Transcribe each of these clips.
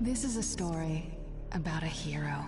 This is a story about a hero.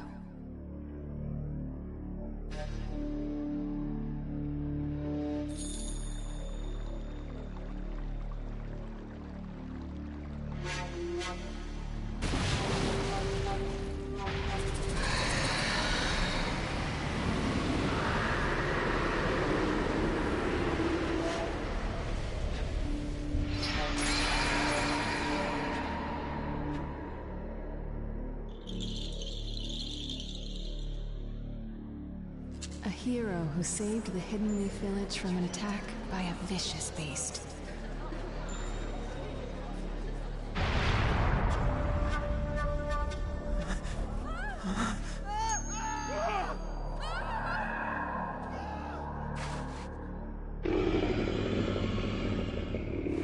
A hero who saved the Hidden Leaf Village from an attack by a vicious beast.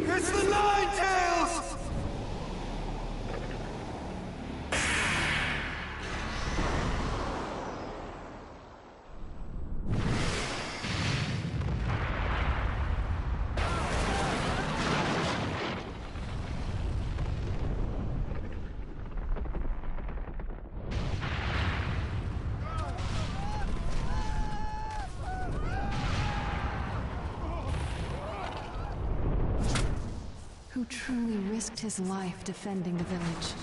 It's the Nine-Tails! Who truly risked his life defending the village.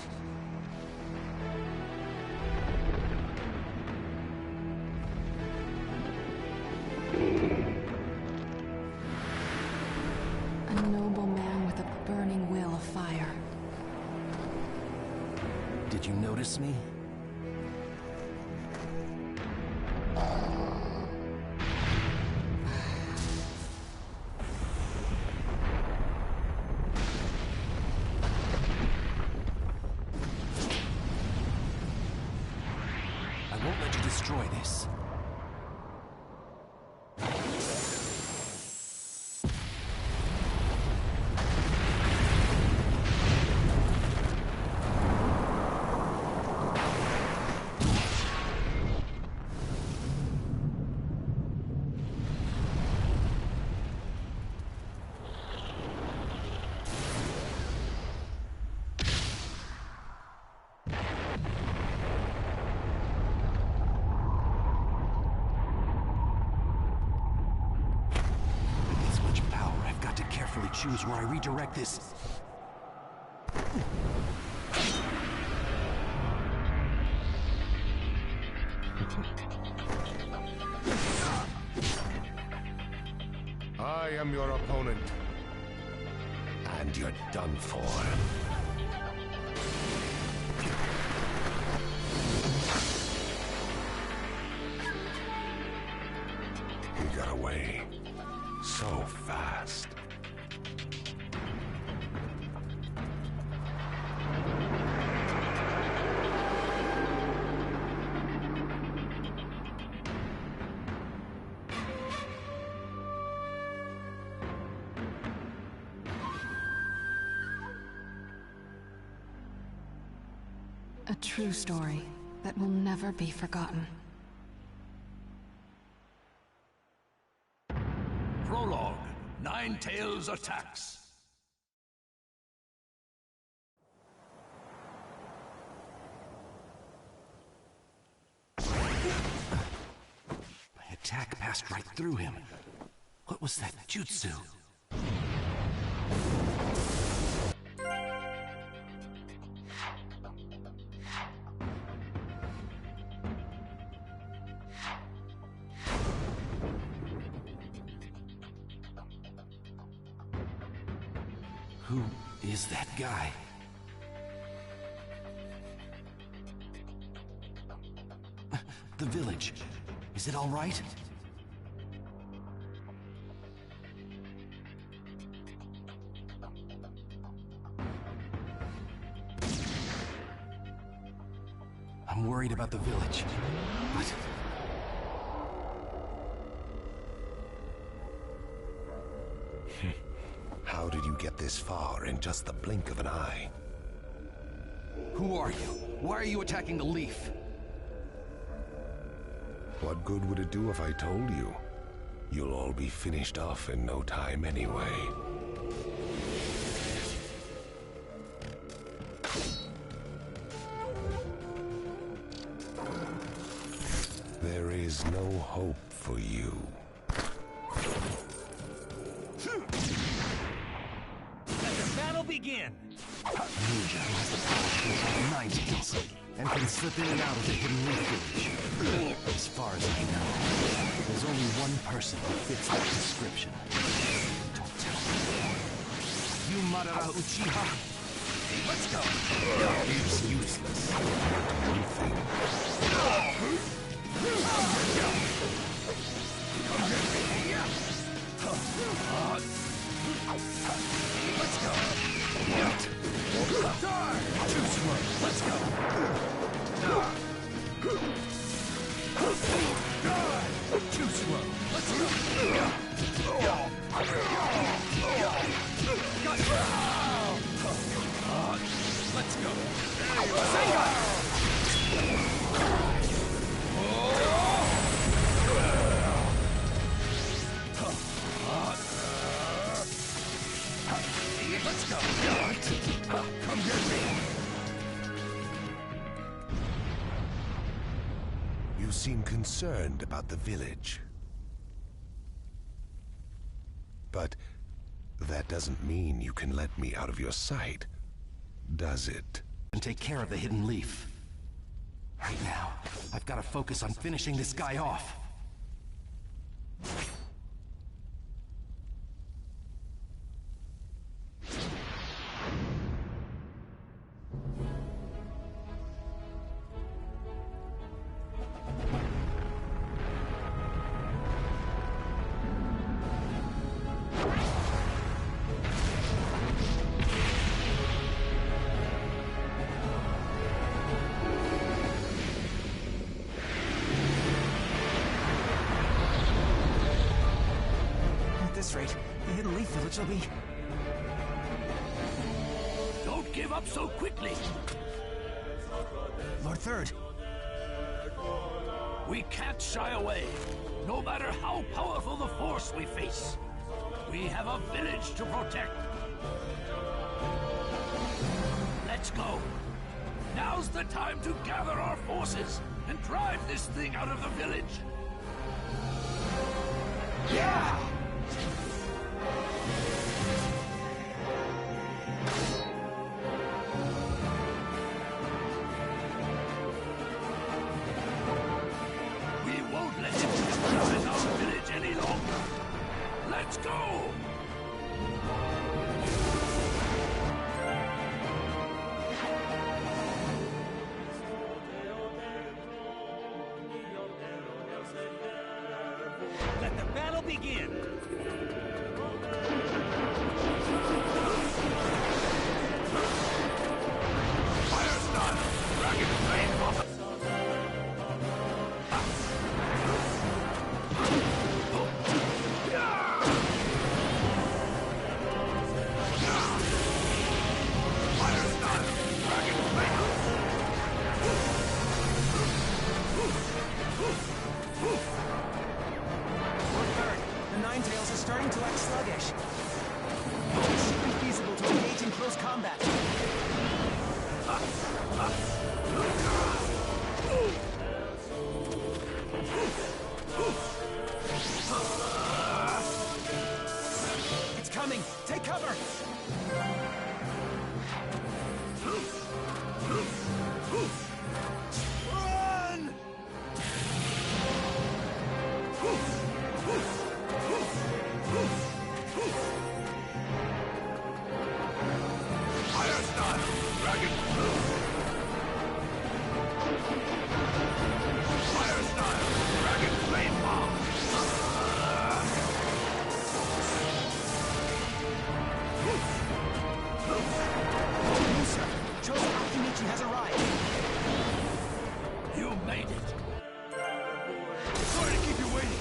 A noble man with a burning will of fire. Did you notice me? I won't let you destroy this. Choose where I redirect this. I am your opponent. And you're done for. He got away so fast. A true story that will never be forgotten. Prologue. Nine-Tails attacks. My attack passed right through him. What was that jutsu? Who is that guy? The village. Is it all right? I'm worried about the village, but... How did you get this far in just the blink of an eye? Who are you? Why are you attacking the leaf? What good would it do if I told you? You'll all be finished off in no time anyway. There is no hope for you. Let the battle begin! A ninja who has the power to control 9 tails and can slip in and out of the hidden leaf village. As far as I know, there's only one person who fits that description. Don't tell me. You Madara Uchiha? Let's go! It's useless. One thing. Let's go! Too slow. Let's go! Too slow. Let's go! Let's go! Let's go! Come get me! You seem concerned about the village. But that doesn't mean you can let me out of your sight, does it? And take care of the hidden leaf. Right now, I've got to focus on finishing this guy off. At this rate, the hidden leaf village will be... Don't give up so quickly! Lord Third. We can't shy away, no matter how powerful the force we face. We have a village to protect. Let's go. Now's the time to gather our forces and drive this thing out of the village. Yeah! We won't let him terrorize our village any longer. Let's go! Let the battle begin! Fire style! Dragon flame bomb! Fire style! Dragon flame! Lord Third, the Nine Tails is starting to act sluggish. It should be feasible to engage in close combat. It's coming! Take cover! Run! Fire style! Dragon! Fire style! Dragon flame bomb! Musa, Joseph Akinichi has arrived. You made it! Sorry to keep you waiting.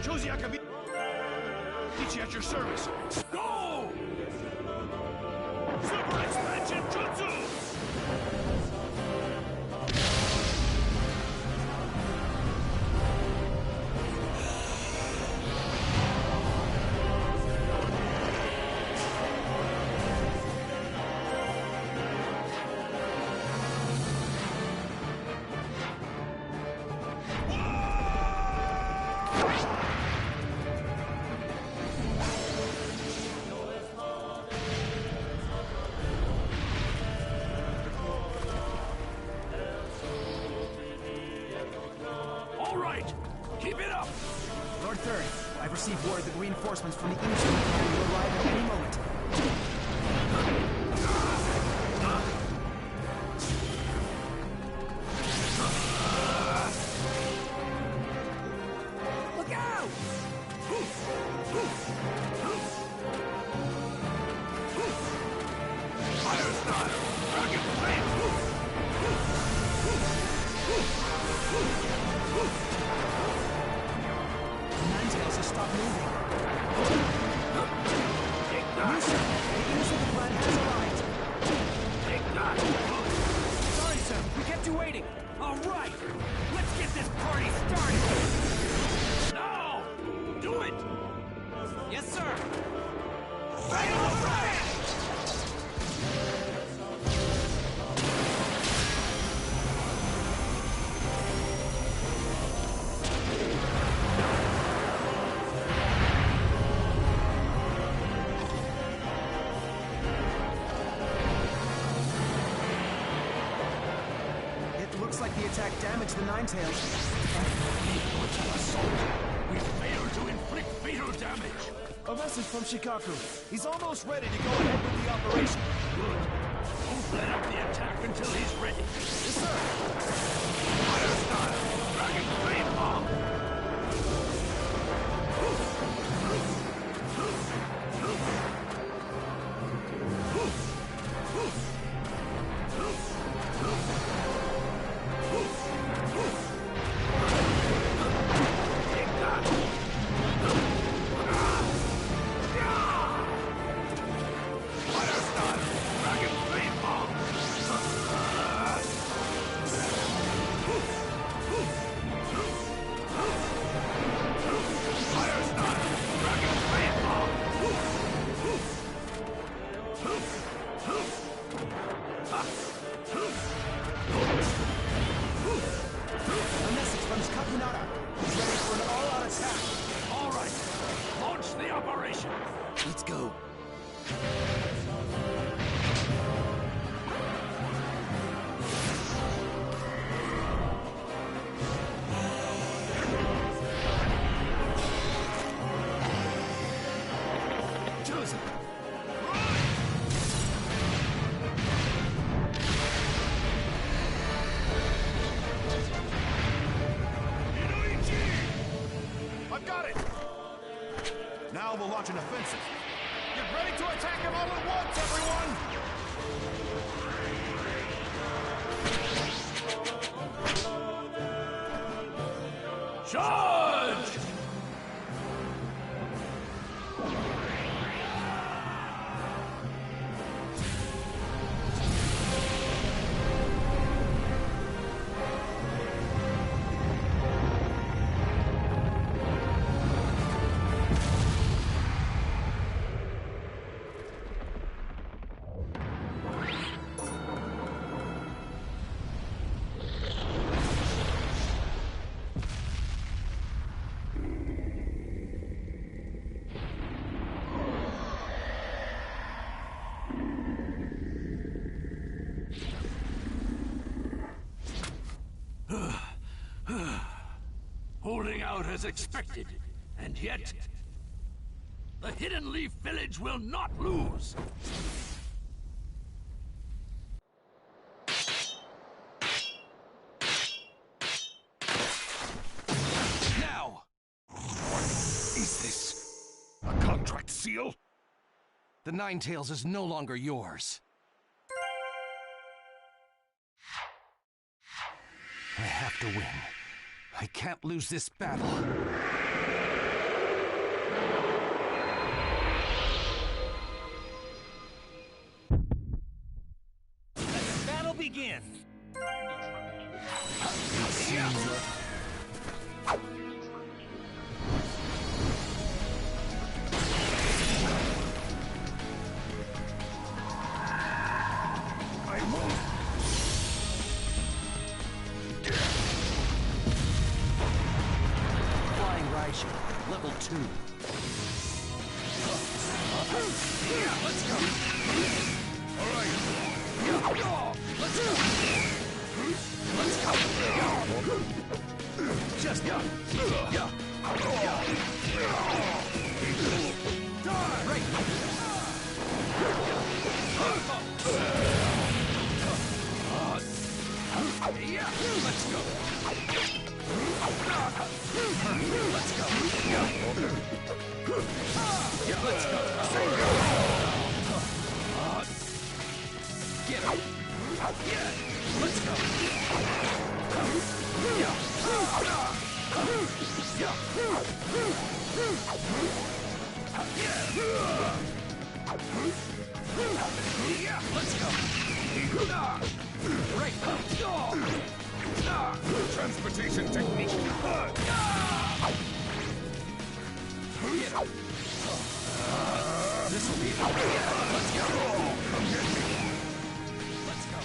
Josie Akinichi at your service. Go! Super expansion jutsu! Whoa! All right, keep it up. Lord Third, I've received word that reinforcements from the Eastern Command will arrive at any moment. Look out! Fire style, dragon flame. Ninetales has stopped moving. Houston, the Eastern Command has arrived. Take that. Sorry, sir. We kept you waiting. All right. Let's get this party started. Now, do it. Yes, sir. Fatal Flash! It looks like the attack damaged the Ninetales. We failed to inflict fatal damage. A message from Shikaku. He's almost ready to go ahead with the operation. Good. Don't let up the attack until he's ready. Yes, sir. Fire style, dragon flame bomb. Take that. Fire style, dragon flame bomb. Fire style, dragon flame bomb. A message from Shikakunara. He's ready for an all-out attack. All right, launch the operation. Let's go. Chosen. I've got it. Now we'll launch an offensive. Get ready to attack him all at once, everyone! Charge! Holding out as expected, and yet the Hidden Leaf Village will not lose. Now! What is this? A contract seal? The Ninetales is no longer yours. I have to win. I can't lose this battle. Let the battle begin. I won't. Flying Raiju, level 2. Let's go. All right. Let's go. Let's go. Just yeah. Right. Yeah, let's go. Let's go. Yeah, let's go. Get him. Yeah, let's go. Yeah. Yeah, let's go. Right. Transportation technique. This will be the let's go. Come get me. Let's go.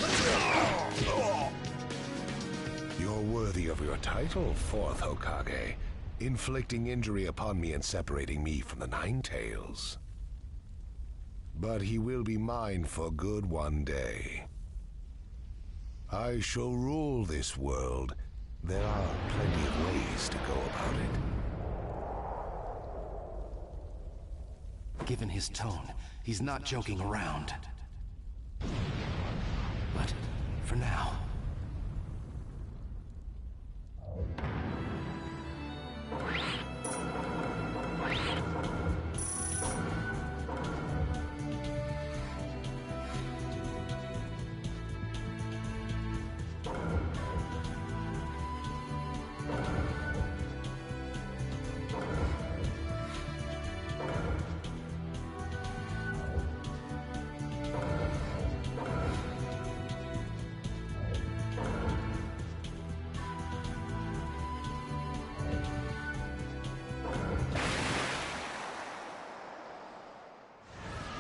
Let's go. You're worthy of your title, Fourth Hokage, inflicting injury upon me and separating me from the Nine Tails. But he will be mine for good one day. I shall rule this world. There are plenty of ways to go about it. Given his tone, he's not joking around. But for now...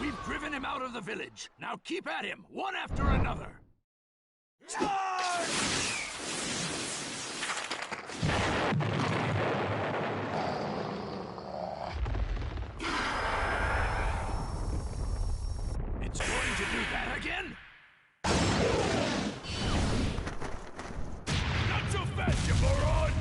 We've driven him out of the village. Now keep at him, one after another. Charge! It's going to do that again? Not so fast, you moron!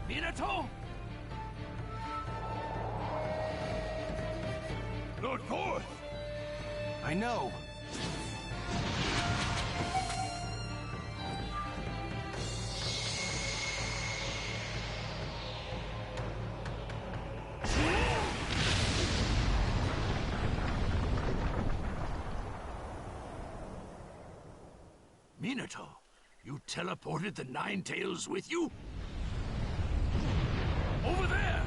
Minato? Lord Fourth! I know! Minato, you teleported the Nine Tails with you? Over there!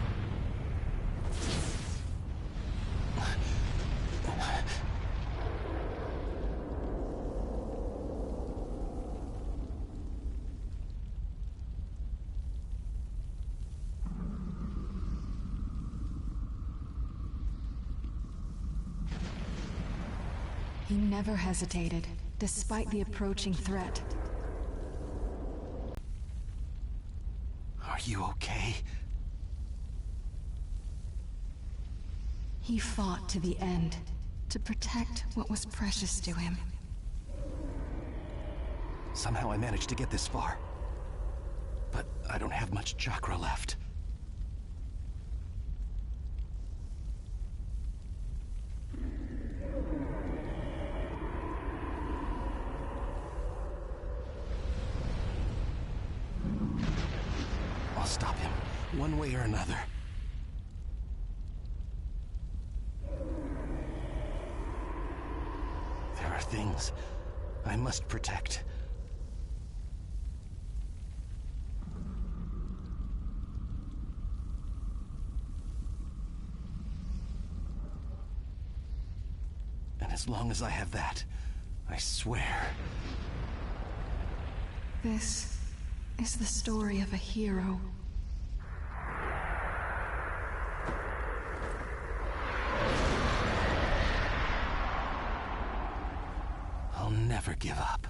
He never hesitated, despite the approaching threat. Are you okay? He fought to the end, to protect what was precious to him. Somehow I managed to get this far. But I don't have much chakra left. I'll stop him, one way or another. There are things I must protect. And as long as I have that, I swear... This is the story of a hero. I'll never give up.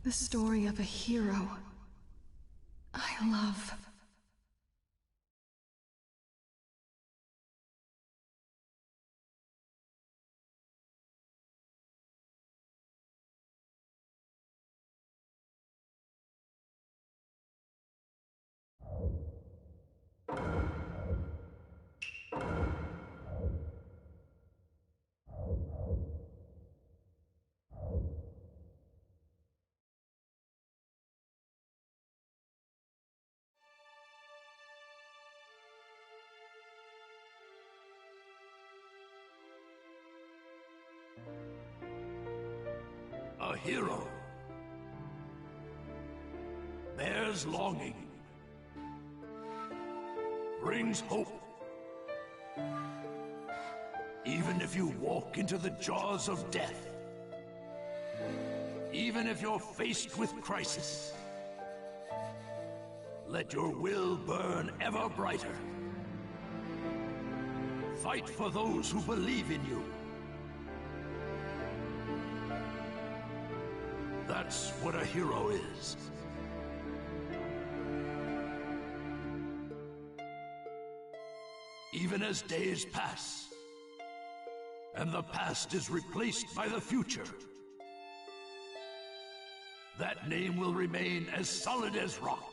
The story of a hero my love. A hero bears longing, brings hope. Even if you walk into the jaws of death, even if you're faced with crisis, let your will burn ever brighter. Fight for those who believe in you. That's what a hero is. Even as days pass, and the past is replaced by the future, that name will remain as solid as rock,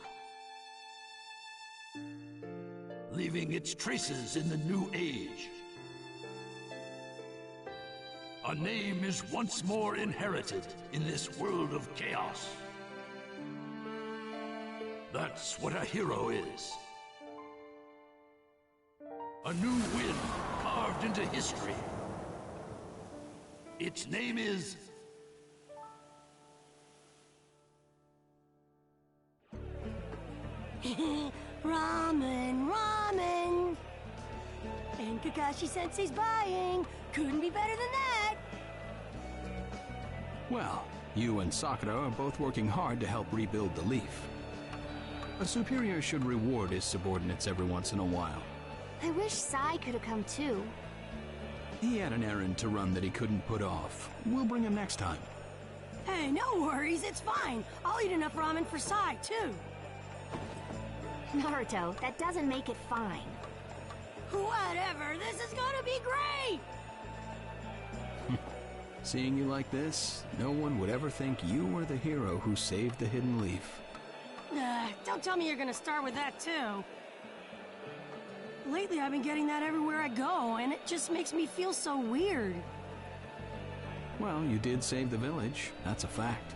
leaving its traces in the new age. A name is once more inherited in this world of chaos. That's what a hero is. A new wind carved into history. Its name is... Ramen, ramen! And Kakashi-sensei's buying. Couldn't be better than that. Well, you and Sakura are both working hard to help rebuild the Leaf. A superior should reward his subordinates every once in a while. I wish Sai could have come too. He had an errand to run that he couldn't put off. We'll bring him next time. Hey, no worries, it's fine. I'll eat enough ramen for Sai, too. Naruto, that doesn't make it fine. Whatever, this is gonna be great! Seeing you like this, no one would ever think you were the hero who saved the Hidden Leaf. Don't tell me you're gonna start with that, too. Lately, I've been getting that everywhere I go, and it just makes me feel so weird. Well, you did save the village. That's a fact.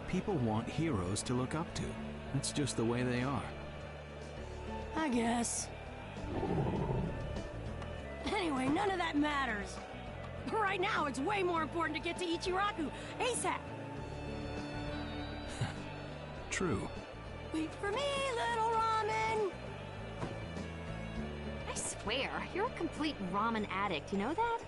People want heroes to look up to. That's just the way they are. I guess. Anyway, none of that matters. Right now, it's way more important to get to Ichiraku ASAP. True. Wait for me, little ramen! I swear, you're a complete ramen addict, you know that?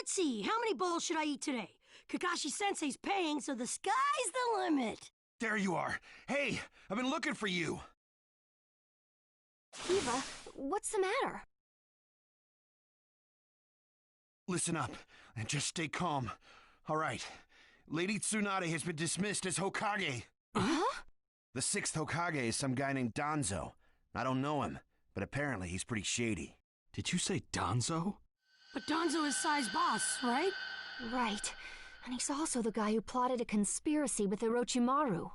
let's see. How many bowls should I eat today? Kakashi-sensei's paying, so the sky's the limit. There you are. Hey, I've been looking for you. Eva, what's the matter? Listen up, and just stay calm. All right. Lady Tsunade has been dismissed as Hokage. Huh? The 6th Hokage is some guy named Danzo. I don't know him, but apparently he's pretty shady. Did you say Danzo? But Danzo is Sai's boss, right? Right. And he's also the guy who plotted a conspiracy with Orochimaru.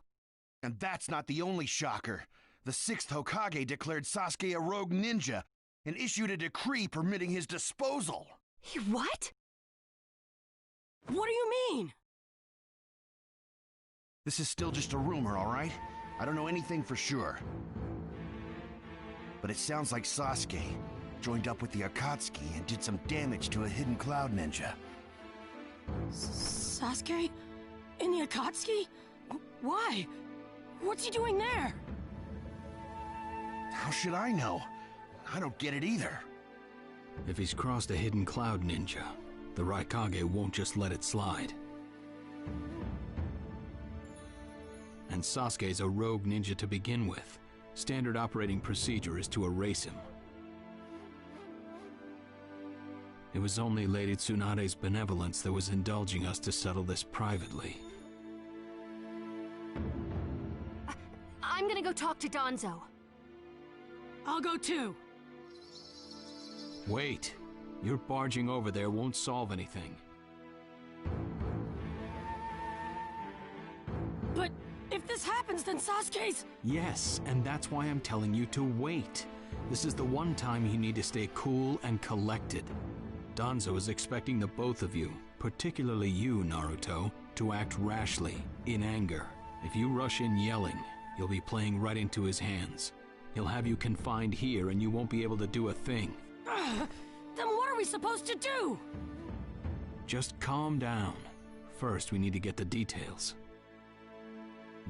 And that's not the only shocker. The 6th Hokage declared Sasuke a rogue ninja and issued a decree permitting his disposal. What? What do you mean? This is still just a rumor, all right? I don't know anything for sure. But it sounds like Sasuke joined up with the Akatsuki and did some damage to a hidden cloud ninja. Sasuke? In the Akatsuki? Why? What's he doing there? How should I know? I don't get it either. If he's crossed a hidden cloud ninja, the Raikage won't just let it slide. And Sasuke's a rogue ninja to begin with. Standard operating procedure is to erase him. It was only Lady Tsunade's benevolence that was indulging us to settle this privately. I'm gonna go talk to Danzo. I'll go too. Wait. Your barging over there won't solve anything. But if this happens, then Sasuke's... Yes, and that's why I'm telling you to wait. This is the one time you need to stay cool and collected. Danzo is expecting the both of you, particularly you, Naruto, to act rashly, in anger. If you rush in yelling, you'll be playing right into his hands. He'll have you confined here and you won't be able to do a thing. Then what are we supposed to do? Just calm down. First, we need to get the details.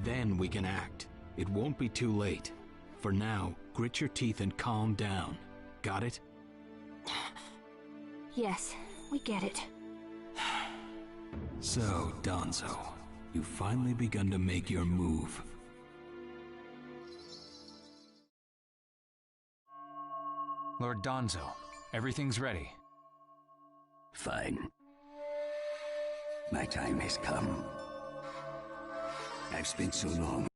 Then we can act. It won't be too late. For now, grit your teeth and calm down. Got it? Yes, we get it. So, Danzo, you've finally begun to make your move. Lord Danzo, everything's ready. Fine. My time has come. I've spent so long.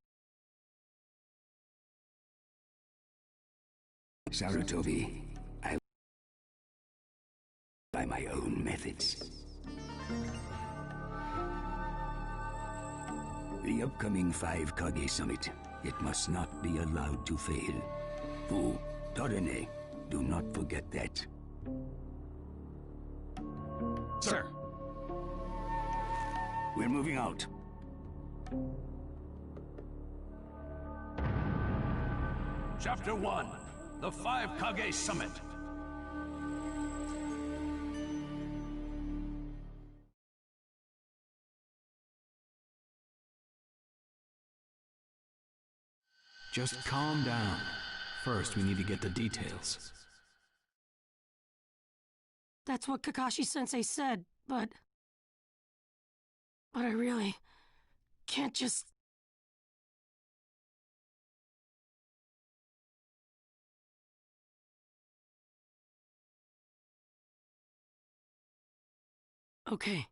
Sarutobi, I by my own methods. The upcoming 5 Kage Summit, it must not be allowed to fail. Fu, Torene, do not forget that. Sir! We're moving out. Chapter 1, the 5 Kage Summit. Just calm down. First, we need to get the details. That's what Kakashi-sensei said, but I really can't just... Okay.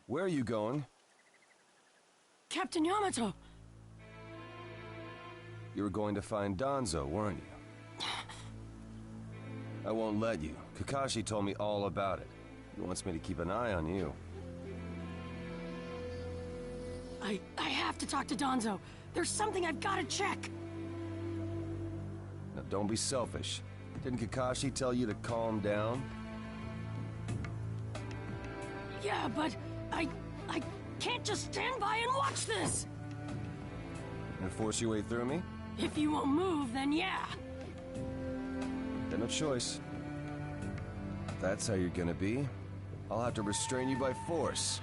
Where are you going? Captain Yamato! You were going to find Danzo, weren't you? I won't let you. Kakashi told me all about it. He wants me to keep an eye on you. I have to talk to Danzo. There's something I've got to check. Now, don't be selfish. Didn't Kakashi tell you to calm down? Yeah, but I can't just stand by and watch this! And force your way through me? If you won't move, then yeah. Then no choice. If that's how you're gonna be, I'll have to restrain you by force.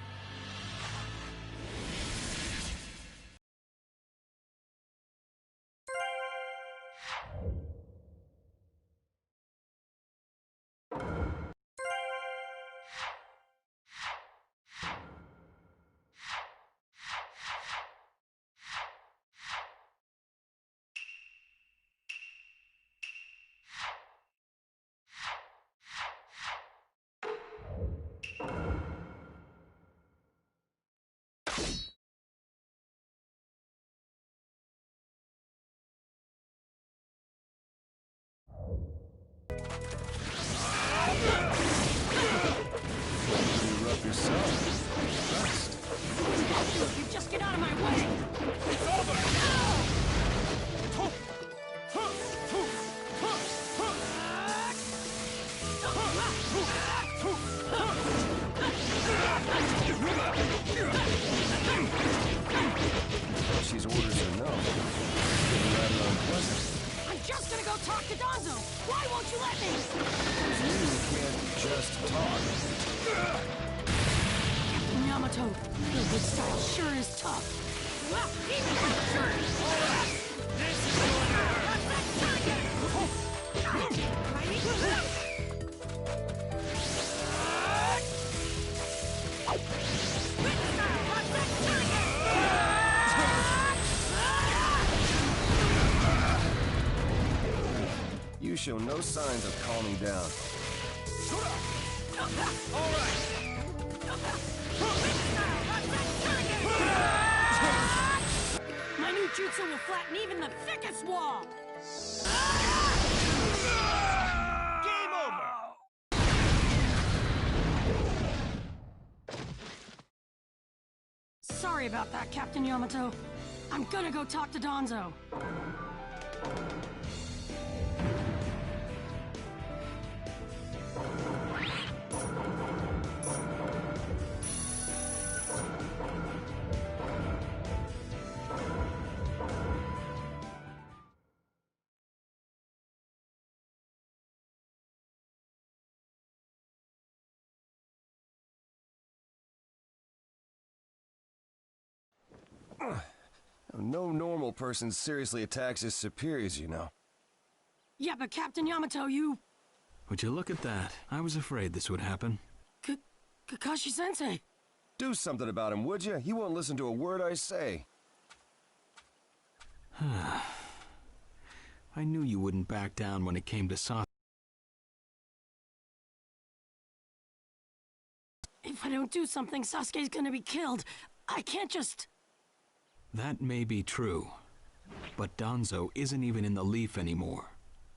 You just get out of my way! It's over! She's orders are no. Rather unpleasant. I'm just gonna go talk to Danzo! Why won't you let me? You can't just talk. Captain Yamato, your good style sure is tough. Even my shirt! This is going to hurt! You show no signs of calming down. All right. My new jutsu will flatten even the thickest wall! Game over! Sorry about that, Captain Yamato. I'm gonna go talk to Danzo. No normal person seriously attacks his superiors, you know. Yeah, but Captain Yamato, you... Would you look at that? I was afraid this would happen. Kakashi-sensei. Do something about him, would you? He won't listen to a word I say. I knew you wouldn't back down when it came to Sasuke. If I don't do something, Sasuke's gonna be killed. I can't just... That may be true, but Danzo isn't even in the Leaf anymore.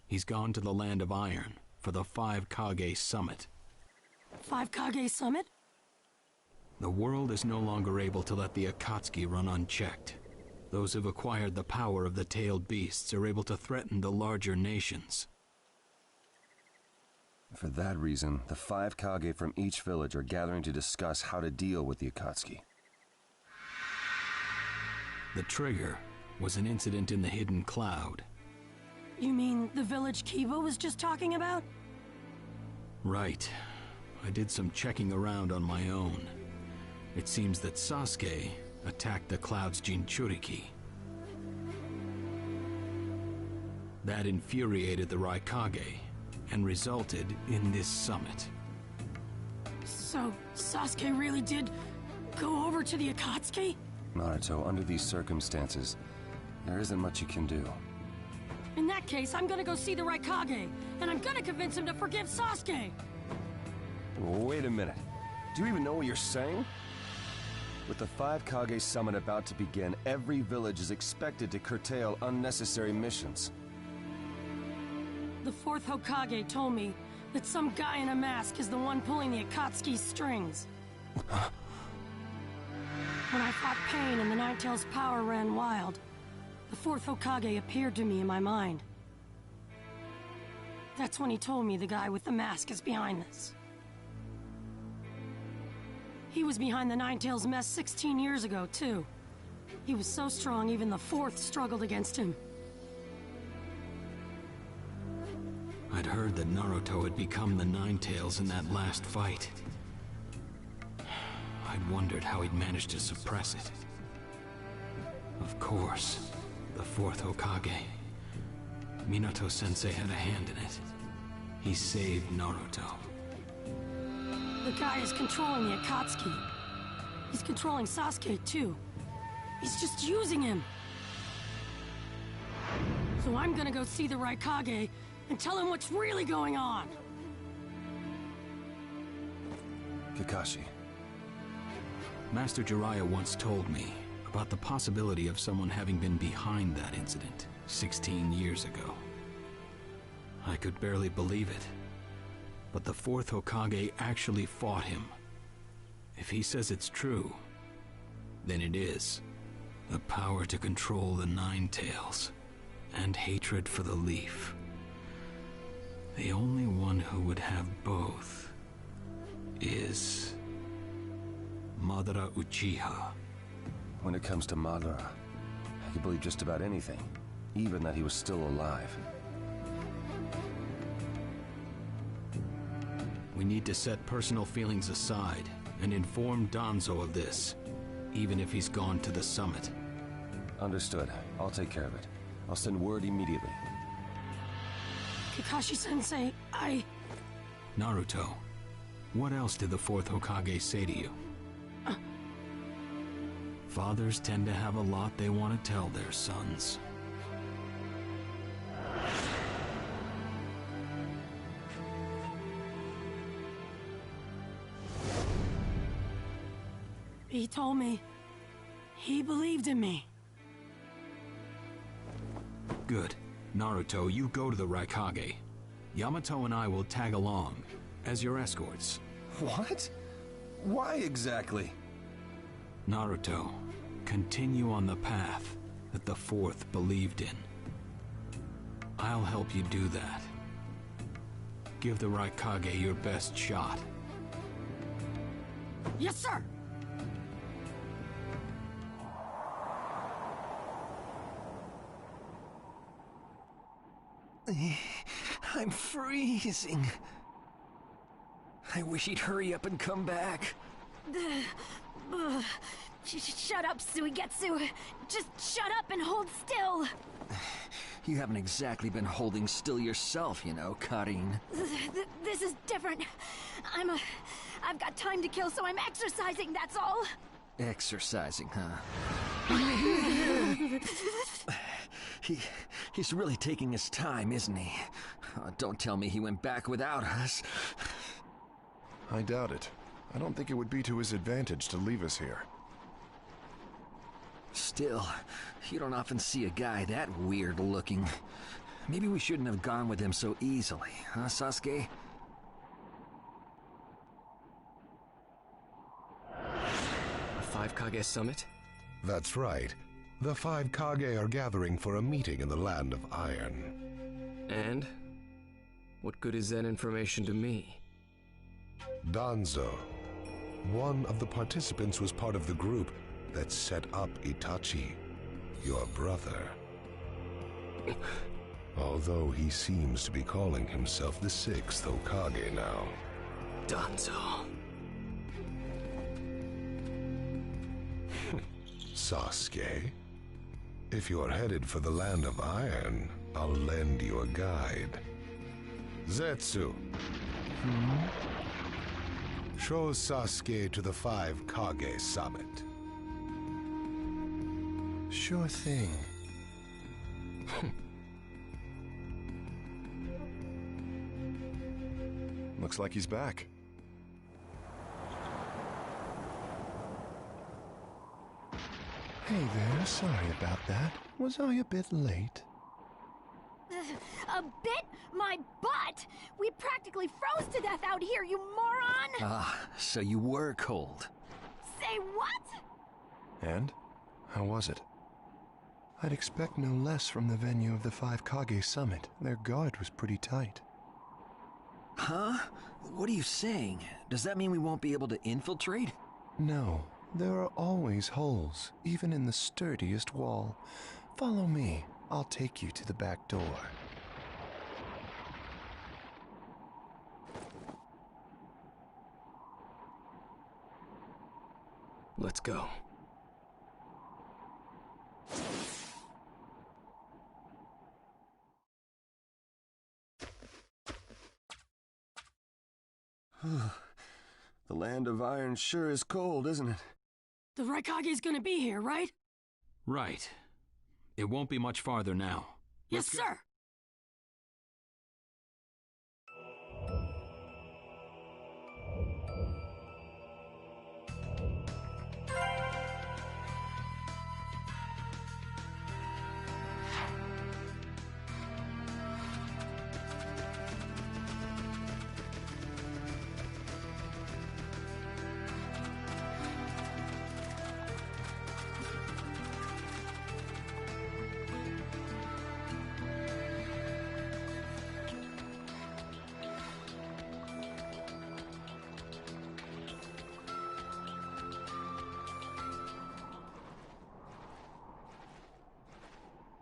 He's gone to the Land of Iron for the 5 Kage Summit. 5 Kage Summit? The world is no longer able to let the Akatsuki run unchecked. Those who've acquired the power of the tailed beasts are able to threaten the larger nations. For that reason, the 5 Kage from each village are gathering to discuss how to deal with the Akatsuki. The trigger was an incident in the Hidden Cloud. You mean the village Kiba was just talking about? Right. I did some checking around on my own. It seems that Sasuke attacked the Cloud's Jinchuriki. That infuriated the Raikage and resulted in this summit. So, Sasuke really did go over to the Akatsuki? Naruto, under these circumstances, there isn't much you can do. In that case, I'm gonna go see the Raikage, and I'm gonna convince him to forgive Sasuke! Wait a minute. Do you even know what you're saying? With the 5 Kage Summit about to begin, every village is expected to curtail unnecessary missions. The 4th Hokage told me that some guy in a mask is the one pulling the Akatsuki's strings. When I fought Pain and the Ninetales' power ran wild, the 4th Hokage appeared to me in my mind. That's when he told me the guy with the mask is behind this. He was behind the Ninetales mess 16 years ago, too. He was so strong, even the 4th struggled against him. I'd heard that Naruto had become the Ninetales in that last fight. I'd wondered how he'd managed to suppress it. Of course, the 4th Hokage. Minato-sensei had a hand in it. He saved Naruto. The guy is controlling the Akatsuki. He's controlling Sasuke, too. He's just using him. So I'm gonna go see the Raikage and tell him what's really going on. Kakashi. Master Jiraiya once told me about the possibility of someone having been behind that incident 16 years ago. I could barely believe it. But the 4th Hokage actually fought him. If he says it's true, then it is. The power to control the Ninetales, and hatred for the Leaf. The only one who would have both is Madara Uchiha. When it comes to Madara, I can believe just about anything, even that he was still alive. We need to set personal feelings aside and inform Danzo of this, even if he's gone to the summit. Understood. I'll take care of it. I'll send word immediately. Kakashi-sensei, Naruto, what else did the 4th Hokage say to you? Fathers tend to have a lot they want to tell their sons. He told me he believed in me. Good. Naruto, you go to the Raikage. Yamato and I will tag along as your escorts. What? Why exactly? Naruto, continue on the path that the 4th believed in. I'll help you do that. Give the Raikage your best shot. Yes, sir! I'm freezing. I wish he'd hurry up and come back. Shut up, Suigetsu. Just shut up and hold still. You haven't exactly been holding still yourself, you know, Karin. This is different. I've got time to kill, so I'm exercising, that's all. Exercising, huh? He's really taking his time, isn't he? Don't tell me he went back without us. I doubt it. I don't think it would be to his advantage to leave us here. Still, you don't often see a guy that weird looking. Maybe we shouldn't have gone with him so easily, huh, Sasuke? A 5 Kage summit? That's right. The 5 Kage are gathering for a meeting in the Land of Iron. And? What good is that information to me? Danzo, one of the participants, was part of the group that set up Itachi, your brother. Although he seems to be calling himself the 6th Hokage now. Danzo. Sasuke, if you're headed for the Land of Iron, I'll lend you a guide. Zetsu. Show Sasuke to the 5 Kage summit. Sure thing. Looks like he's back. Hey there, sorry about that. Was I a bit late? A bit? My butt! We practically froze to death out here, you moron! Ah, so you were cold. Say what? And? How was it? I'd expect no less from the venue of the 5 Kage Summit. Their guard was pretty tight. Huh? What are you saying? Does that mean we won't be able to infiltrate? No, there are always holes, even in the sturdiest wall. Follow me. I'll take you to the back door. Let's go. The land of iron sure is cold, isn't it? The Raikage's gonna be here, right? Right. It won't be much farther now. Yes, sir!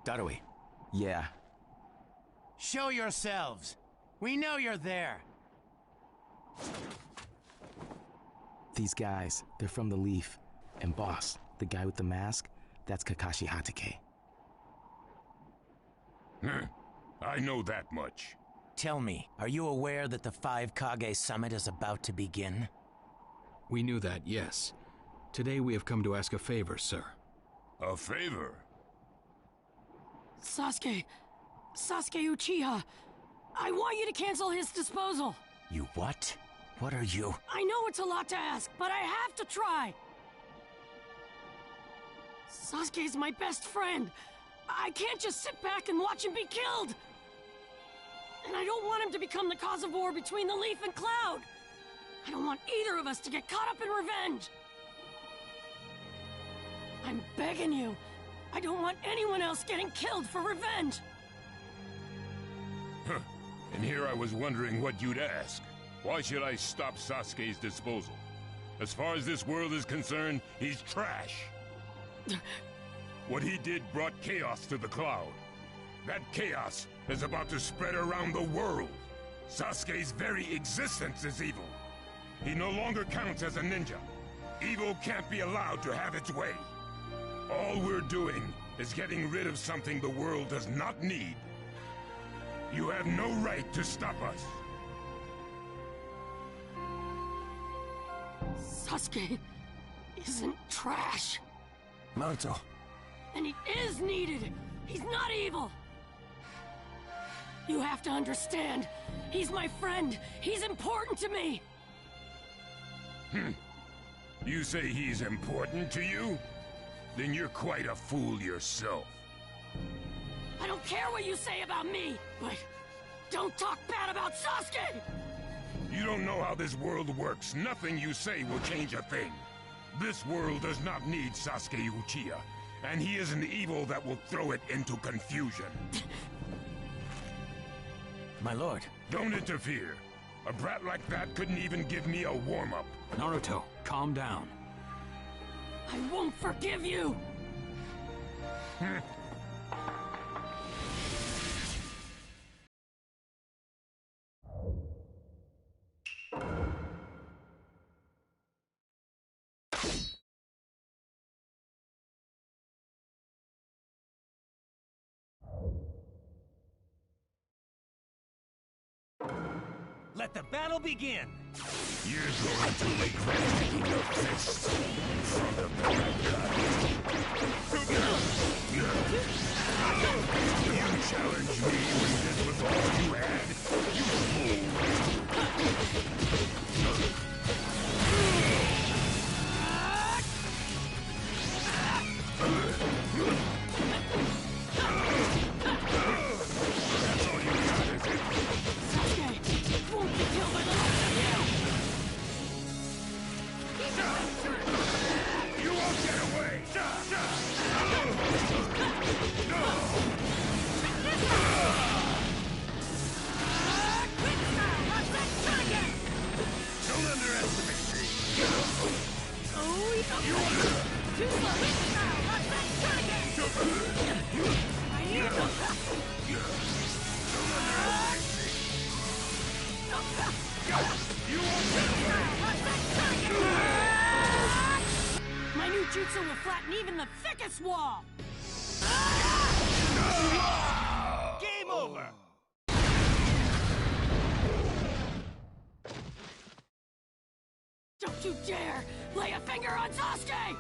Darui. Yeah. Show yourselves. We know you're there. These guys, they're from the Leaf. And boss, the guy with the mask, that's Kakashi Hatake. I know that much. Tell me, are you aware that the 5 Kage Summit is about to begin? We knew that, yes. Today we have come to ask a favor, sir. A favor? Sasuke Uchiha, I want you to cancel his disposal. You what? What are you? I know it's a lot to ask, but I have to try. Sasuke's my best friend. I can't just sit back and watch him be killed. And I don't want him to become the cause of war between the Leaf and Cloud. I don't want either of us to get caught up in revenge. I'm begging you. I don't want anyone else getting killed for revenge. Huh. And here I was wondering what you'd ask. Why should I stop Sasuke's disposal? As far as this world is concerned, he's trash. What he did brought chaos to the Cloud. That chaos is about to spread around the world. Sasuke's very existence is evil. He no longer counts as a ninja. Evil can't be allowed to have its way. All we're doing is getting rid of something the world does not need. You have no right to stop us. Sasuke isn't trash. Naruto. And he is needed. He's not evil. You have to understand. He's my friend. He's important to me. You say he's important to you? Then you're quite a fool yourself. I don't care what you say about me, but don't talk bad about Sasuke! You don't know how this world works. Nothing you say will change a thing. This world does not need Sasuke Uchiha, and he is an evil that will throw it into confusion. My lord. Don't interfere. A brat like that couldn't even give me a warm-up. Naruto, calm down. I won't forgive you! Let the battle begin! You're going to regret taking your fists in front of the bad guy. You challenged me when this was all you had? You fool! Don't underestimate me. My new jutsu will flatten even the thickest wall! Game over! Don't you dare lay a finger on Sasuke!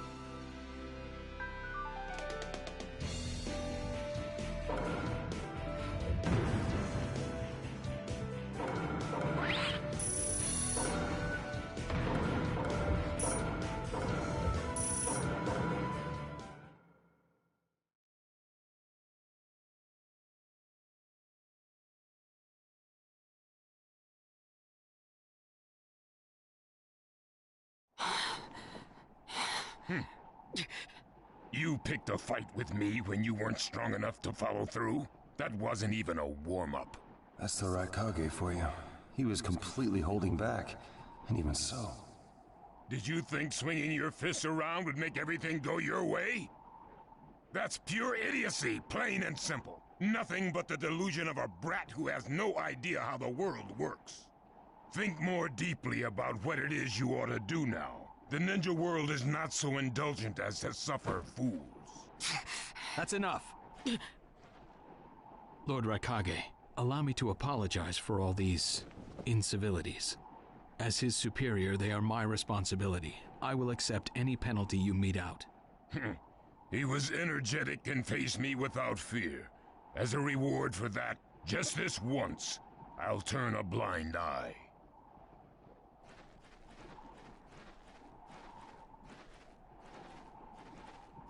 You picked a fight with me when you weren't strong enough to follow through? That wasn't even a warm-up. That's the Raikage for you. He was completely holding back. And even so... Did you think swinging your fists around would make everything go your way? That's pure idiocy, plain and simple. Nothing but the delusion of a brat who has no idea how the world works. Think more deeply about what it is you ought to do now. The ninja world is not so indulgent as to suffer fools. That's enough. Lord Raikage, allow me to apologize for all these incivilities. As his superior, they are my responsibility. I will accept any penalty you mete out. He was energetic and faced me without fear. As a reward for that, just this once, I'll turn a blind eye.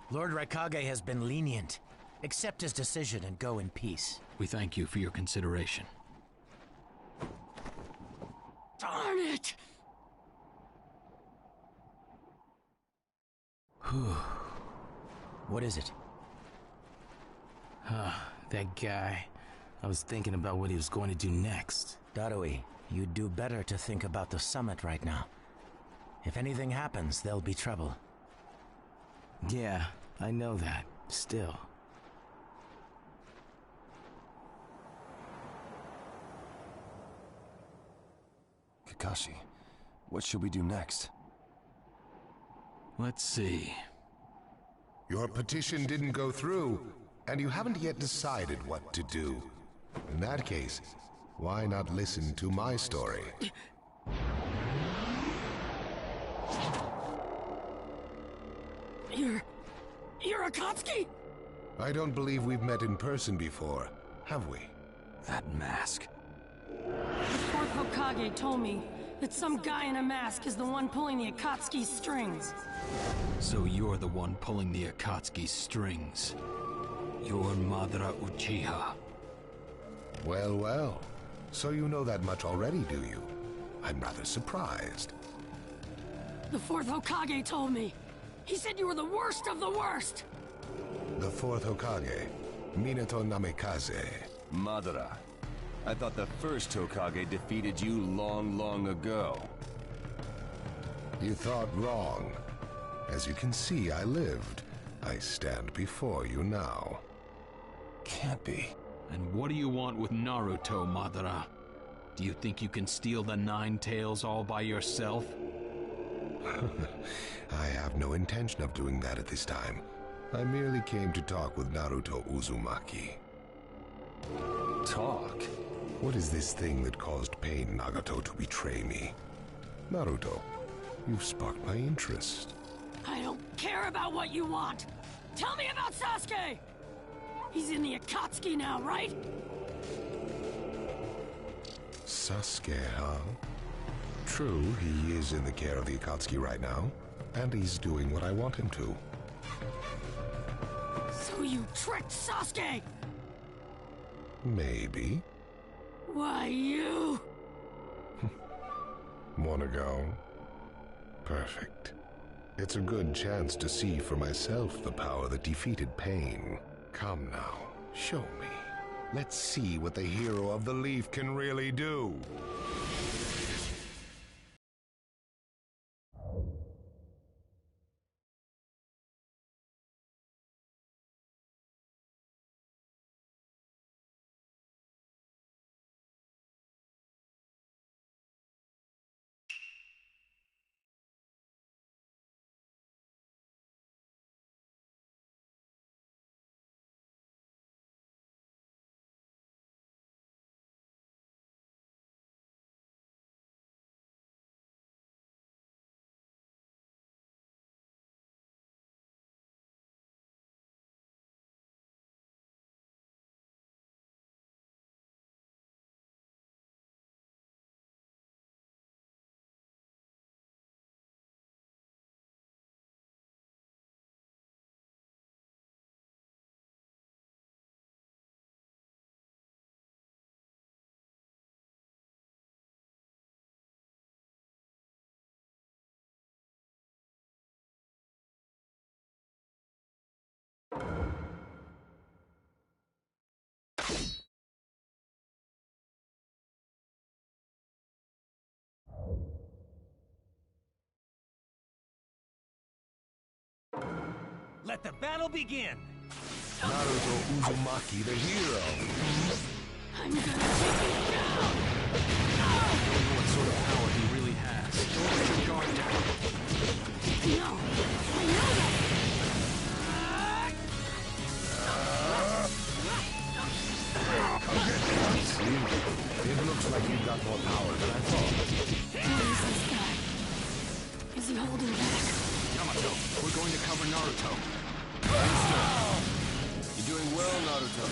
Lord Raikage has been lenient. Accept his decision and go in peace. We thank you for your consideration. Darn it! What is it? That guy. I was thinking about what he was going to do next. Darui, you'd do better to think about the summit right now. If anything happens, there'll be trouble. Yeah, I know that. Still. Kakashi, what should we do next? Let's see. Your petition didn't go through, and you haven't yet decided what to do. In that case, why not listen to my story? You're Akatsuki? I don't believe we've met in person before, have we? That mask. The fourth Hokage told me that some guy in a mask is the one pulling the Akatsuki's strings. So you're the one pulling the Akatsuki's strings. You're Madara Uchiha. Well, well. So you know that much already, do you? I'm rather surprised. The fourth Hokage told me. He said you were the worst of the worst! The fourth Hokage, Minato Namikaze. Madara. I thought the first Hokage defeated you long, long ago. You thought wrong. As you can see, I lived. I stand before you now. Can't be. And what do you want with Naruto, Madara? Do you think you can steal the Nine Tails all by yourself? I have no intention of doing that at this time. I merely came to talk with Naruto Uzumaki. Talk? What is this thing that caused Pain Nagato to betray me? Naruto, you've sparked my interest. I don't care about what you want! Tell me about Sasuke! He's in the Akatsuki now, right? Sasuke, huh? True, he is in the care of the Akatsuki right now, and he's doing what I want him to. So you tricked Sasuke! Maybe. Why, you... Wanna go? Perfect. It's a good chance to see for myself the power that defeated pain. Come now, show me. Let's see what the hero of the leaf can really do. Let the battle begin! Naruto Uzumaki, the hero. I'm gonna take you down! I don't know what sort of power he really has. Don't let your guard down. No, I know that! See? It looks like you've got more power than I thought. What is this guy? Is he holding back? Yamato, we're going to cover Naruto. You're doing well, Naruto.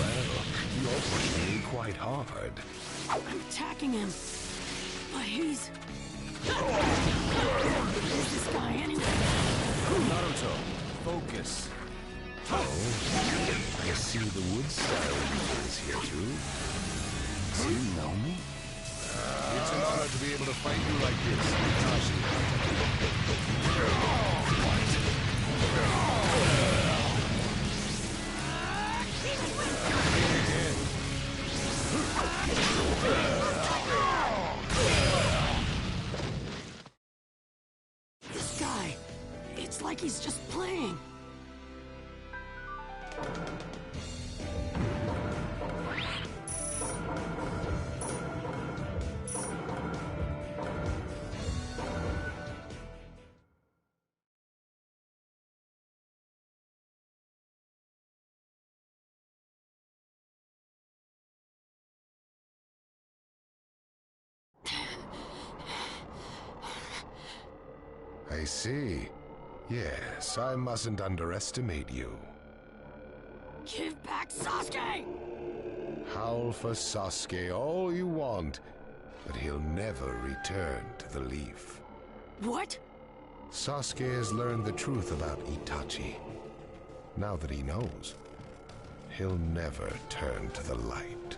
Well, you're pushing me quite hard. I'm attacking him, but he's... Who is this guy anyway? Naruto, focus. Oh, I see the wood style is here too. Do you know me? It's an honor to be able to fight you like this, Itachi. This guy, it's like he's just playing. I see. Yes, I mustn't underestimate you. Give back Sasuke! Howl for Sasuke all you want, but he'll never return to the leaf. What? Sasuke has learned the truth about Itachi. Now that he knows, he'll never turn to the light.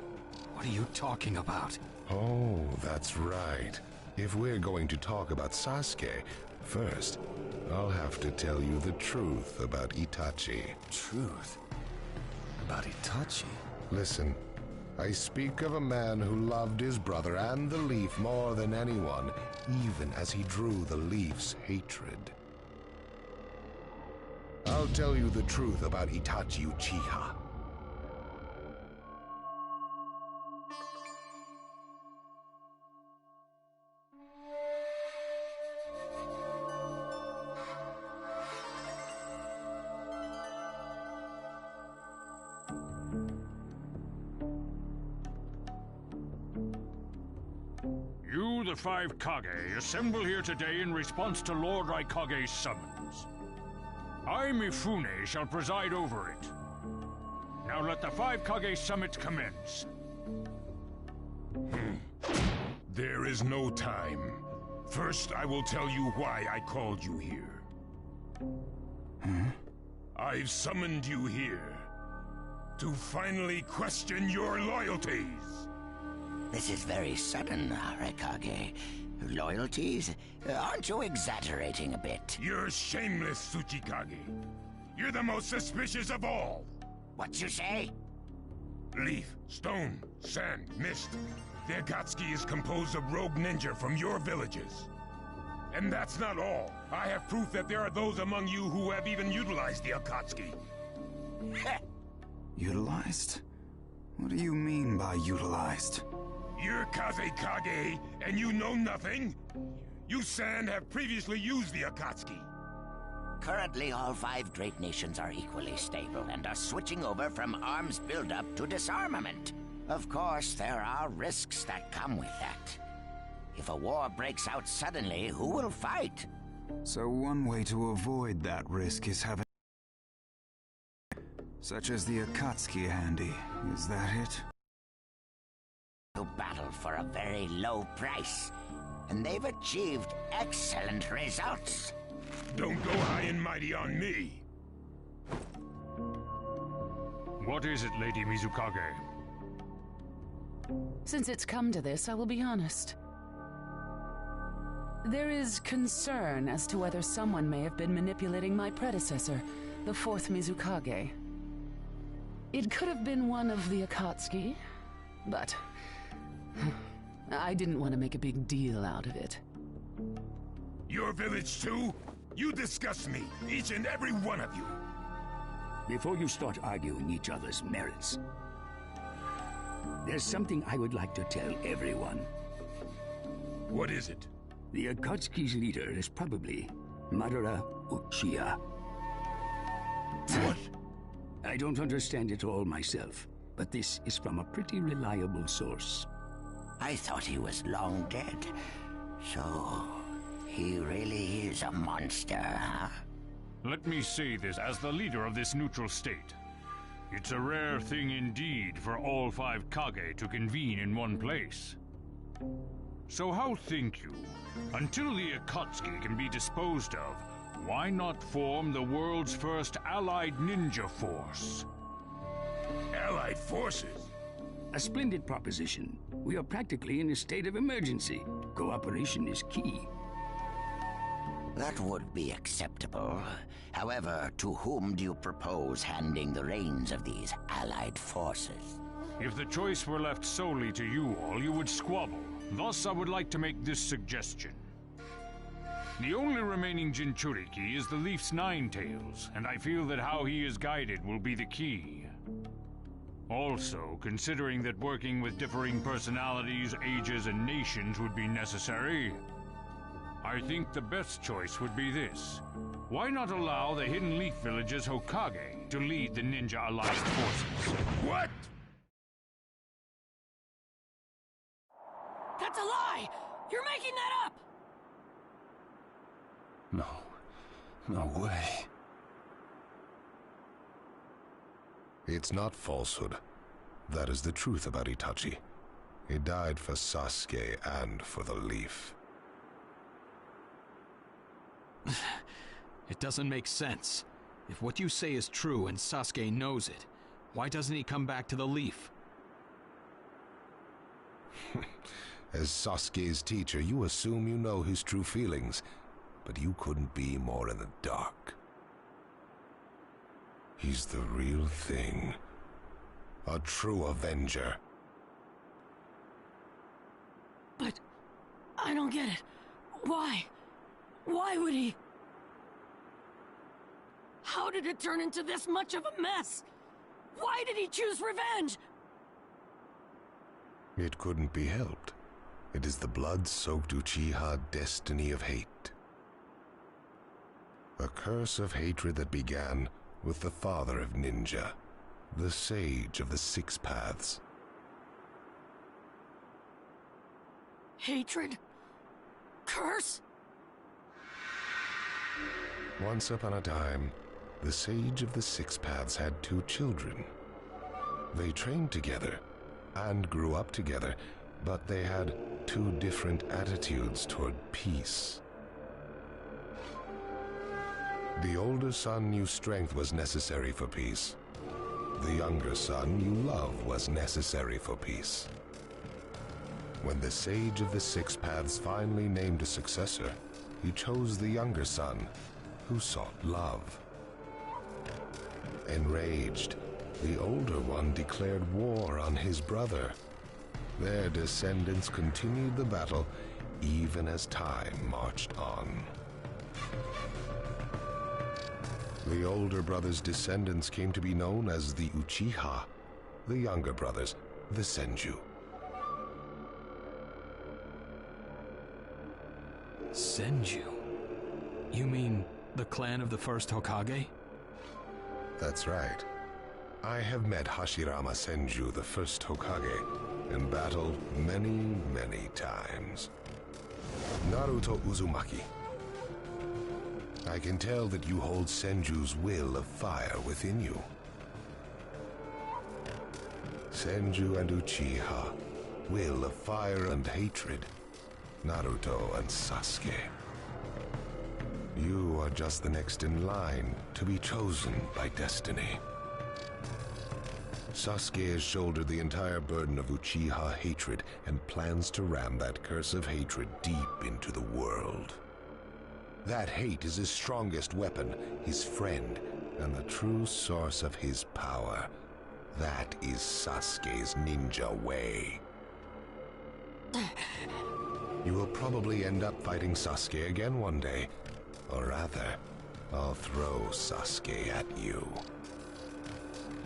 What are you talking about? Oh, that's right. If we're going to talk about Sasuke, first, I'll have to tell you the truth about Itachi. Truth? About Itachi? Listen, I speak of a man who loved his brother and the leaf more than anyone, even as he drew the leaf's hatred. I'll tell you the truth about Itachi Uchiha. You, the five Kage, assemble here today in response to Lord Raikage's summons. I, Mifune, shall preside over it. Now let the five Kage summit commence. There is no time. First, I will tell you why I called you here. I've summoned you here to finally question your loyalties. This is very sudden, Raikage. Loyalties? Aren't you exaggerating a bit? You're shameless, Tsuchikage. You're the most suspicious of all. What you say? Leaf, stone, sand, mist. The Akatsuki is composed of rogue ninja from your villages. And that's not all. I have proof that there are those among you who have even utilized the Akatsuki. Utilized? What do you mean by utilized? You're Kazekage, and you know nothing? You Sand have previously used the Akatsuki. Currently, all 5 great nations are equally stable and are switching over from arms buildup to disarmament. Of course, there are risks that come with that. If a war breaks out suddenly, who will fight? So one way to avoid that risk is having... such as the Akatsuki handy. Is that it? To battle for a very low price, and they've achieved excellent results. Don't go high and mighty on me. What is it, Lady Mizukage? Since it's come to this, I will be honest. There is concern as to whether someone may have been manipulating my predecessor, the 4th Mizukage. It could have been one of the Akatsuki, but I didn't want to make a big deal out of it. Your village too? You disgust me, each and every one of you. Before you start arguing each other's merits, there's something I would like to tell everyone. What is it? The Akatsuki's leader is probably Madara Uchiha. What? I don't understand it all myself, but this is from a pretty reliable source. I thought he was long dead. So, he really is a monster, huh? Let me say this as the leader of this neutral state. It's a rare thing indeed for all 5 Kage to convene in one place. So how think you, until the Akatsuki can be disposed of, why not form the world's first allied ninja force? Allied forces? A splendid proposition. We are practically in a state of emergency. Cooperation is key. That would be acceptable. However, to whom do you propose handing the reins of these allied forces? If the choice were left solely to you all, you would squabble. Thus, I would like to make this suggestion. The only remaining Jinchuriki is the Leaf's 9 tails, and I feel that how he is guided will be the key. Also, considering that working with differing personalities, ages, and nations would be necessary, I think the best choice would be this. Why not allow the Hidden Leaf Village's Hokage to lead the Ninja Alliance forces? What? That's a lie! You're making that up! No way. It's not falsehood. That is the truth about Itachi. He died for Sasuke and for the Leaf. It doesn't make sense. If what you say is true and Sasuke knows it, why doesn't he come back to the Leaf? As Sasuke's teacher, you assume you know his true feelings, but you couldn't be more in the dark. He's the real thing. A true Avenger. But I don't get it. Why? Why would he? How did it turn into this much of a mess? Why did he choose revenge? It couldn't be helped. It is the blood-soaked Uchiha destiny of hate. A curse of hatred that began with the father of ninja, the sage of the 6 paths. Hatred? Curse? Once upon a time, the sage of the 6 paths had 2 children. They trained together and grew up together, but they had 2 different attitudes toward peace. The older son knew strength was necessary for peace. The younger son knew love was necessary for peace. When the Sage of the Six Paths finally named a successor, he chose the younger son, who sought love. Enraged, the older one declared war on his brother. Their descendants continued the battle even as time marched on. The older brother's descendants came to be known as the Uchiha, the younger brothers, the Senju. Senju? You mean the clan of the first Hokage? That's right. I have met Hashirama Senju, the first Hokage, and battled many, many times. Naruto Uzumaki. I can tell that you hold Senju's will of fire within you. Senju and Uchiha, will of fire and hatred. Naruto and Sasuke. You are just the next in line to be chosen by destiny. Sasuke has shouldered the entire burden of Uchiha hatred and plans to ram that curse of hatred deep into the world. That hate is his strongest weapon, his friend, and the true source of his power. That is Sasuke's ninja way. You will probably end up fighting Sasuke again one day. Or rather, I'll throw Sasuke at you.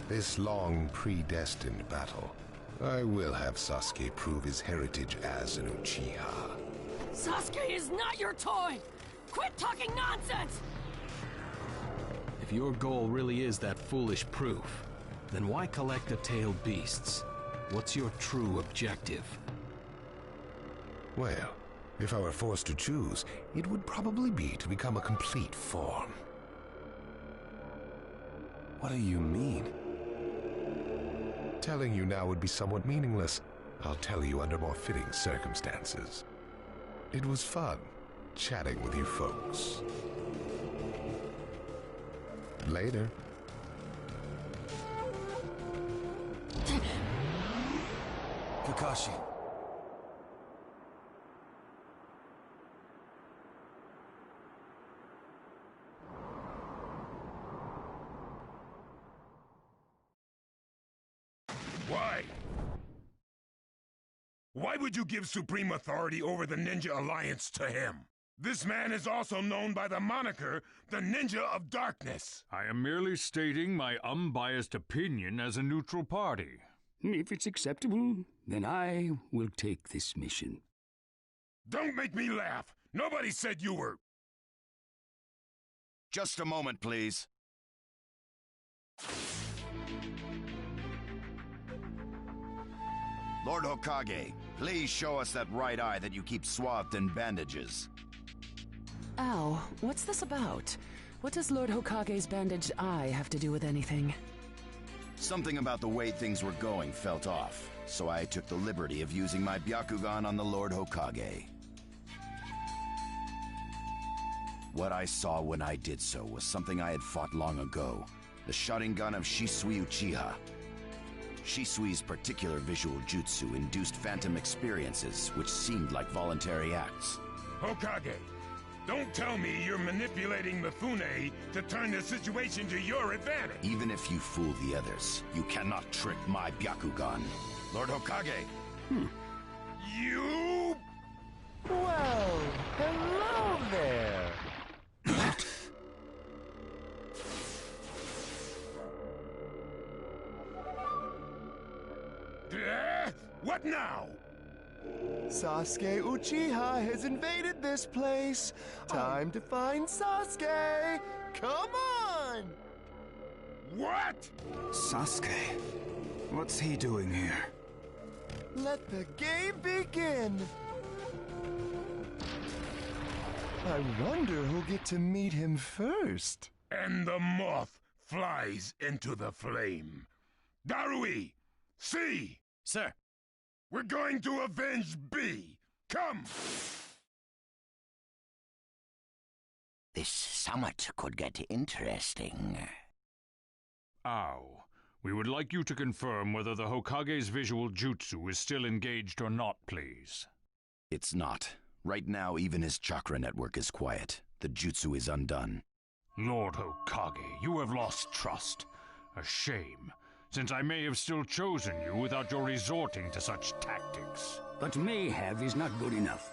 This long, predestined battle, I will have Sasuke prove his heritage as an Uchiha. Sasuke is not your toy! Quit talking nonsense! If your goal really is that foolish proof, then why collect the tailed beasts? What's your true objective? Well, if I were forced to choose, it would probably be to become a complete form. What do you mean? Telling you now would be somewhat meaningless. I'll tell you under more fitting circumstances. It was fun chatting with you folks. Later. Kakashi. Why? Why would you give supreme authority over the Ninja Alliance to him? This man is also known by the moniker, the Ninja of Darkness. I am merely stating my unbiased opinion as a neutral party. If it's acceptable, then I will take this mission. Don't make me laugh. Nobody said you were... Just a moment, please. Lord Hokage, please show us that right eye that you keep swathed in bandages. Ow, what's this about? What does Lord Hokage's bandaged eye have to do with anything? Something about the way things were going felt off, so I took the liberty of using my Byakugan on the Lord Hokage. What I saw when I did so was something I had fought long ago, the Sharingan of Shisui Uchiha. Shisui's particular visual jutsu induced phantom experiences, which seemed like voluntary acts. Hokage, don't tell me you're manipulating Mifune to turn the situation to your advantage. Even if you fool the others, you cannot trick my Byakugan. Lord Hokage! You... Well, hello there! What now? Sasuke Uchiha has invaded this place. Time to find Sasuke. Come on! What? Sasuke? What's he doing here? Let the game begin. I wonder who'll get to meet him first. And the moth flies into the flame. Darui! C! Sir! We're going to avenge B! Come! This summit could get interesting. Ow. We would like you to confirm whether the Hokage's visual jutsu is still engaged or not, please. It's not. Right now, even his chakra network is quiet. The jutsu is undone. Lord Hokage, you have lost trust. A shame, since I may have still chosen you without your resorting to such tactics. But may have is not good enough.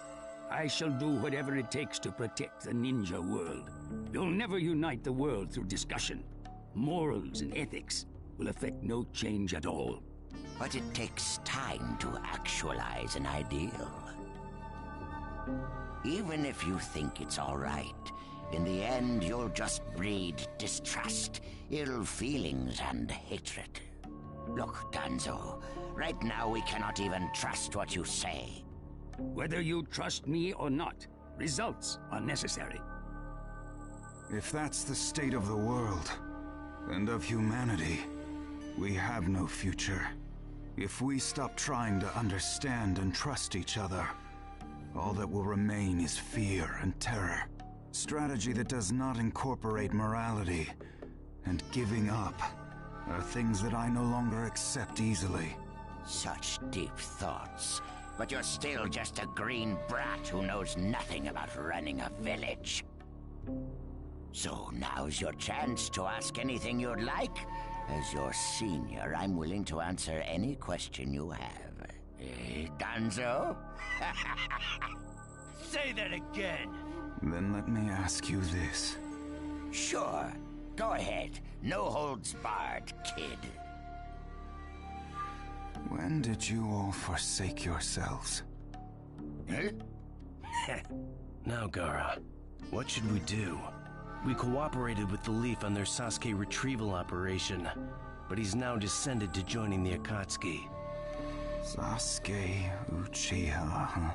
I shall do whatever it takes to protect the ninja world. You'll never unite the world through discussion. Morals and ethics will affect no change at all. But it takes time to actualize an ideal. Even if you think it's all right, in the end you'll just breed distrust, ill feelings, and hatred. Look, Danzo, right now we cannot even trust what you say. Whether you trust me or not, results are necessary. If that's the state of the world, and of humanity, we have no future. If we stop trying to understand and trust each other, all that will remain is fear and terror. Strategy that does not incorporate morality and giving up are things that I no longer accept easily. Such deep thoughts. But you're still just a green brat who knows nothing about running a village. So now's your chance to ask anything you'd like. As your senior, I'm willing to answer any question you have. Danzo? Say that again! Then let me ask you this. Sure. Go ahead. No holds barred, kid. When did you all forsake yourselves? Now, Gaara, what should we do? We cooperated with the Leaf on their Sasuke retrieval operation, but he's now descended to joining the Akatsuki. Sasuke Uchiha, huh?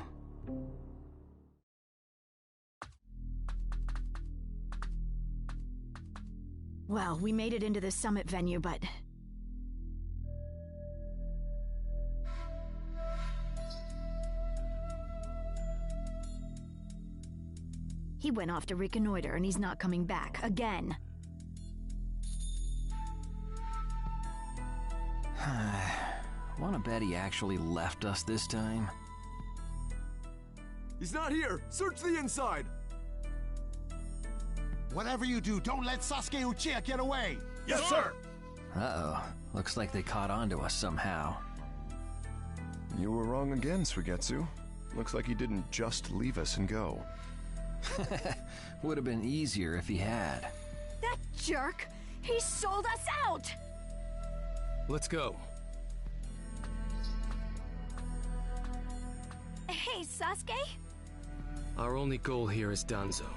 Well, we made it into the summit venue, but... He went off to reconnoiter, and he's not coming back, again. Wanna bet he actually left us this time? He's not here! Search the inside! Whatever you do, don't let Sasuke Uchiha get away! Yes, sir! Uh-oh. Looks like they caught on to us somehow. You were wrong again, Suigetsu. Looks like he didn't just leave us and go. Would have been easier if he had. That jerk! He sold us out! Let's go. Hey, Sasuke? Our only goal here is Danzo.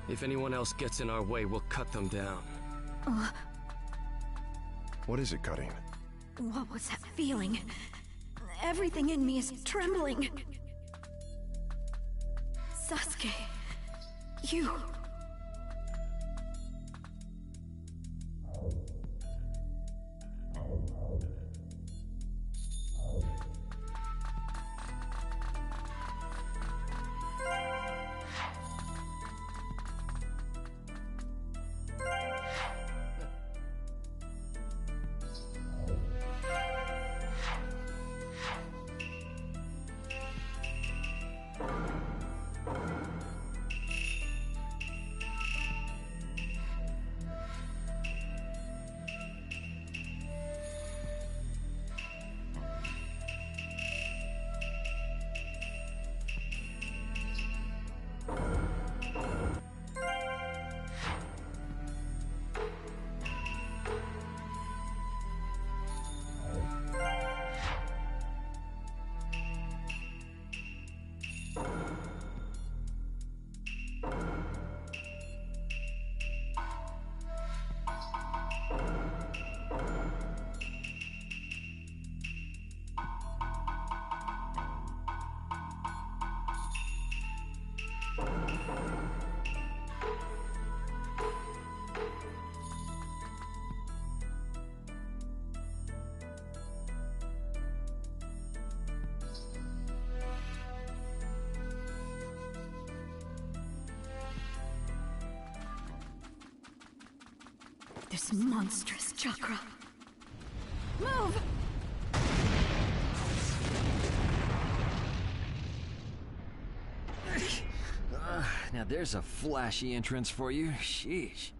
If anyone else gets in our way, we'll cut them down. What is it, Karin? What was that feeling? Everything in me is trembling. Sasuke, you... This monstrous chakra. Move! Now there's a flashy entrance for you. Sheesh.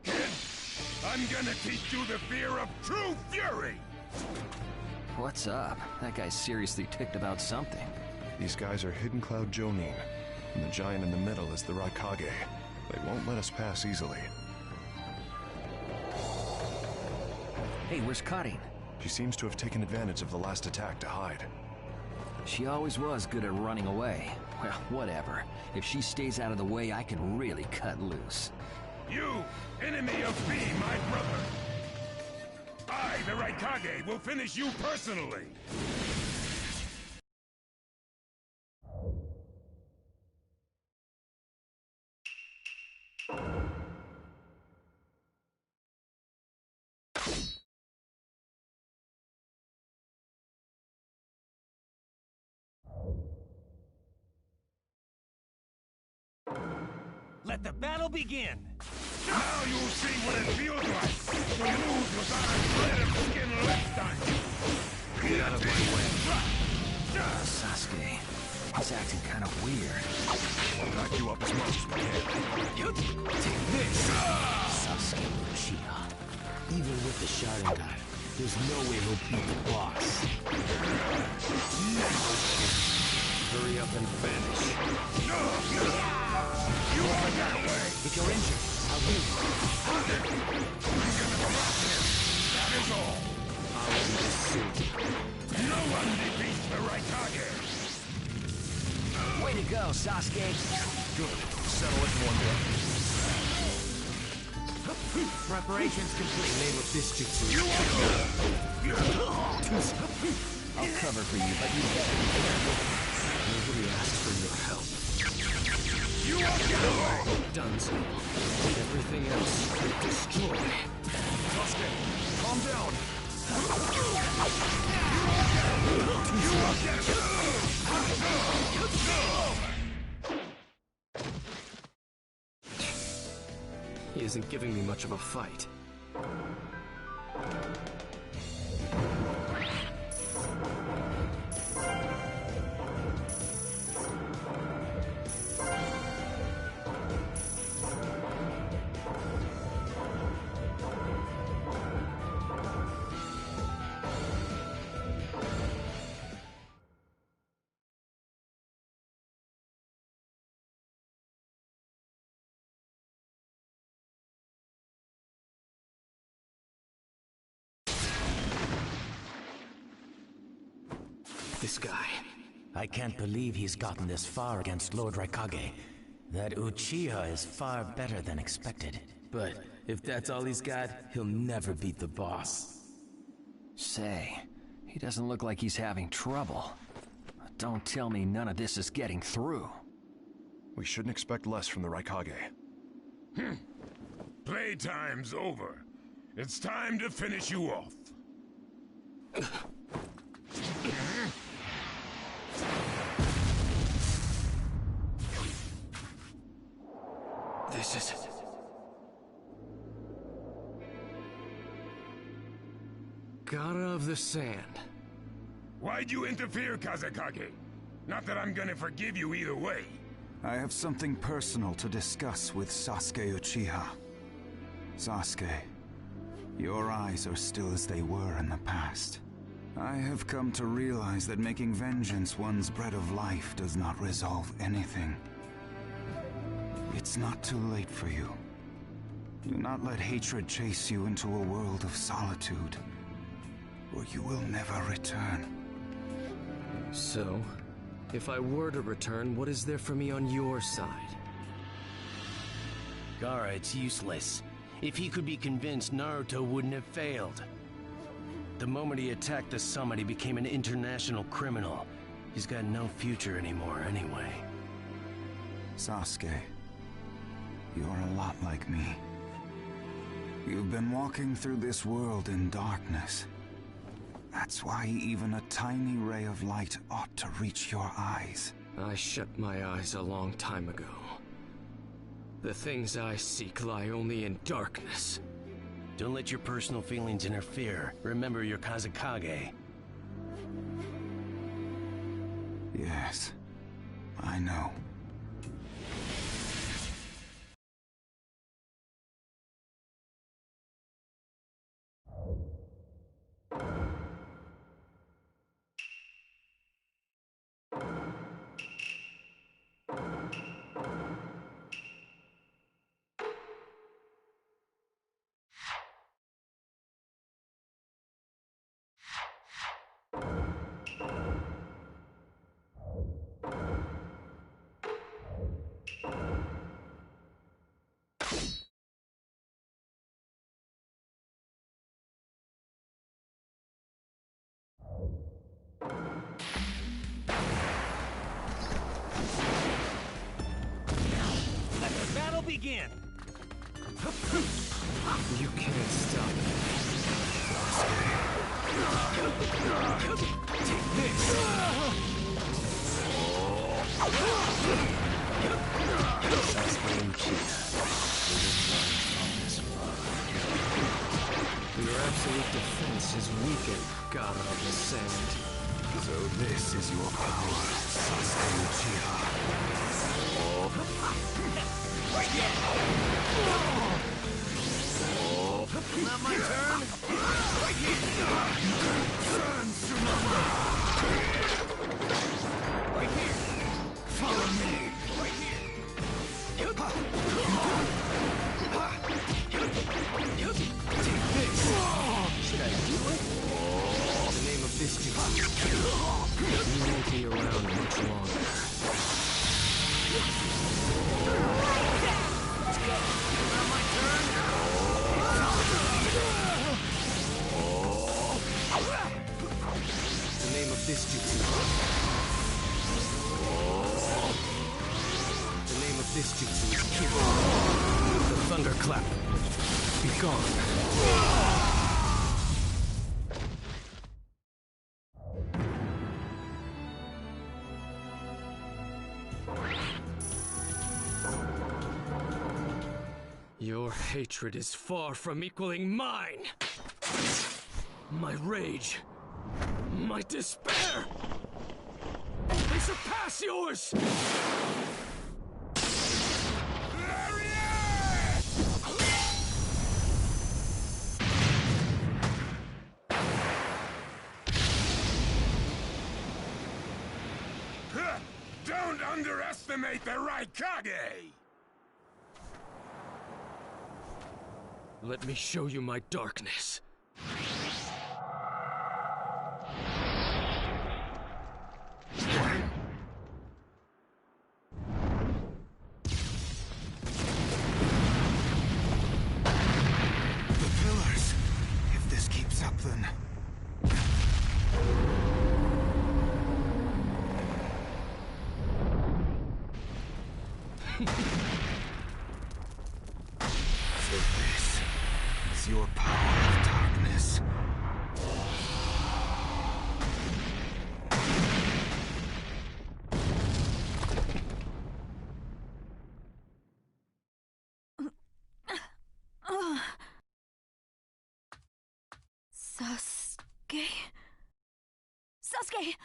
I'm gonna teach you the fear of true fury! What's up? That guy's seriously ticked about something. These guys are Hidden Cloud Jonin, and the giant in the middle is the Raikage. They won't let us pass easily. Hey, where's Karin? She seems to have taken advantage of the last attack to hide. She always was good at running away. Well, whatever. If she stays out of the way, I can really cut loose. You, enemy of me, my brother! I, the Raikage, will finish you personally! Let the battle begin! Now you'll see what it feels like to lose without a shred of skin left on you! Get out of my way. Sasuke, he's acting kind of weird. We'll back you up as much as we can. Take this! Sasuke Uchiha. Even with the Sharingan, there's no way he'll beat the boss. Hurry up and vanish. You are that way! If you're injured, I'll heal you. I'm gonna drop him! That is all! I'll do this soon. No one defeats the Raikage! Way to go, Sasuke! Good. Settle it in one day. Preparations complete. Name of this jutsu. I'll cover for you, but you better be careful. Nobody asked for your help. You won't get away! Dunzo. Everything else, destroy. Sasuke, calm down. You won't get He isn't giving me much of a fight. This guy. I can't believe he's gotten this far against Lord Raikage. That Uchiha is far better than expected. But if that's all he's got, he'll never beat the boss. Say, he doesn't look like he's having trouble. Don't tell me none of this is getting through. We shouldn't expect less from the Raikage. Playtime's over. It's time to finish you off. This is... Gara of the Sand. Why'd you interfere, Kazekage? Not that I'm gonna forgive you either way. I have something personal to discuss with Sasuke Uchiha. Sasuke, your eyes are still as they were in the past. I have come to realize that making vengeance one's bread of life does not resolve anything. It's not too late for you. Do not let hatred chase you into a world of solitude, or you will never return. So, if I were to return, what is there for me on your side? Gara, it's useless. If he could be convinced, Naruto wouldn't have failed. The moment he attacked the summit, he became an international criminal. He's got no future anymore anyway. Sasuke, you're a lot like me. You've been walking through this world in darkness. That's why even a tiny ray of light ought to reach your eyes. I shut my eyes a long time ago. The things I seek lie only in darkness. Don't let your personal feelings interfere. Remember your Kazekage. Yes, I know. Let the battle begin! You can't stop me. Take this! Your absolute defense is weakened, God of the Sand. So this is your power, Sasuke Uchiha. Not my turn? Right here! Follow me! Right here! Take this! Should I do it? The name of this jutsu. You won't be around much longer. Not my turn? The name of this jutsu. The name of this jutsu is Kiro. The thunderclap. Be gone. Your hatred is far from equaling mine. My rage, my despair, they surpass yours! Don't underestimate the Raikage! Let me show you my darkness. The pillars. If this keeps up, then... So this is your power of darkness. Sasuke? Sasuke!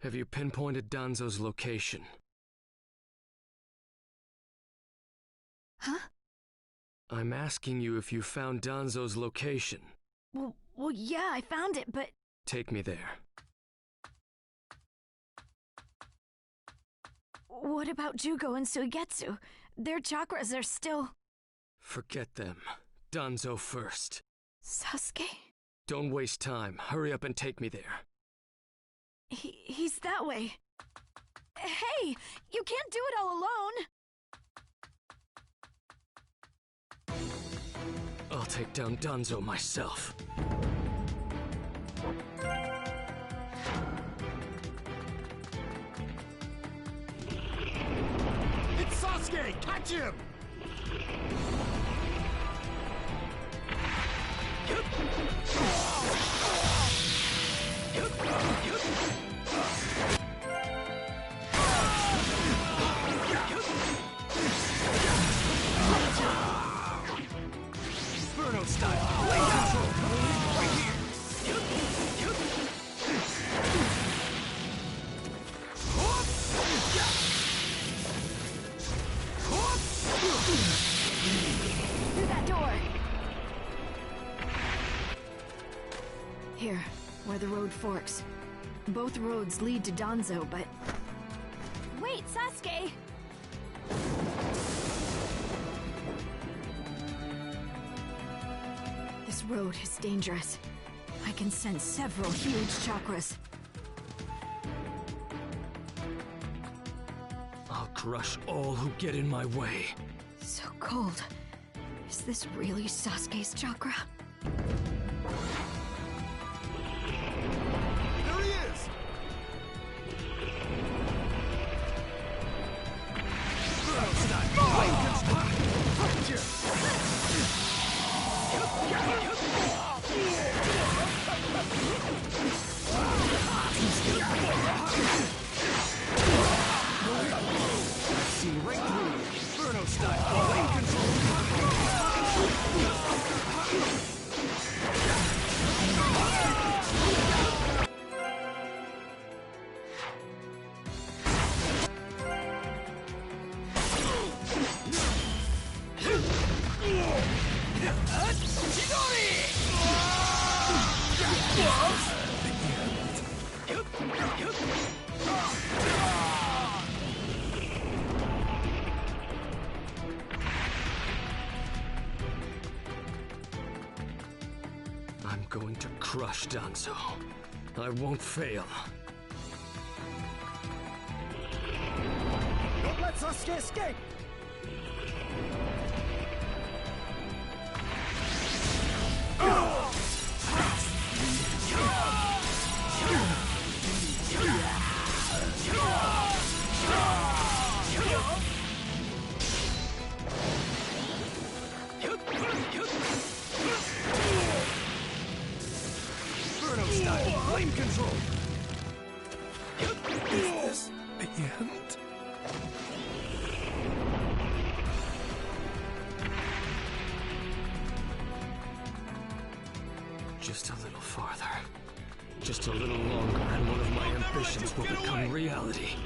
Have you pinpointed Danzo's location? Huh? I'm asking you if you found Danzo's location. Well, yeah, I found it, but... Take me there. What about Jugo and Suigetsu? Their chakras are still... Forget them. Danzo first. Sasuke? Don't waste time. Hurry up and take me there. He's that way. Hey! You can't do it all alone! I'll take down Danzo myself. It's Sasuke! Catch him! Inferno style. Blade control. Right here. Through that door. Here, where the road forks. Both roads lead to Danzo, but... Wait, Sasuke! This road is dangerous. I can sense several huge chakras. I'll crush all who get in my way. So cold. Is this really Sasuke's chakra? There he is! Inferno style. Blade control. See right through you. Inferno style. Blade control. I'm going to crush Danzo. I won't fail. Don't let Sasuke escape! Inferno style, flame control! Is this the end? Just a little farther. Just a little longer, and one of my ambitions will become reality.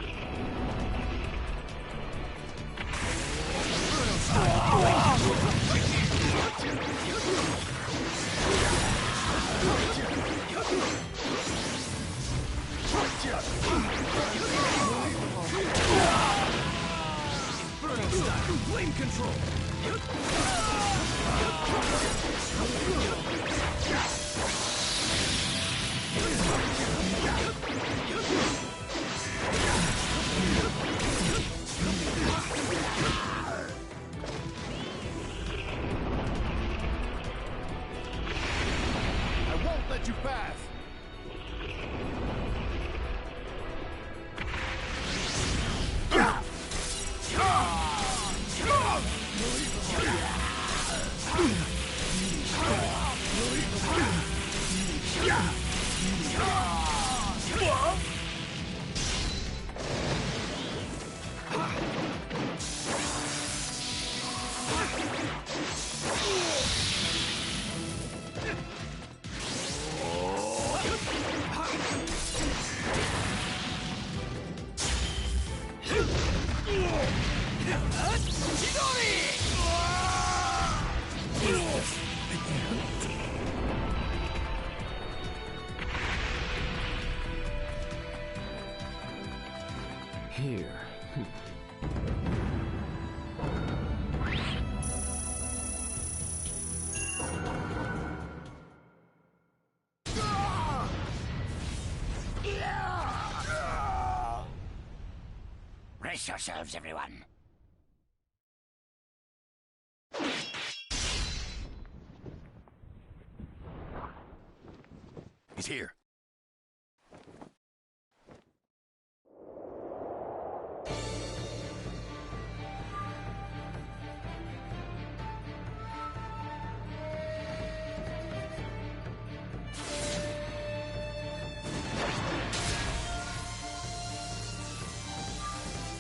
Inferno style, Inferno style, flame control! I won't let you pass! Here. Brace yourselves, everyone. He's here.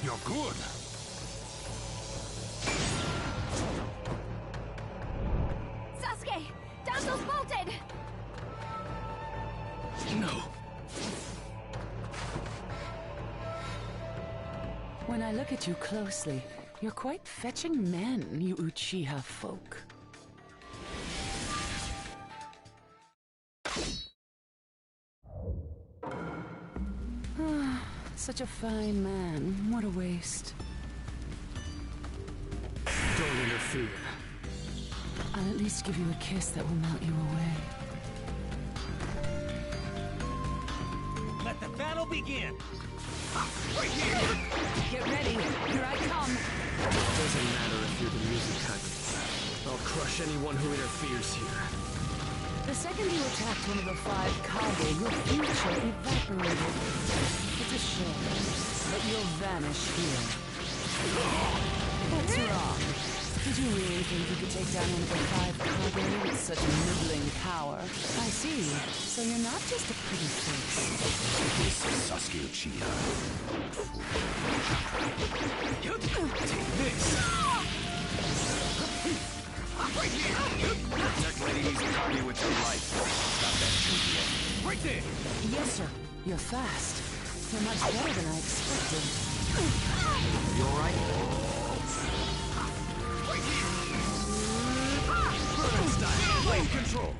You're good. Sasuke! Danzo's bolted! No. When I look at you closely, you're quite fetching men, you Uchiha folk. Such a fine man. What a waste. Don't interfere. I'll at least give you a kiss that will melt you away. Let the battle begin! Get ready. Here I come. Doesn't matter if you're the Mizukage. I'll crush anyone who interferes here. The second you attacked one of the 5 Kage, your future evaporated. It's a shame, but you'll vanish here. What's wrong? Did you really think you could take down one of the 5 Kage with such nibbling power? I see. So you're not just a pretty face. This is Sasuke Uchiha. Take this! Protect Lady Mizukage with your life. Stop that Chugia. Right there! Yes, sir. You're fast. You're much better than I expected. You alright? Burn style! Blade control!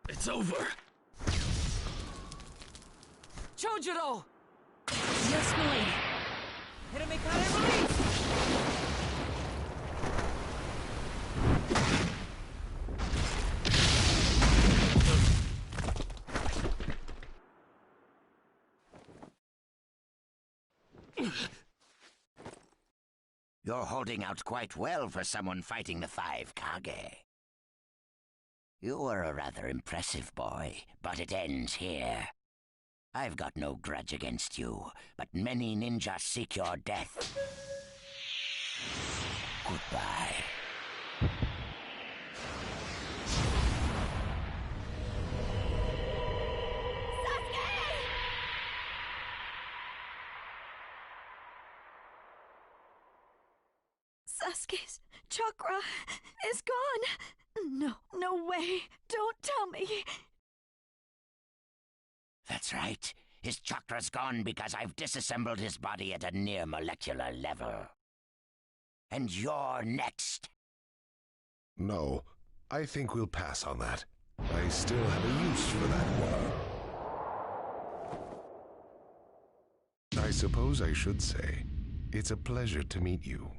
It's over. Chojuro! Yes, milady. Hiromikare release! You're holding out quite well for someone fighting the 5 Kage. You were a rather impressive boy, but it ends here. I've got no grudge against you, but many ninjas seek your death. Goodbye. Sasuke's chakra is gone. No, no way. Don't tell me. That's right. His chakra's gone because I've disassembled his body at a near molecular level. And you're next. No, I think we'll pass on that. I still have a use for that one. I suppose I should say, it's a pleasure to meet you.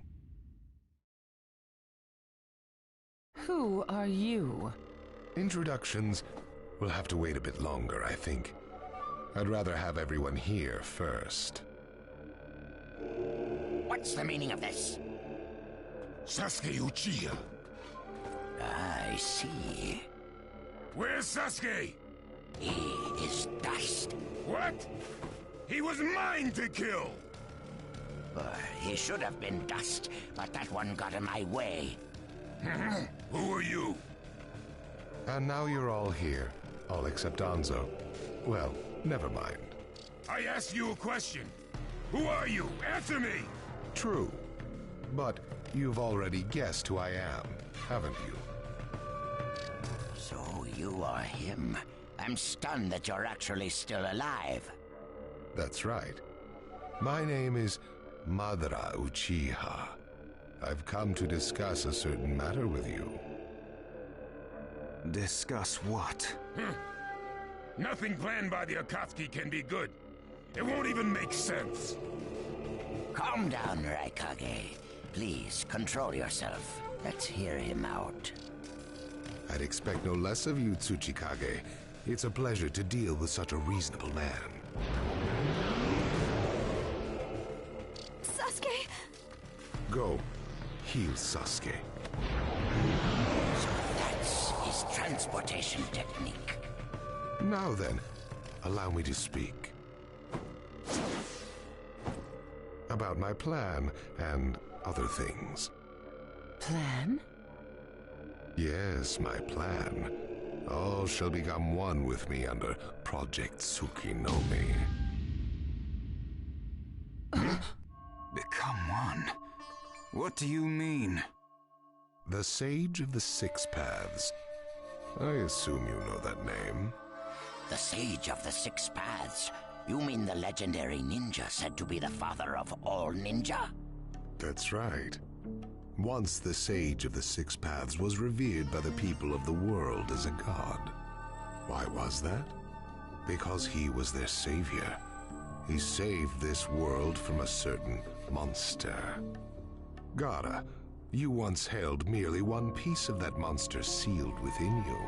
Who are you? Introductions will have to wait a bit longer, I think. I'd rather have everyone here first. What's the meaning of this? Sasuke Uchiha. I see. Where's Sasuke? He is dust. What? He was mine to kill! He should have been dust, but that one got in my way. Who are you? And now you're all here, all except Danzo. Well, never mind. I asked you a question. Who are you? Answer me! True. But you've already guessed who I am, haven't you? So you are him. I'm stunned that you're actually still alive. That's right. My name is Madara Uchiha. I've come to discuss a certain matter with you. Discuss what? Nothing planned by the Akatsuki can be good. It won't even make sense. Calm down, Raikage. Please, control yourself. Let's hear him out. I'd expect no less of you, Tsuchikage. It's a pleasure to deal with such a reasonable man. Sasuke? Go. Heal Sasuke. So that's his transportation technique. Now then, allow me to speak. About my plan and other things. Plan? Yes, my plan. All shall become one with me under Project Tsukinome. Become one? What do you mean? The Sage of the Six Paths. I assume you know that name. The Sage of the Six Paths? You mean the legendary ninja said to be the father of all ninja? That's right. Once the Sage of the Six Paths was revered by the people of the world as a god. Why was that? Because he was their savior. He saved this world from a certain monster. Gaara, you once held merely one piece of that monster sealed within you.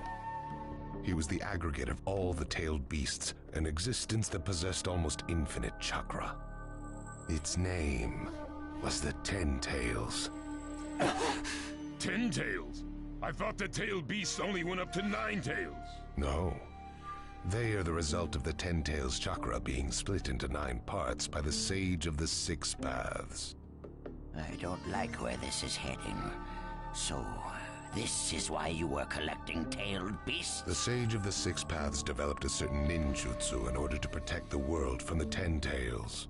He was the aggregate of all the tailed beasts, an existence that possessed almost infinite chakra. Its name was the Ten Tails. 10 tails? I thought the tailed beasts only went up to 9 tails. No. They are the result of the Ten Tails chakra being split into 9 parts by the Sage of the Six Paths. I don't like where this is heading. So, this is why you were collecting tailed beasts? The Sage of the Six Paths developed a certain ninjutsu in order to protect the world from the Ten Tails.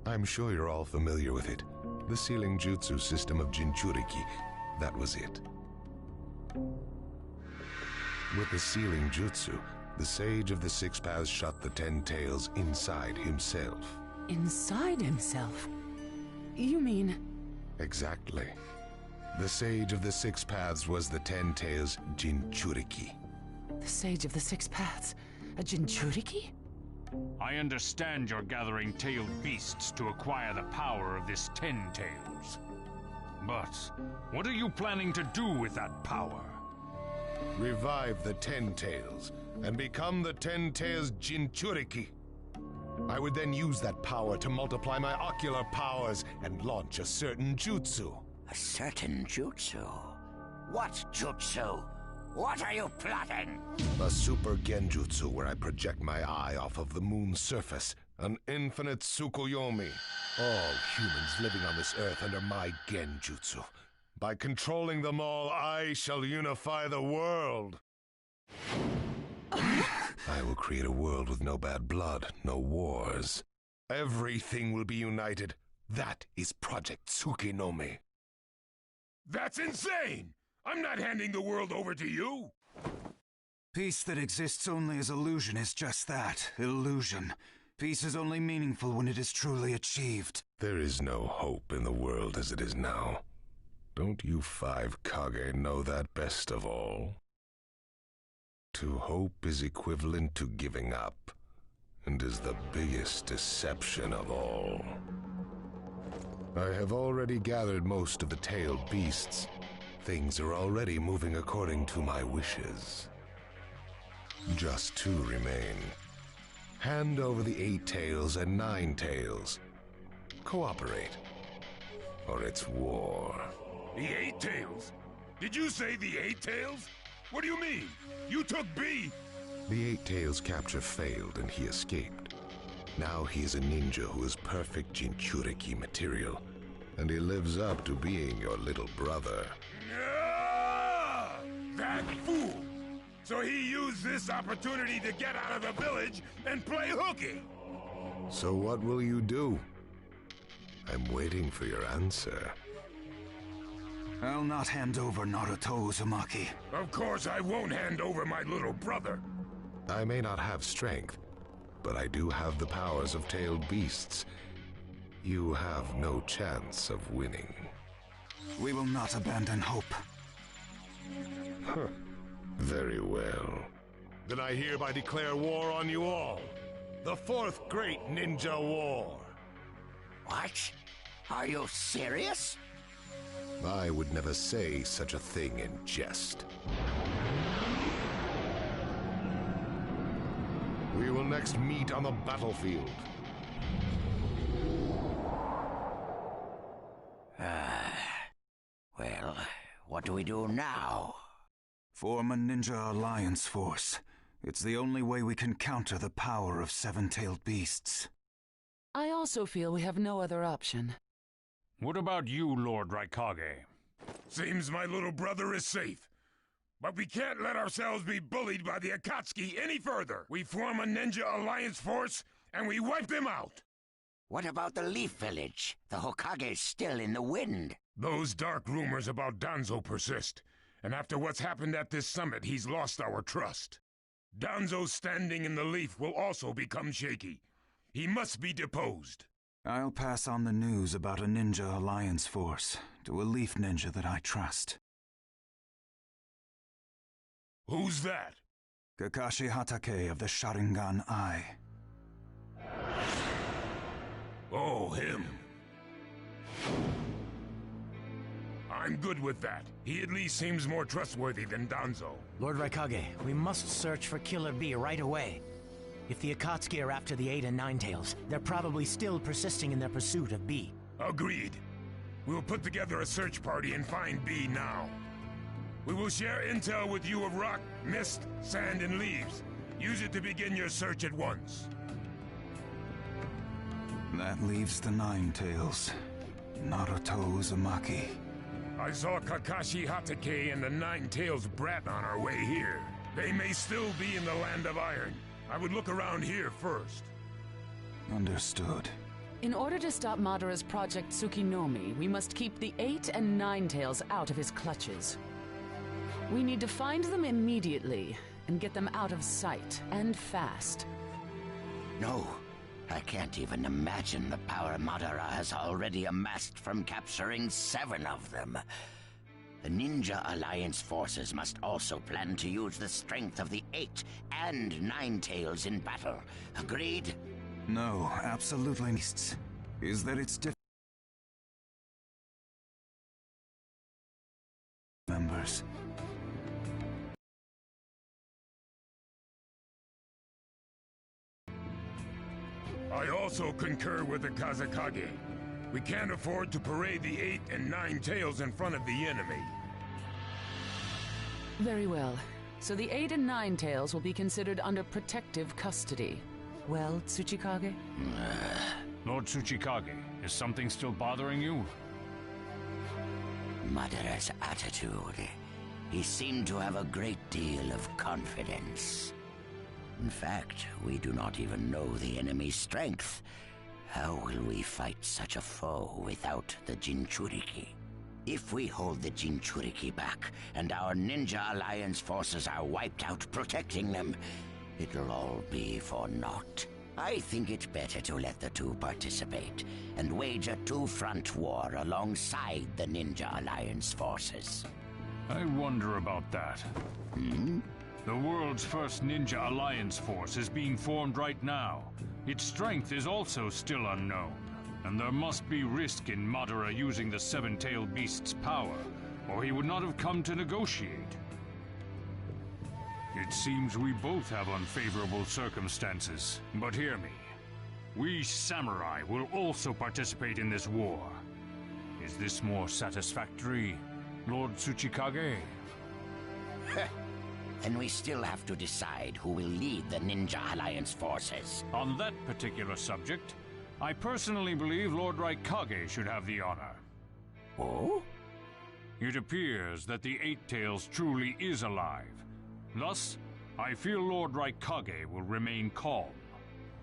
I'm sure you're all familiar with it. The sealing jutsu system of Jinchuriki. That was it. With the sealing jutsu, the Sage of the Six Paths shut the Ten Tails inside himself. Inside himself? You mean... Exactly. The Sage of the Six Paths was the Ten Tails Jinchuriki. The Sage of the Six Paths? A Jinchuriki? I understand you're gathering tailed beasts to acquire the power of this Ten Tails. But what are you planning to do with that power? Revive the Ten Tails and become the Ten Tails Jinchuriki. I would then use that power to multiply my ocular powers and launch a certain jutsu. A certain jutsu? What jutsu? What are you plotting? A super genjutsu where I project my eye off of the moon's surface. An infinite Tsukuyomi. All humans living on this earth under my genjutsu. By controlling them all, I shall unify the world. I will create a world with no bad blood, no wars. Everything will be united. That is Project Tsukinome. That's insane! I'm not handing the world over to you! Peace that exists only as illusion is just that, illusion. Peace is only meaningful when it is truly achieved. There is no hope in the world as it is now. Don't you 5 Kage know that best of all? To hope is equivalent to giving up, and is the biggest deception of all. I have already gathered most of the tailed beasts. Things are already moving according to my wishes. Just 2 remain. Hand over the 8 tails and 9 tails. Cooperate, or it's war. The 8 tails? Did you say the 8 tails? What do you mean? You took B! The 8 tails capture failed and he escaped. Now he is a ninja who is perfect Jinchuriki material, and he lives up to being your little brother. That fool! So he used this opportunity to get out of the village and play hooky! So what will you do? I'm waiting for your answer. I'll not hand over Naruto Uzumaki. Of course I won't hand over my little brother. I may not have strength, but I do have the powers of tailed beasts. You have no chance of winning. We will not abandon hope. Very well. Then I hereby declare war on you all. The 4th Great Ninja War. What? Are you serious? I would never say such a thing in jest. We will next meet on the battlefield. what do we do now? Form a ninja alliance force. It's the only way we can counter the power of seven-tailed beasts. I also feel we have no other option. What about you, Lord Raikage? Seems my little brother is safe. But we can't let ourselves be bullied by the Akatsuki any further. We form a ninja alliance force, and we wipe them out. What about the Leaf Village? The Hokage's still in the wind. Those dark rumors about Danzo persist, and after what's happened at this summit, he's lost our trust. Danzo's standing in the Leaf will also become shaky. He must be deposed. I'll pass on the news about a ninja alliance force to a Leaf ninja that I trust. Who's that? Kakashi Hatake of the Sharingan Eye. Oh, him. I'm good with that. He at least seems more trustworthy than Danzo. Lord Raikage, we must search for Killer Bee right away. If the Akatsuki are after the 8 and 9 tails, they're probably still persisting in their pursuit of Bee. Agreed. We'll put together a search party and find Bee now. We will share intel with you of rock, mist, sand, and leaves. Use it to begin your search at once. That leaves the Nine Tails. Naruto Uzumaki. I saw Kakashi Hatake and the Nine Tails brat on our way here. They may still be in the Land of Iron. I would look around here first. Understood. In order to stop Madara's Project Tsukinomi, we must keep the 8 and 9 tails out of his clutches. We need to find them immediately and get them out of sight, and fast. No, I can't even imagine the power Madara has already amassed from capturing 7 of them. The Ninja Alliance forces must also plan to use the strength of the 8 and 9 tails in battle. Agreed? No, absolutely not. Is that it's members. I also concur with the Kazekage. We can't afford to parade the 8 and 9 tails in front of the enemy. Very well. So the 8 and 9 tails will be considered under protective custody. Well, Tsuchikage? Lord Tsuchikage, is something still bothering you? Madara's attitude. He seemed to have a great deal of confidence. In fact, we do not even know the enemy's strength. How will we fight such a foe without the Jinchuriki? If we hold the Jinchuriki back, and our Ninja Alliance forces are wiped out protecting them, it'll all be for naught. I think it better to let the two participate, and wage a two-front war alongside the Ninja Alliance forces. I wonder about that. Hmm? The world's first Ninja Alliance force is being formed right now. Its strength is also still unknown, and there must be risk in Madara using the seven-tailed beast's power, or he would not have come to negotiate. It seems we both have unfavorable circumstances, but hear me. We samurai will also participate in this war. Is this more satisfactory, Lord Tsuchikage? Then we still have to decide who will lead the Ninja Alliance forces. On that particular subject, I personally believe Lord Raikage should have the honor. Oh? It appears that the Eight Tails truly is alive. Thus, I feel Lord Raikage will remain calm.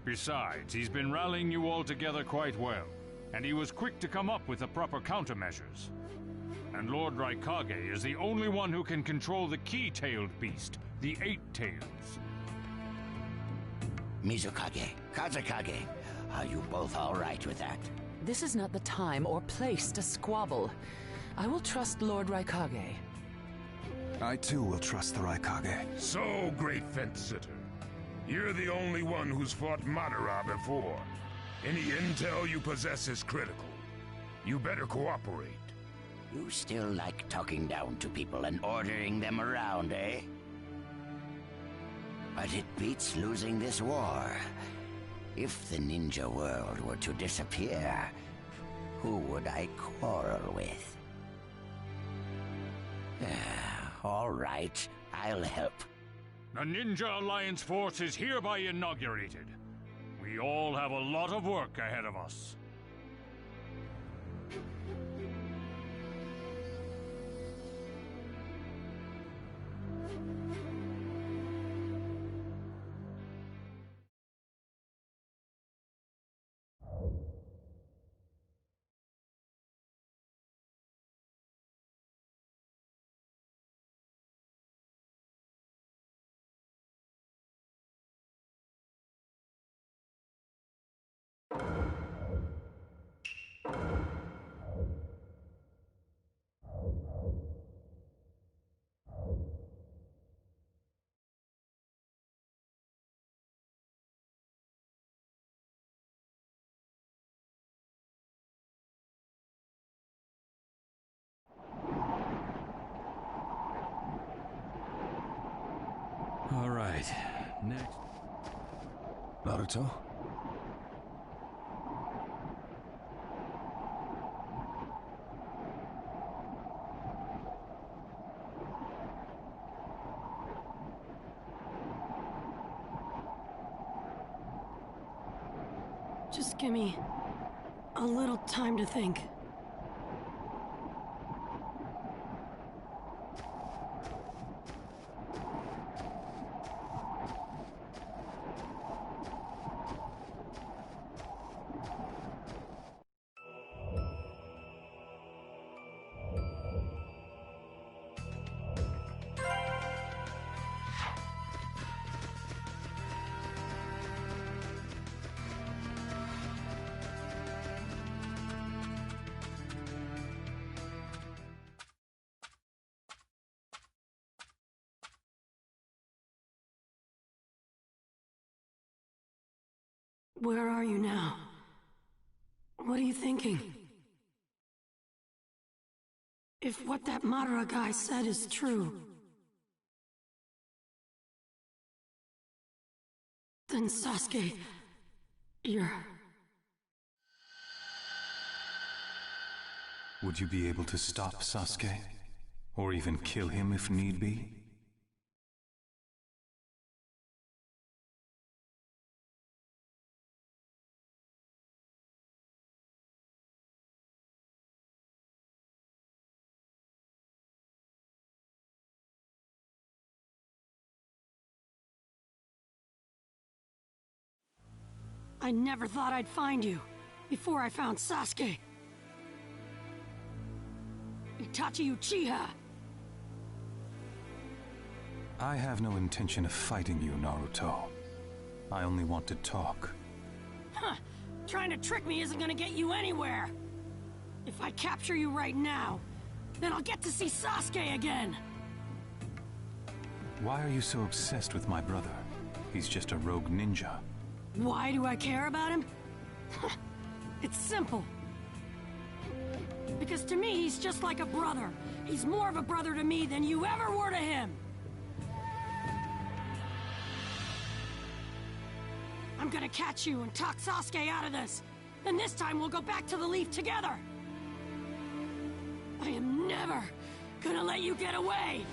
Besides, he's been rallying you all together quite well, and he was quick to come up with the proper countermeasures. And Lord Raikage is the only one who can control the key-tailed beast, the Eight Tails. Mizukage, Kazekage, are you both all right with that? This is not the time or place to squabble. I will trust Lord Raikage. I too will trust the Raikage. So, great fence-sitter. You're the only one who's fought Madara before. Any intel you possess is critical. You better cooperate. You still like talking down to people and ordering them around, eh? But it beats losing this war. If the ninja world were to disappear, who would I quarrel with? All right, I'll help. The Ninja Alliance force is hereby inaugurated. We all have a lot of work ahead of us. All right, next. Naruto? Just give me a little time to think. Where are you now? What are you thinking? If what that Madara guy said is true, then Sasuke, you're... Would you be able to stop Sasuke? Or even kill him if need be? I never thought I'd find you, before I found Sasuke. Itachi Uchiha! I have no intention of fighting you, Naruto. I only want to talk. Huh! Trying to trick me isn't gonna get you anywhere! If I capture you right now, then I'll get to see Sasuke again! Why are you so obsessed with my brother? He's just a rogue ninja. Why do I care about him? It's simple. Because to me, he's just like a brother. He's more of a brother to me than you ever were to him. I'm gonna catch you and talk Sasuke out of this. And this time we'll go back to the Leaf together. I am never gonna let you get away.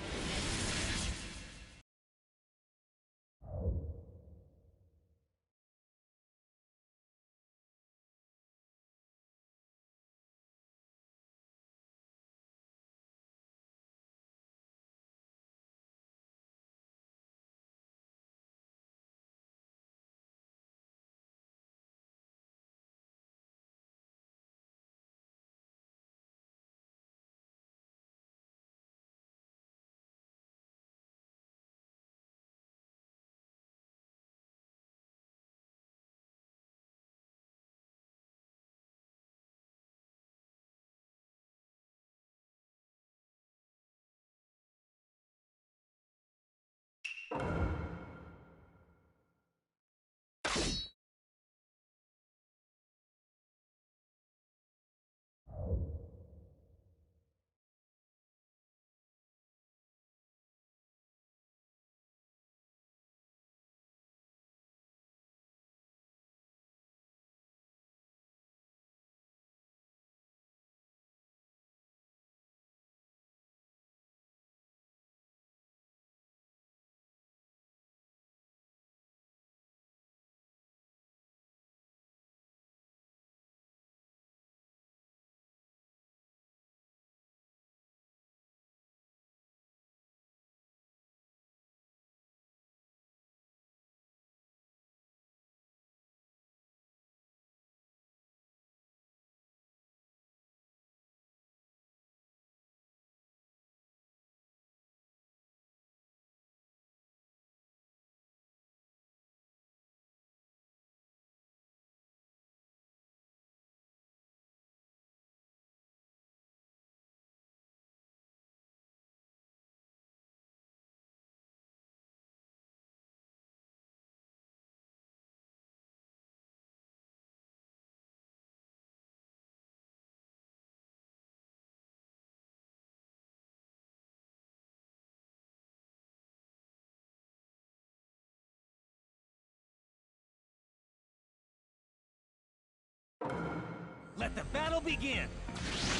Let the battle begin!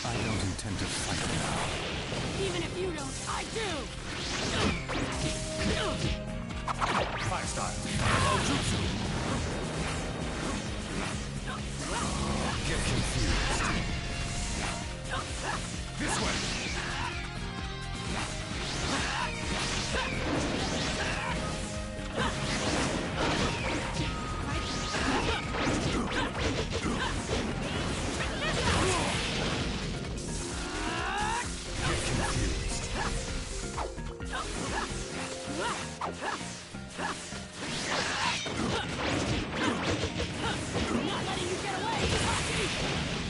I don't intend to fight now. Even if you don't, I do! Fire style. Oh, jutsu! Get confused. This way!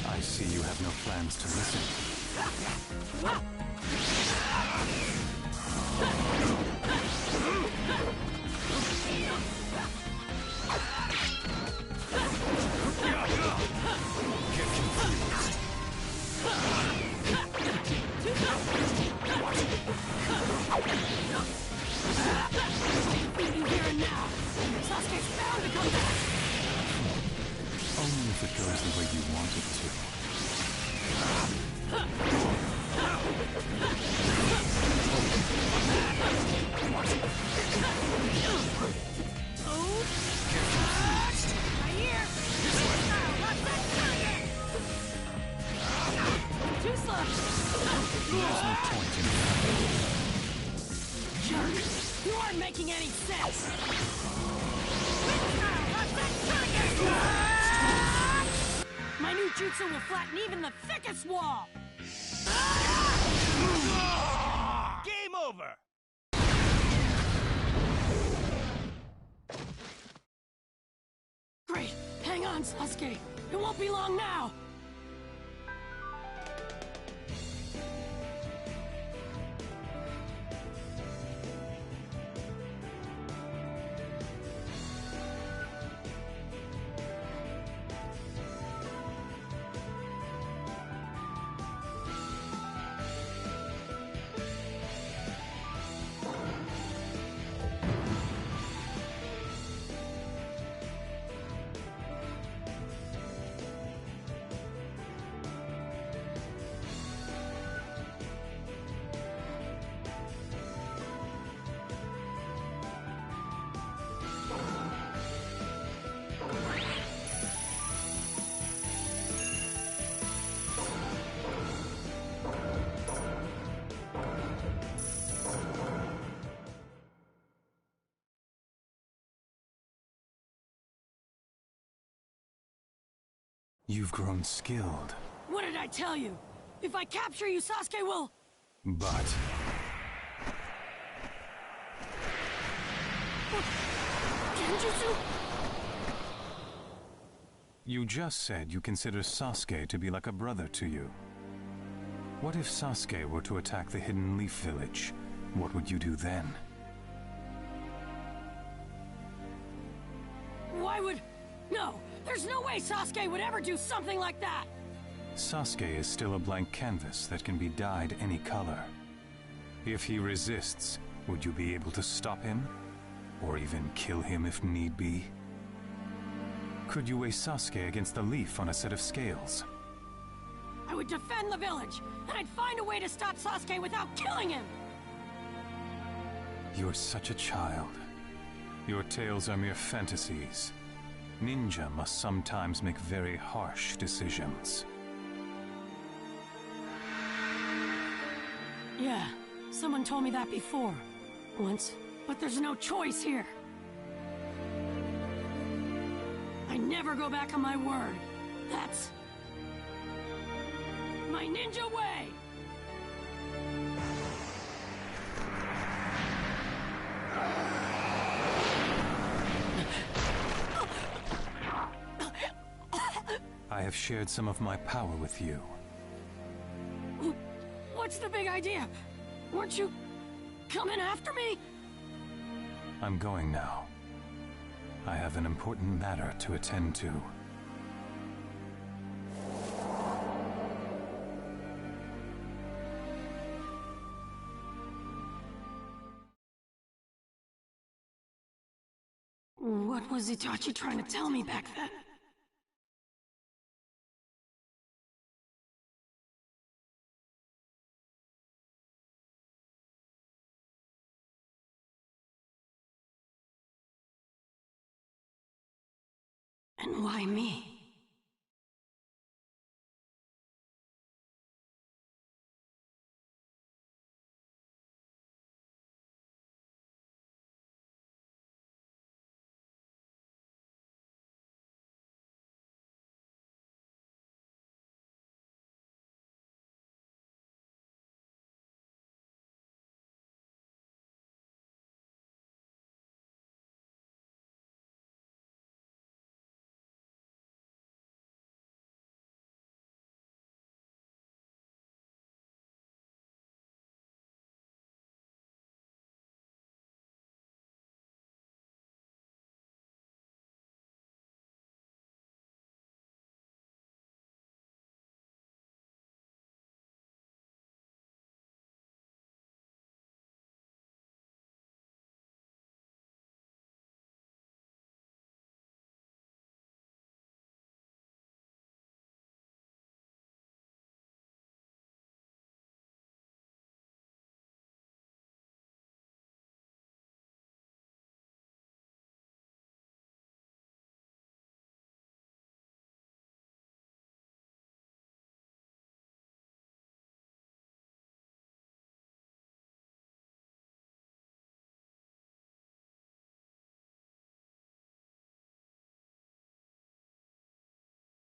I see you have no plans to listen. Get confused. You here and now. Sasuke's bound to come back. Only if it goes the way you want it to. Right here. Too slow. There's no point in fighting. Jerk. You aren't making any sense. My new jutsu will flatten even the thickest wall. Game over! Great. Hang on, Sasuke. It won't be long now. You've grown skilled. What did I tell you? If I capture you, Sasuke will... But... Genjutsu? You just said you consider Sasuke to be like a brother to you. What if Sasuke were to attack the Hidden Leaf Village? What would you do then? Why would... No, there's no way Sasuke would ever do something like that! Sasuke is still a blank canvas that can be dyed any color. If he resists, would you be able to stop him? Or even kill him if need be? Could you weigh Sasuke against the leaf on a set of scales? I would defend the village, and I'd find a way to stop Sasuke without killing him! You're such a child. Your tales are mere fantasies. Ninja must sometimes make very harsh decisions. Yeah, someone told me that before. Once. But there's no choice here. I never go back on my word. That's... my ninja way! I have shared some of my power with you. What's the big idea? Weren't you coming after me? I'm going now. I have an important matter to attend to. What was Itachi trying to tell me back then? And why me?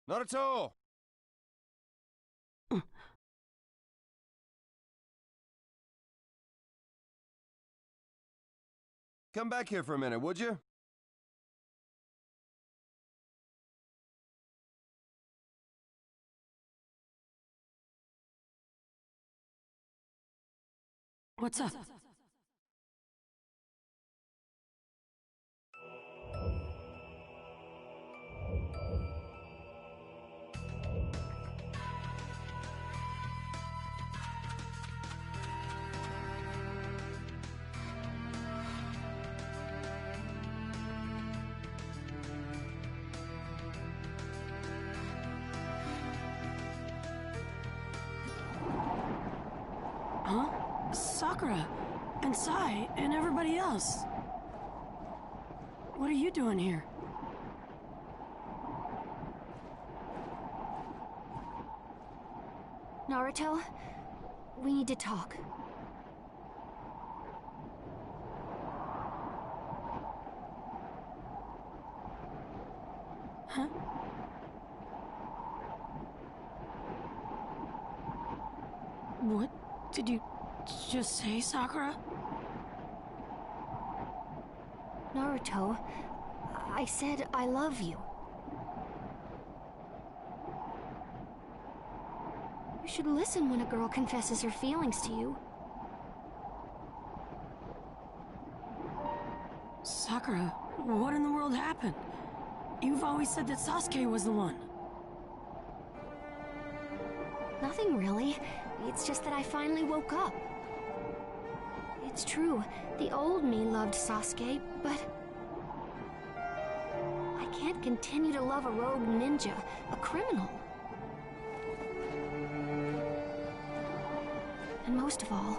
Naruto! Come back here for a minute, would you? What's up? Huh? Sakura, and Sai, and everybody else. What are you doing here? Naruto, we need to talk. Huh? What did you just say, Sakura? Naruto, I said I love you. You should listen when a girl confesses her feelings to you. Sakura, what in the world happened? You've always said that Sasuke was the one. Nothing really. It's just that I finally woke up. It's true, the old me loved Sasuke, but I can't continue to love a rogue ninja, a criminal. And most of all,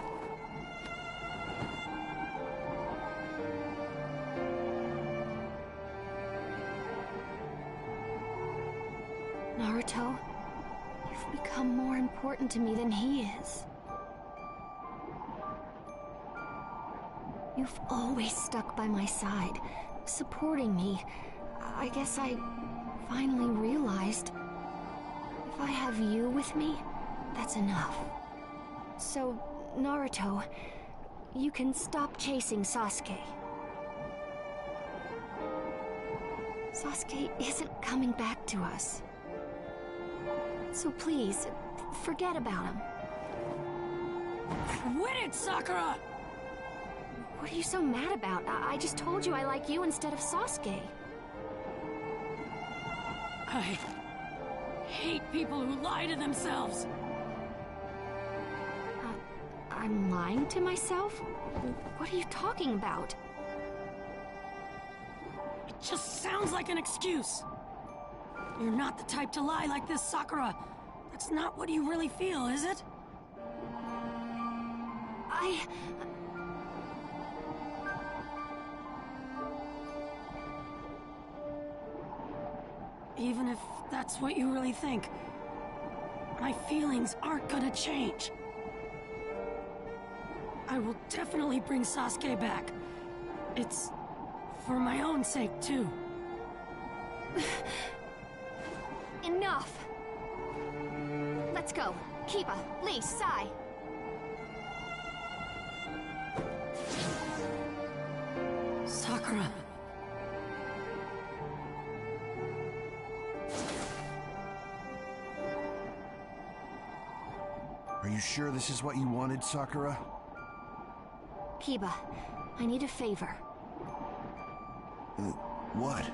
Naruto, you've become more important to me than he is. You've always stuck by my side, supporting me. I guess I finally realized if I have you with me, that's enough. So, Naruto, you can stop chasing Sasuke. Sasuke isn't coming back to us. So please, forget about him. Quit it, Sakura! What are you so mad about? I just told you I like you instead of Sasuke. I hate people who lie to themselves. I'm lying to myself? What are you talking about? It just sounds like an excuse. You're not the type to lie like this, Sakura. That's not what you really feel, is it? Even if that's what you really think, my feelings aren't gonna change. I will definitely bring Sasuke back. It's for my own sake, too. Enough! Let's go. Kiba, Lee, Sai. Sakura. Are you sure this is what you wanted, Sakura? Kiba, I need a favor. What?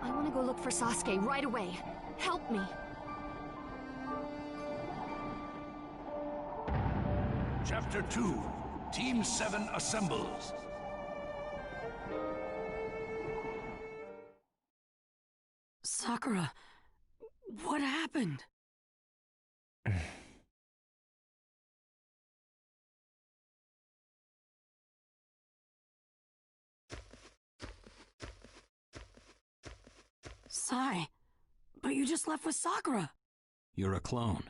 I want to go look for Sasuke right away. Help me. Chapter 2. Team 7 assembles. Sakura, what happened? Sai, but you just left with Sakura. You're a clone.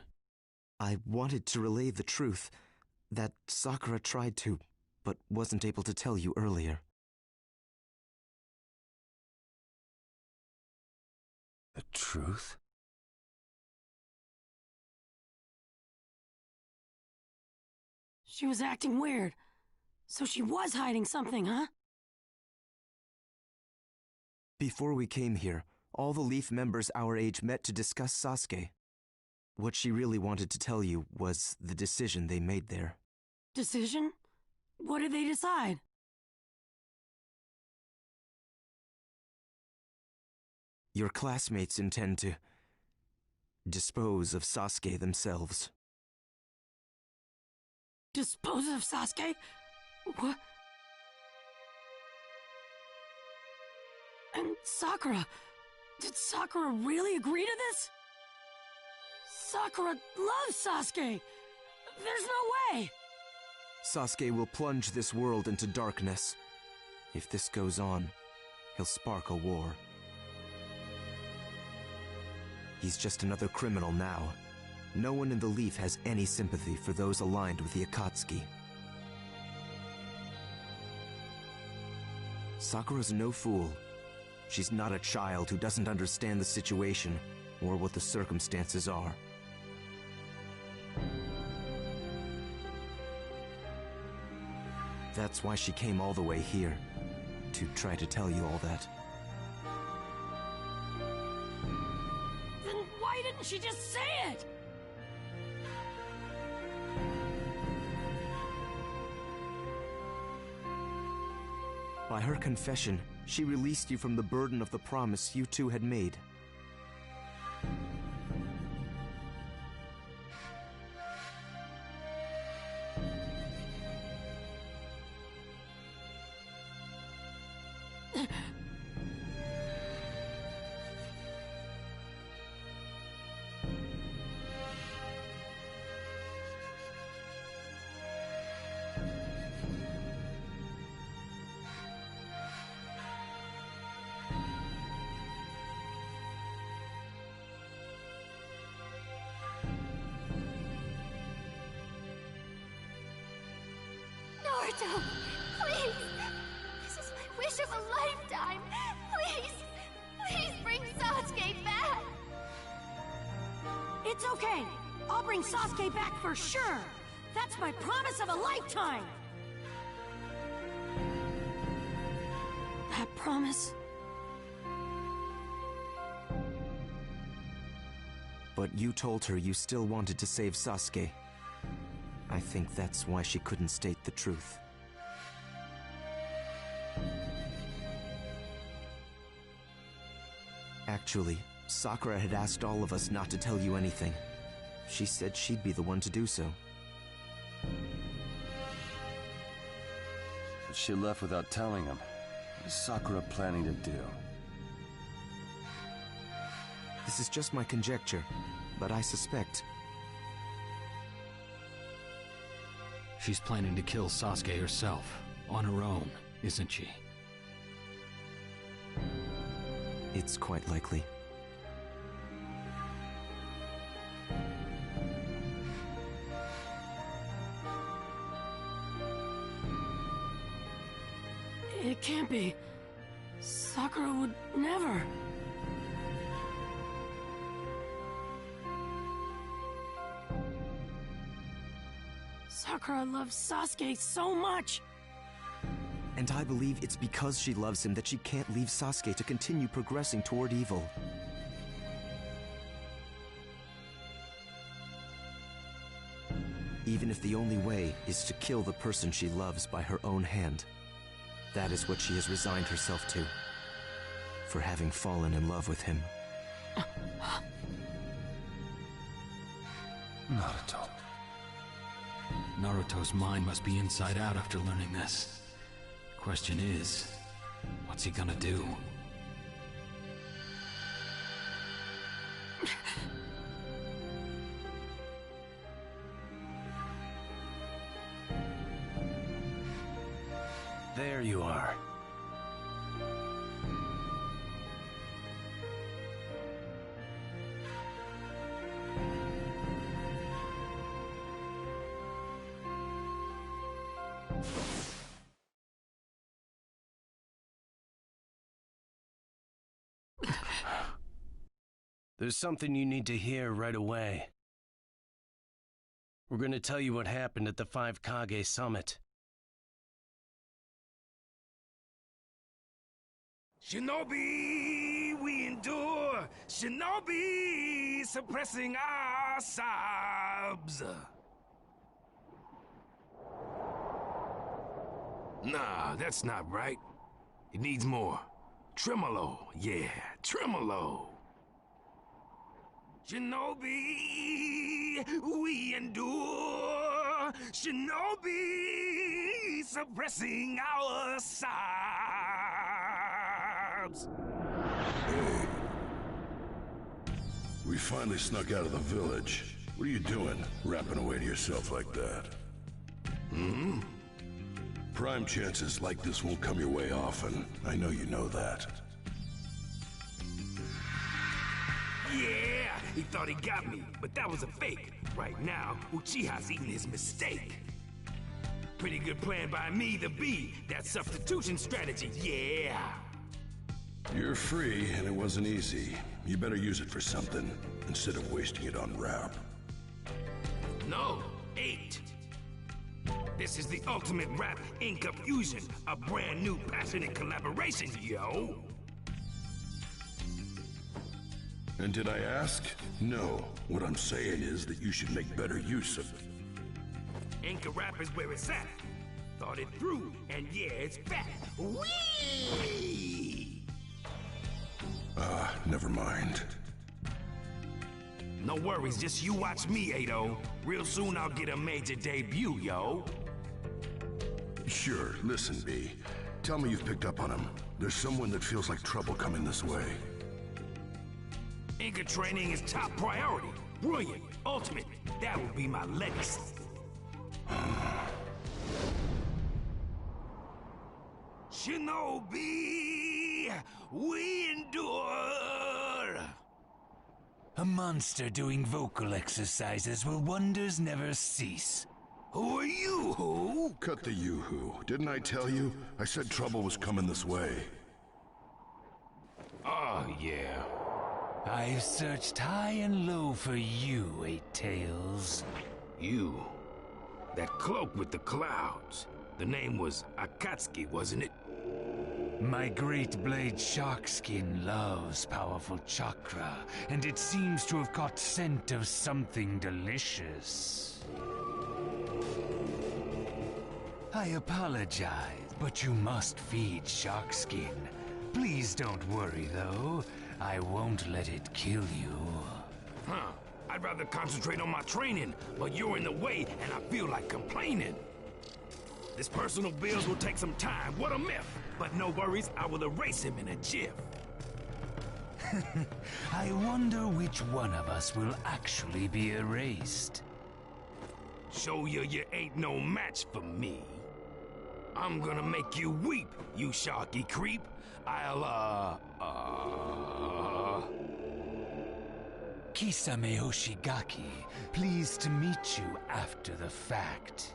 I wanted to relay the truth that Sakura tried to, but wasn't able to tell you earlier. The truth? She was acting weird. So she was hiding something, huh? Before we came here, all the Leaf members our age met to discuss Sasuke. What she really wanted to tell you was the decision they made there. Decision? What did they decide? Your classmates intend to dispose of Sasuke themselves. Dispose of Sasuke? What? And Sakura? Did Sakura really agree to this? Sakura loves Sasuke! There's no way! Sasuke will plunge this world into darkness. If this goes on, he'll spark a war. He's just another criminal now. No one in the Leaf has any sympathy for those aligned with the Akatsuki. Sakura's no fool. She's not a child who doesn't understand the situation or what the circumstances are. That's why she came all the way here, to try to tell you all that. Then why didn't she just say it? By her confession, she released you from the burden of the promise you two had made. Naruto, please! This is my wish of a lifetime! Please! Please bring Sasuke back! It's okay. I'll bring Sasuke back for sure. That's my promise of a lifetime. That promise? But you told her you still wanted to save Sasuke. I think that's why she couldn't state the truth. Actually, Sakura had asked all of us not to tell you anything. She said she'd be the one to do so. But she left without telling him. What is Sakura planning to do? This is just my conjecture, but I suspect. She's planning to kill Sasuke herself, on her own, isn't she? It's quite likely. It can't be. Sakura would never. Sakura loves Sasuke so much. And I believe it's because she loves him that she can't leave Sasuke to continue progressing toward evil. Even if the only way is to kill the person she loves by her own hand, that is what she has resigned herself to, for having fallen in love with him. Naruto. Naruto's mind must be inside out after learning this. Question is, what's he gonna do? There you are. There's something you need to hear right away. We're going to tell you what happened at the 5 Kage Summit. Shinobi, we endure. Shinobi, suppressing our sobs. Nah, that's not right. It needs more. Tremolo, yeah, tremolo. Shinobi, we endure. Shinobi, suppressing our sobs. Hey. We finally snuck out of the village. What are you doing, rapping away to yourself like that? Hmm? Prime chances like this won't come your way often. I know you know that. Yeah, he thought he got me, but that was a fake. Right now, Uchiha's eating his mistake. Pretty good plan by me, the B. That substitution strategy, yeah. You're free, and it wasn't easy. You better use it for something, instead of wasting it on rap. No, 8. This is the ultimate rap Inca fusion, a brand new passionate collaboration, yo. And did I ask? No. What I'm saying is that you should make better use of it. Inca rap is where it's at. Thought it through, and yeah, it's back. Whee! Never mind. No worries, just you watch me, Ado. Real soon I'll get a major debut, yo. Sure, listen, B. Tell me you've picked up on him. There's someone that feels like trouble coming this way. Inca training is top priority. Brilliant, ultimate. That will be my legacy. Shinobi, we endure. A monster doing vocal exercises will wonders never cease. Who are you, who? Cut the yoo-hoo. Didn't I tell you? I said trouble was coming this way. Oh, yeah. I've searched high and low for you, Eight Tails. You. That cloak with the clouds. The name was Akatsuki, wasn't it? My great blade Sharkskin loves powerful chakra, and it seems to have caught scent of something delicious. I apologize, but you must feed Sharkskin. Please don't worry, though. I won't let it kill you. Huh. I'd rather concentrate on my training, but you're in the way, and I feel like complaining. This personal bills will take some time. What a myth! But no worries, I will erase him in a jiff. I wonder which one of us will actually be erased. Show you ain't no match for me. I'm gonna make you weep, you sharky creep. Kisame Hoshigaki, pleased to meet you after the fact.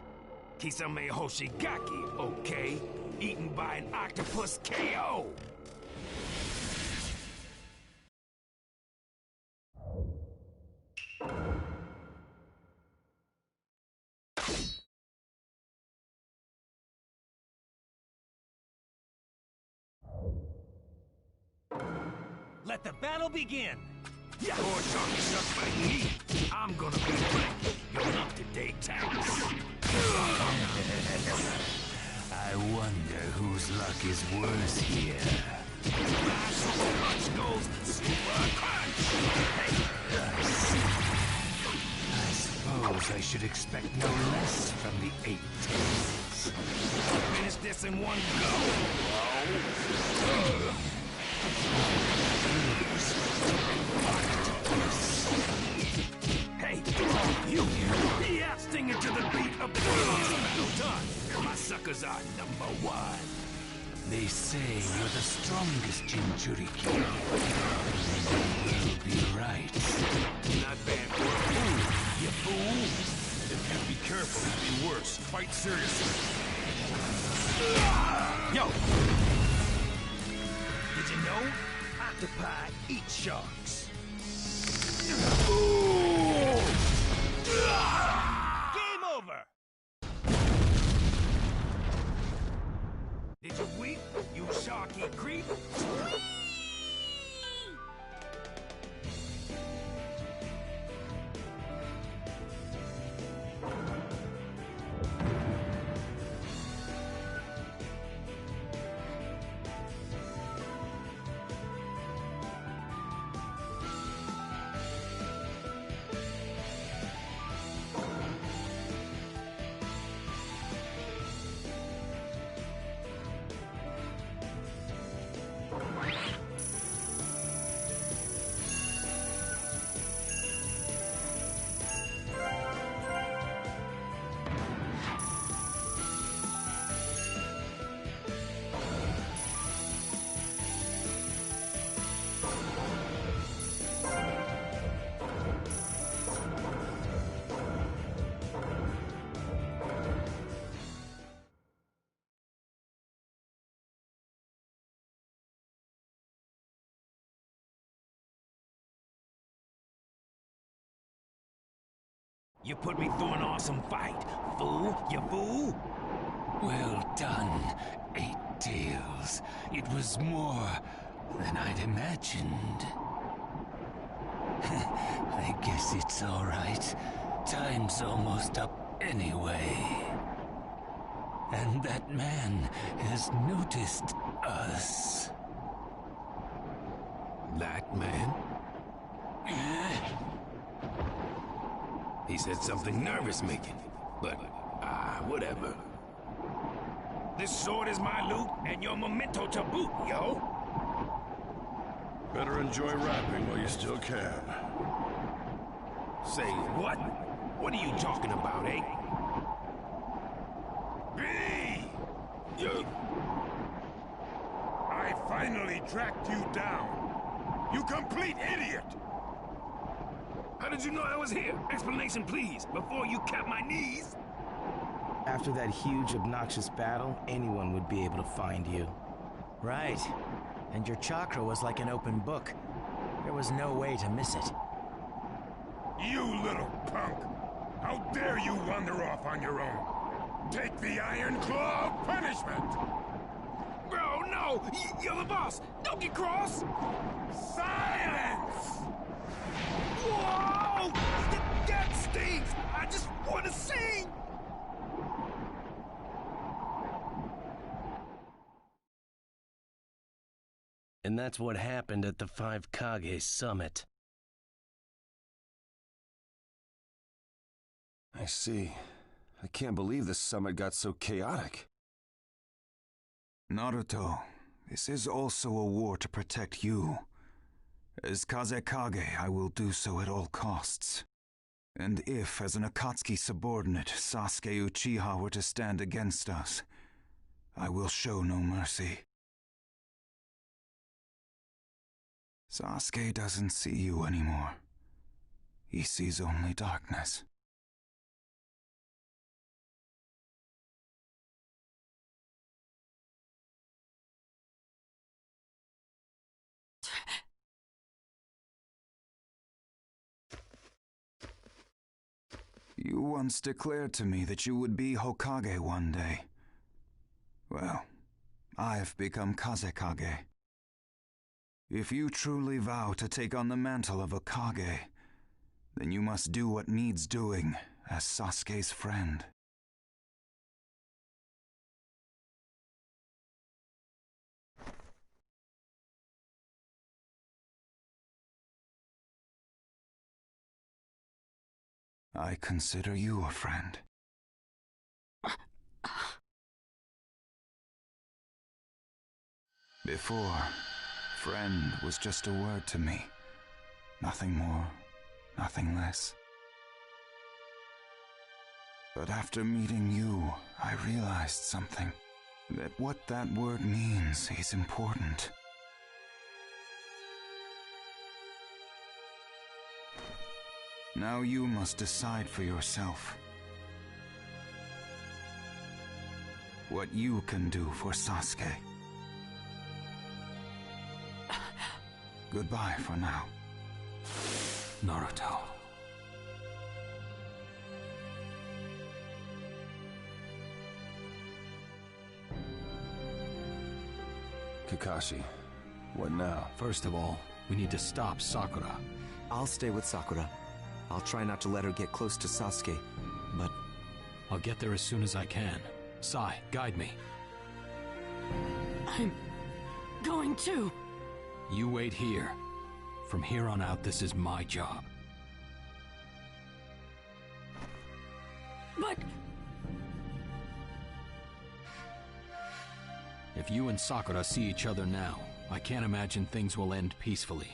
Kisame Hoshigaki, okay? Eaten by an octopus KO! Let the battle begin! Your talking stuff like me, I'm gonna be blanking your up-to-date tax. I wonder whose luck is worse here. My super punch goes super crunch! I suppose I should expect no less from the Eight Tails. Finish this in one go! Hey, you! Yeah, stinging to the beat of the battle done! My suckers are #1. They say you're the strongest Jinchuriki. And they will be right. Not bad for a fool, you fool! If you'd be careful, it'd be worse. Fight seriously. Yo! Did you know? Octopi eat sharks. Game over! Did you weep, you sharky creep? You put me through an awesome fight, fool, you fool! Well done, Eight Tails. It was more than I'd imagined. I guess it's all right. Time's almost up anyway. And that man has noticed us. That man? He said something nervous-making, but, whatever. This sword is my loot, and your memento to boot, yo! Better enjoy rapping while you still can. Say what? What are you talking about, eh? B! You... I finally tracked you down. You complete idiot! How did you know I was here? Explanation, please, before you cap my knees! After that huge, obnoxious battle, anyone would be able to find you. Right. And your chakra was like an open book. There was no way to miss it. You little punk! How dare you wander off on your own? Take the Iron Claw of punishment! Bro, no! You're the boss! Don't get cross! Silence! Whoa! That stings! I just want to sing! And that's what happened at the Five Kage Summit. I see. I can't believe the summit got so chaotic. Naruto, this is also a war to protect you. As Kazekage, I will do so at all costs. And if, as an Akatsuki subordinate, Sasuke Uchiha were to stand against us, I will show no mercy. Sasuke doesn't see you anymore. He sees only darkness. You once declared to me that you would be Hokage one day. Well, I've become Kazekage. If you truly vow to take on the mantle of Hokage, then you must do what needs doing as Sasuke's friend. I consider you a friend. Before, friend was just a word to me. Nothing more, nothing less. But after meeting you, I realized something. That what that word means is important. Now you must decide for yourself what you can do for Sasuke. Goodbye for now, Naruto. Kakashi, what now? First of all, we need to stop Sakura. I'll stay with Sakura. I'll try not to let her get close to Sasuke, but... I'll get there as soon as I can. Sai, guide me. I'm going too. You wait here. From here on out, this is my job. But... If you and Sakura see each other now, I can't imagine things will end peacefully.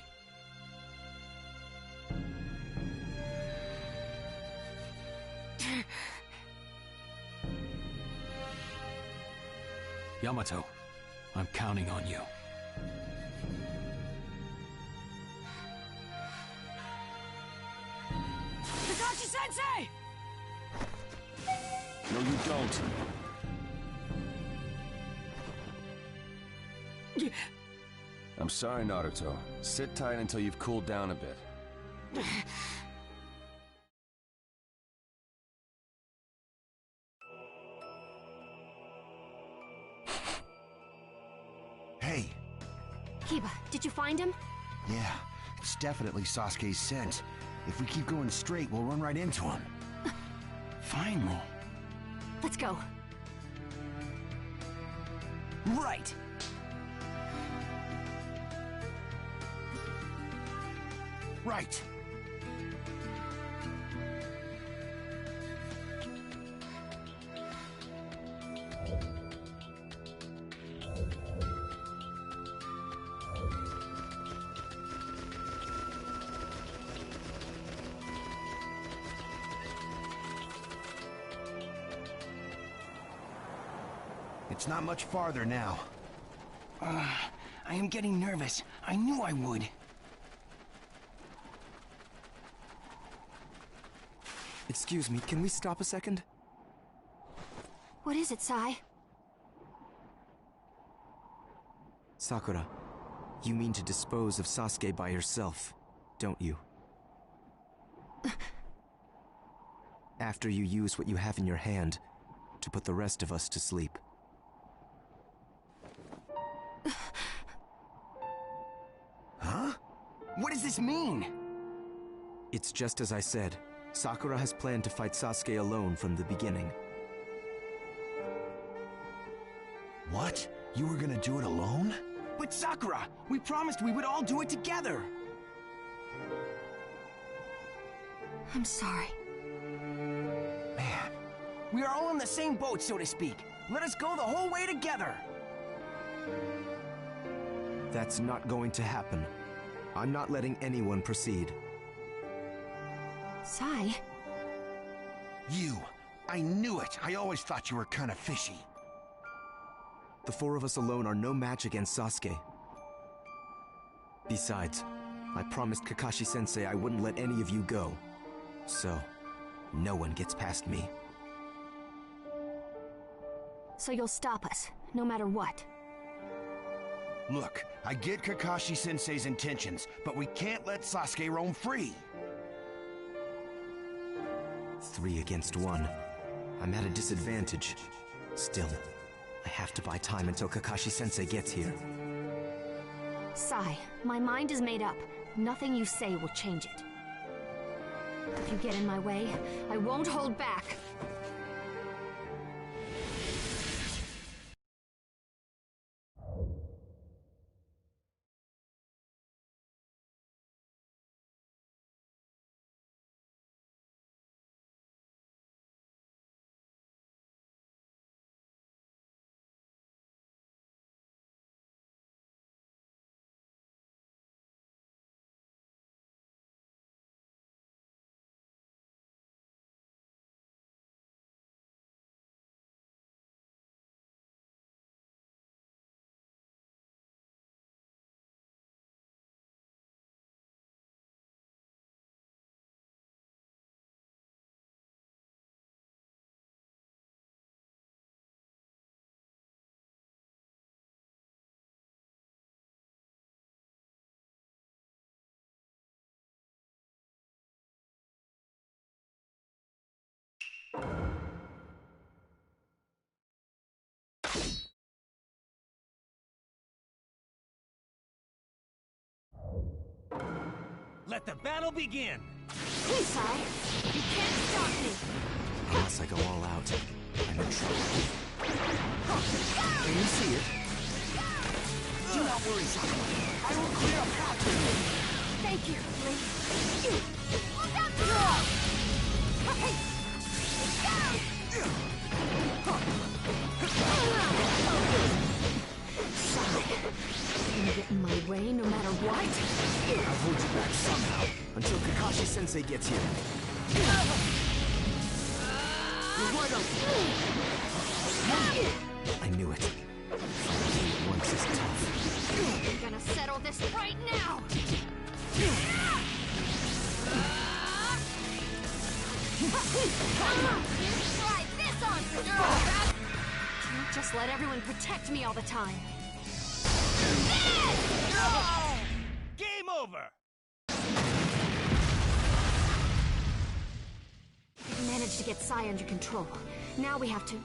Yamato, I'm counting on you. Kakashi-sensei! No, you don't. I'm sorry, Naruto. Sit tight until you've cooled down a bit. Hey! Kiba, did you find him? Yeah, it's definitely Sasuke's scent. If we keep going straight, we'll run right into him. Finally. Let's go. Right! Right! It's not much farther now. I am getting nervous. I knew I would. Excuse me, can we stop a second? What is it, Sai? Sakura, you mean to dispose of Sasuke by yourself, don't you? After you use what you have in your hand to put the rest of us to sleep. Huh? What does this mean? It's just as I said. Sakura has planned to fight Sasuke alone from the beginning. What? You were gonna do it alone? But Sakura, we promised we would all do it together. I'm sorry. Man, we are all in the same boat, so to speak. Let us go the whole way together. That's not going to happen. I'm not letting anyone proceed. Sai? You! I knew it! I always thought you were kinda fishy. The four of us alone are no match against Sasuke. Besides, I promised Kakashi-sensei I wouldn't let any of you go. So, no one gets past me. So you'll stop us, no matter what? Look, I get Kakashi-sensei's intentions, but we can't let Sasuke roam free. 3 against 1. I'm at a disadvantage. Still, I have to buy time until Kakashi-sensei gets here. Sai, my mind is made up. Nothing you say will change it. If you get in my way, I won't hold back. Let the battle begin! Please, Sai! You can't stop me! Unless I go all out, I'm in trouble. Can you see it? Do not worry, Sai. I will clear a path for you. Thank you, Lee. Look out below! Sai, you get in my way no matter what? I'll hold you back somehow, until Kakashi-sensei gets here. You're right on. I knew it. Fighting at once is tough. We're gonna settle this right now! Try this on, girl! Can't just let everyone protect me all the time. Game over! We managed to get Sai under control. Now we have to...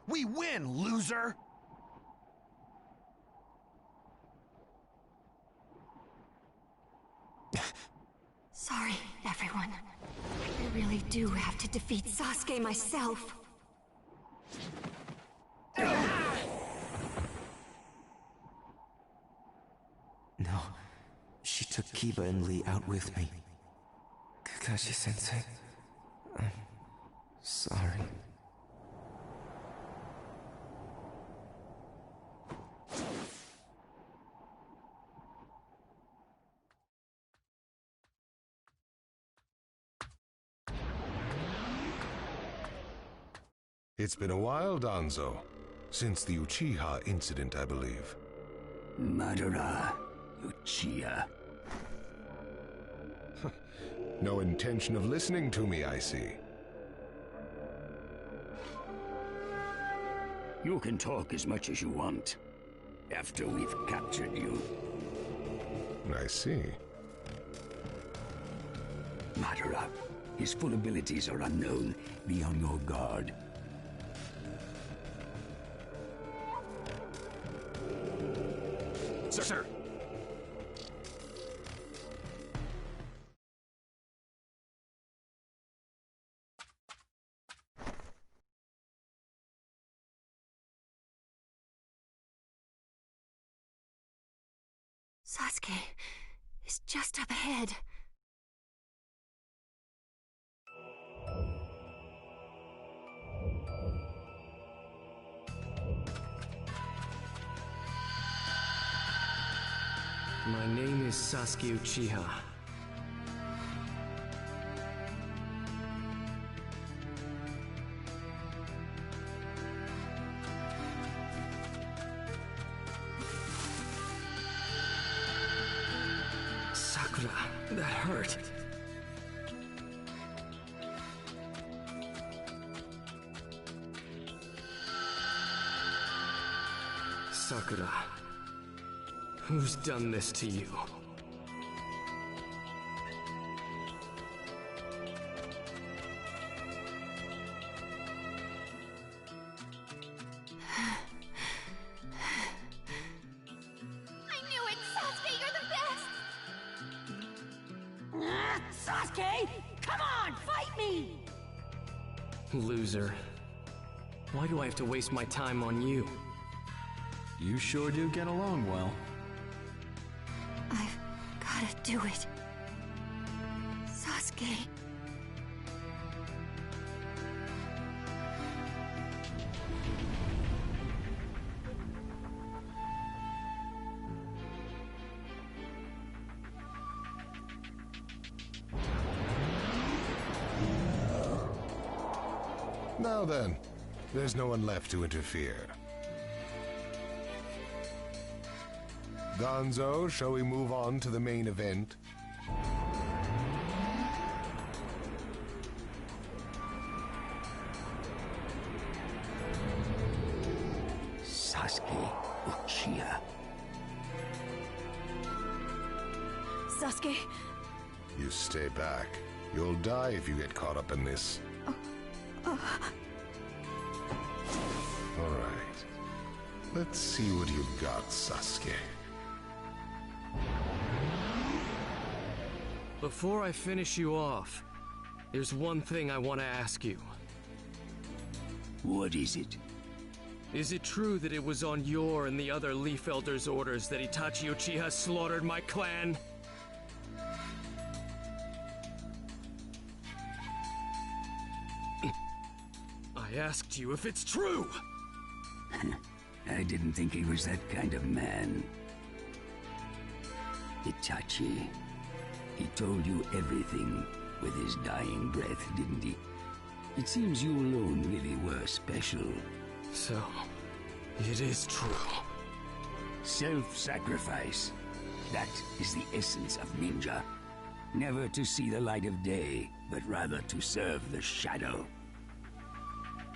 We win, loser! Sorry, everyone. I really do have to defeat Sasuke myself. No, she took Kiba and Lee out with me. Kakashi-sensei, I'm sorry. It's been a while, Danzo. Since the Uchiha incident, I believe. Madara, Uchiha. No intention of listening to me, I see. You can talk as much as you want, after we've captured you. I see. Madara, his full abilities are unknown. Be on your guard. Sir! Sasuke is just up ahead. My name is Sasuke Uchiha. Sakura, that hurt. Sakura, who's done this to you? I knew it, Sasuke, you're the best! Sasuke! Come on, fight me! Loser. Why do I have to waste my time on you? You sure do get along well. I've gotta do it. Sasuke. Now then, there's no one left to interfere. Gonzo, shall we move on to the main event? Sasuke Uchiha. Sasuke. You stay back. You'll die if you get caught up in this. All right. Let's see what you've got, Sasuke. Before I finish you off, there's one thing I want to ask you. What is it? Is it true that it was on your and the other Leaf Elders' orders that Itachi Uchiha slaughtered my clan? I asked you if it's true! I didn't think he was that kind of man. Itachi, he told you everything with his dying breath, didn't he? It seems you alone really were special. So, it is true. Self-sacrifice. That is the essence of ninja. Never to see the light of day, but rather to serve the shadow.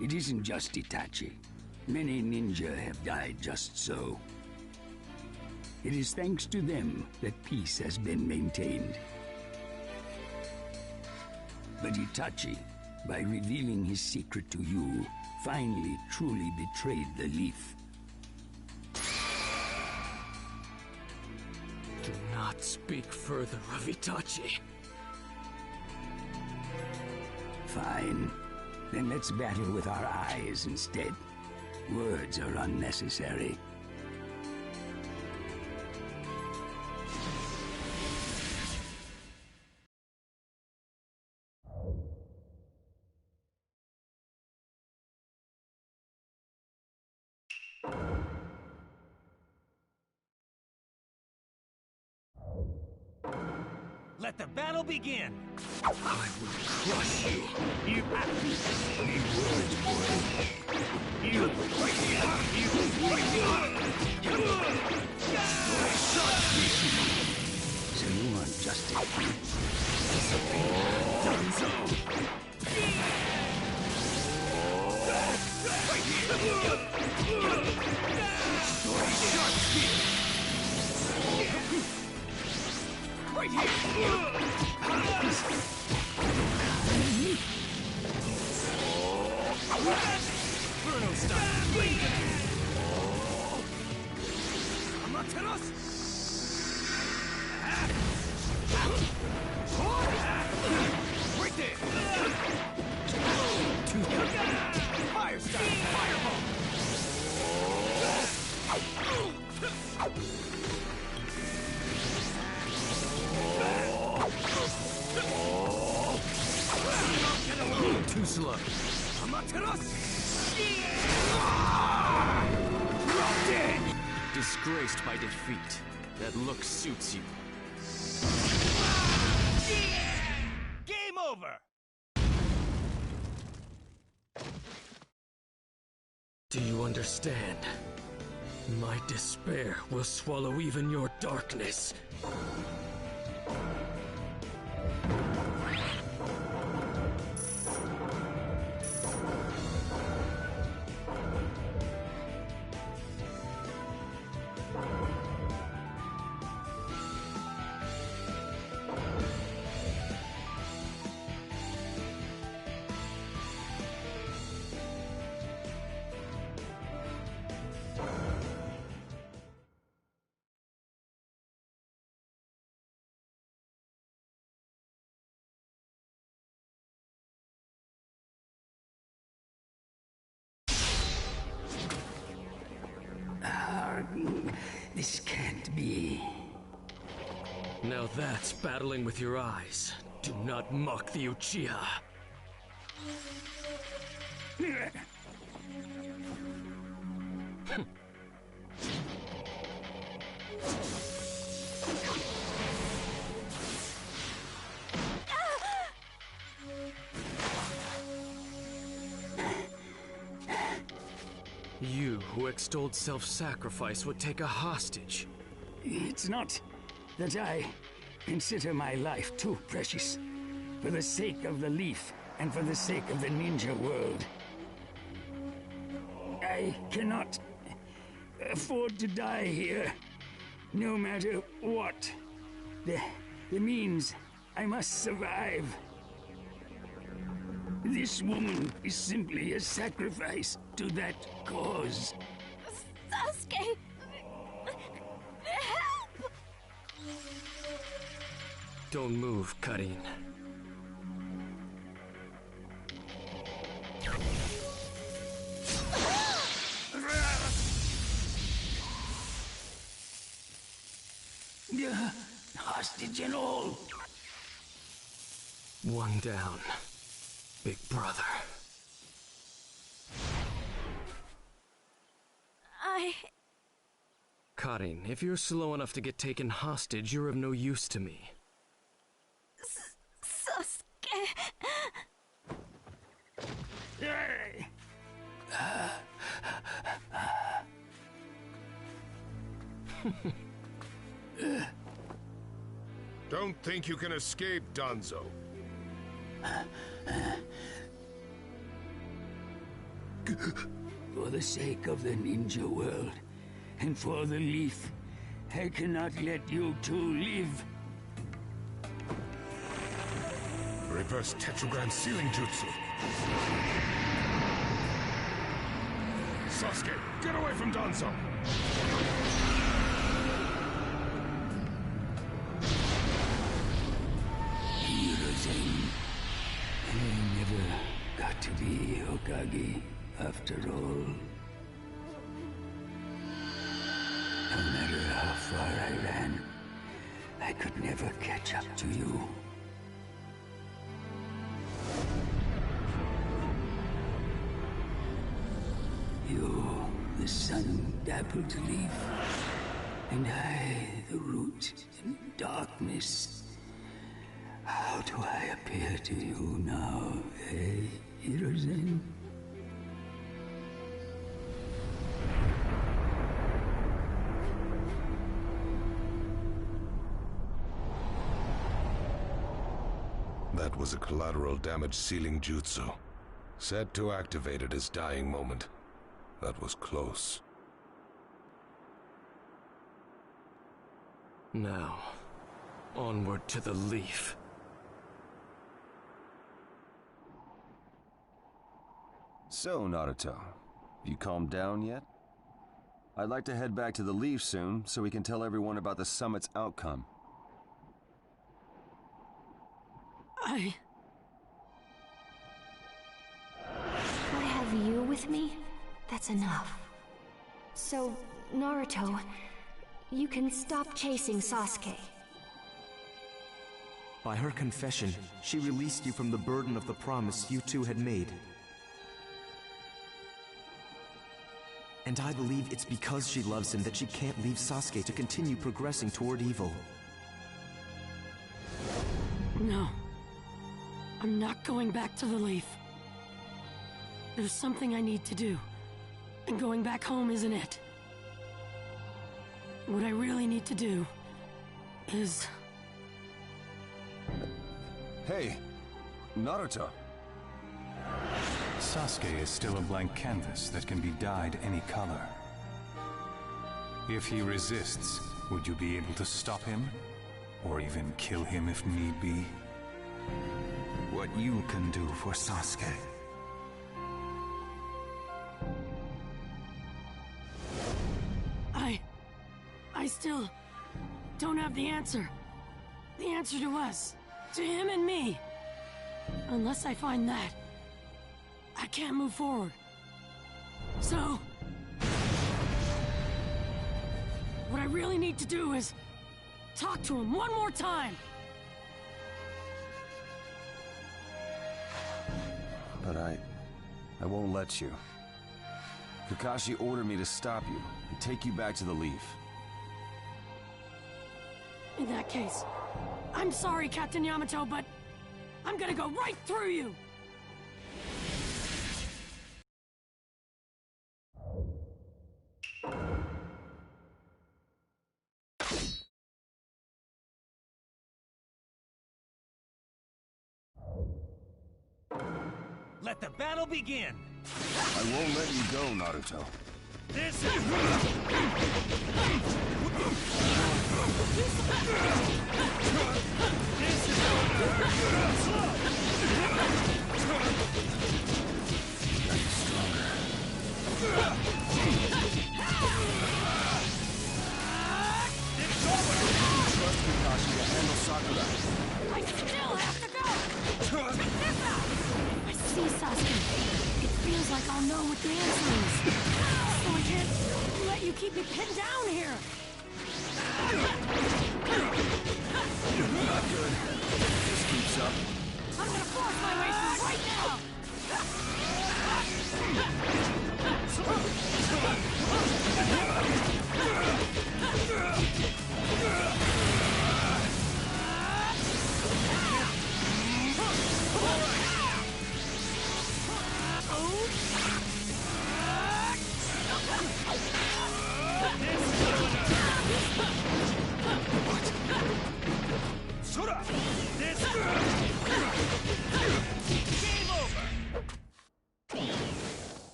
It isn't just Itachi. Many ninja have died just so. It is thanks to them that peace has been maintained. But Itachi, by revealing his secret to you, finally truly betrayed the Leaf. Do not speak further of Itachi. Fine. Then let's battle with our eyes instead. Words are unnecessary. Let the battle begin! I will crush you! You any words, boy? You So you aren't just a right here! Bruno style! Amaterasu! Right there! Fire style! Fireball! slow. Disgraced by defeat. That look suits you. Game over! Do you understand? My despair will swallow even your darkness. This can't be. Now that's battling with your eyes. Do not mock the Uchiha. You, who extolled self-sacrifice, would take a hostage. It's not that I consider my life too precious. For the sake of the leaf, and for the sake of the ninja world. I cannot afford to die here, no matter what. The means, I must survive. This woman is simply a sacrifice to that cause. Sasuke! Help! Don't move, Karin. Hostage and all. One down. Big brother. Karin, if you're slow enough to get taken hostage, you're of no use to me. Sasuke... Don't think you can escape, Danzo. For the sake of the ninja world, and for the leaf, I cannot let you two live. Reverse tetragram sealing jutsu. Sasuke, get away from Danzo! I never got to be Hokage after all. No matter how far I ran, I could never catch up to you. You, the sun-dappled leaf, and I, the root in darkness. How do I appear to you now, eh, Hiruzen? That was a collateral damage sealing jutsu. Set to activate at his dying moment. That was close. Now, onward to the leaf. So, Naruto, you calmed down yet? I'd like to head back to the leaf soon, so we can tell everyone about the summit's outcome. I have you with me? That's enough. So, Naruto, you can stop chasing Sasuke. By her confession, she released you from the burden of the promise you two had made. And I believe it's because she loves him that she can't leave Sasuke to continue progressing toward evil. No. I'm not going back to the Leaf. There's something I need to do. And going back home isn't it. What I really need to do is... Hey, Naruto. Sasuke is still a blank canvas that can be dyed any color. If he resists, would you be able to stop him? Or even kill him if need be? What you can do for Sasuke. I still don't have the answer. The answer to us. To him and me. Unless I find that, I can't move forward. So... what I really need to do is talk to him one more time. But I won't let you. Kakashi ordered me to stop you and take you back to the Leaf. In that case, I'm sorry, Captain Yamato, but I'm gonna go right through you! Let the battle begin! I won't let you go, Naruto. This is... Trust Kakashi to handle Sakura. I still have to go! Check this out! I see Sasuke. It feels like I'll know what the answer is. So I can't let you keep me pinned down here. Not good. This keeps up. I'm gonna force my way through right now!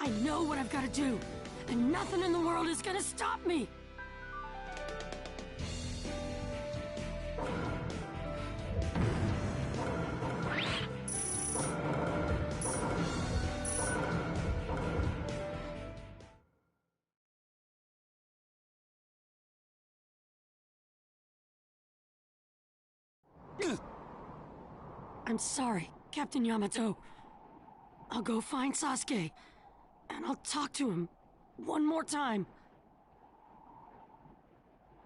I know what I've got to do, and nothing in the world is gonna stop me! I'm sorry, Captain Yamato. I'll go find Sasuke, and I'll talk to him one more time.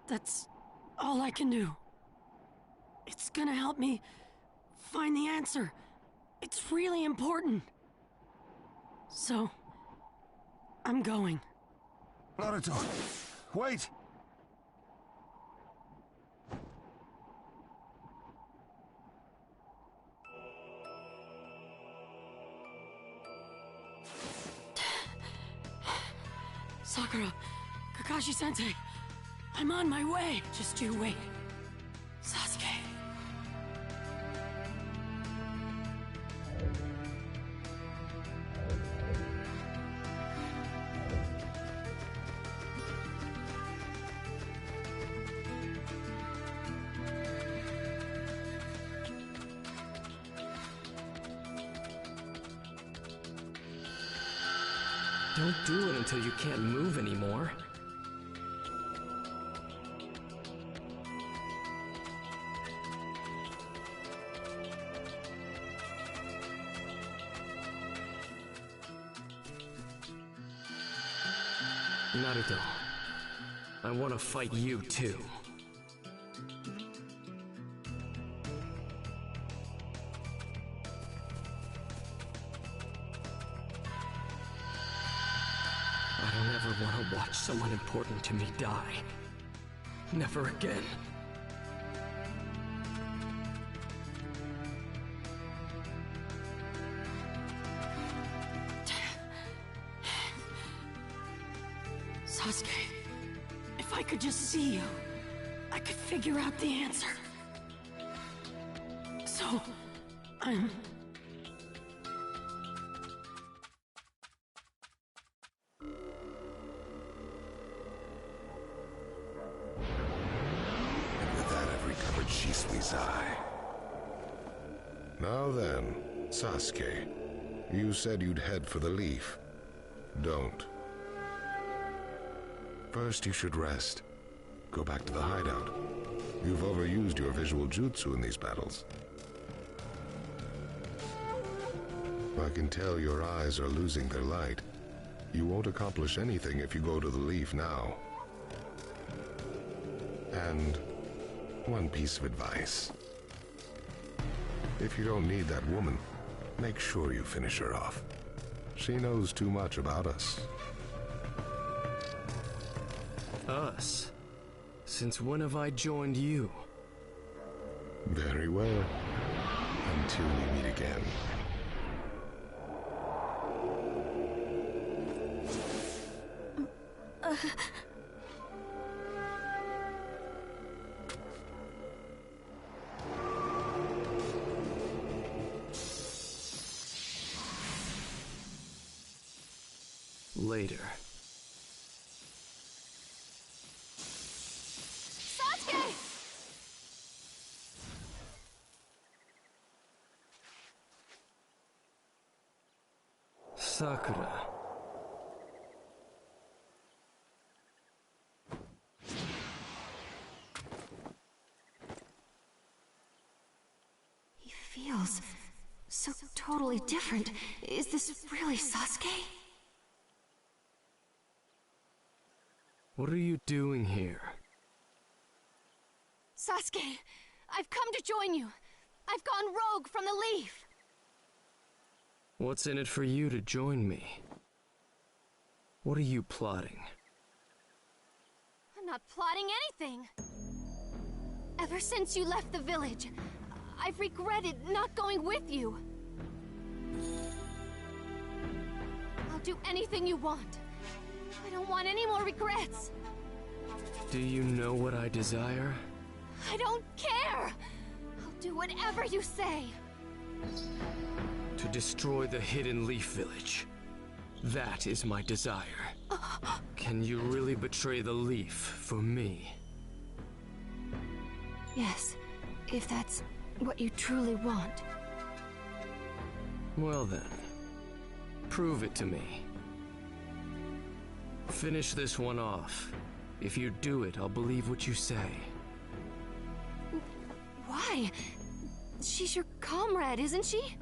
That's all I can do. It's gonna help me find the answer. It's really important. So, I'm going. Naruto, wait! Sakura, Kakashi-sensei, I'm on my way. Just you wait. Sasuke. Don't do it until you can't move anymore. Naruto, I want to fight you too. never want to watch someone important to me die. Never again. Sasuke, if I could just see you, I could figure out the answer. So, I'm... And with that, I've recovered Shisui's eye. Now then, Sasuke, you said you'd head for the leaf. Don't. First, you should rest. Go back to the hideout. You've overused your visual jutsu in these battles. I can tell your eyes are losing their light. You won't accomplish anything if you go to the leaf now. And one piece of advice. If you don't need that woman, make sure you finish her off. She knows too much about us. Us? Since when have I joined you? Very well. Until we meet again. Later. Sasuke! Sakura. He feels so totally different. Is this really Sasuke? What are you doing here? Sasuke, I've come to join you. I've gone rogue from the leaf. What's in it for you to join me? What are you plotting? I'm not plotting anything. Ever since you left the village, I've regretted not going with you. I'll do anything you want. I don't want any more regrets. Do you know what I desire? I don't care! I'll do whatever you say. To destroy the Hidden Leaf Village. That is my desire. Can you really betray the leaf for me? Yes, if that's what you truly want. Well then, prove it to me. Finish this one off. If you do it, I'll believe what you say. Why? She's your comrade, isn't she?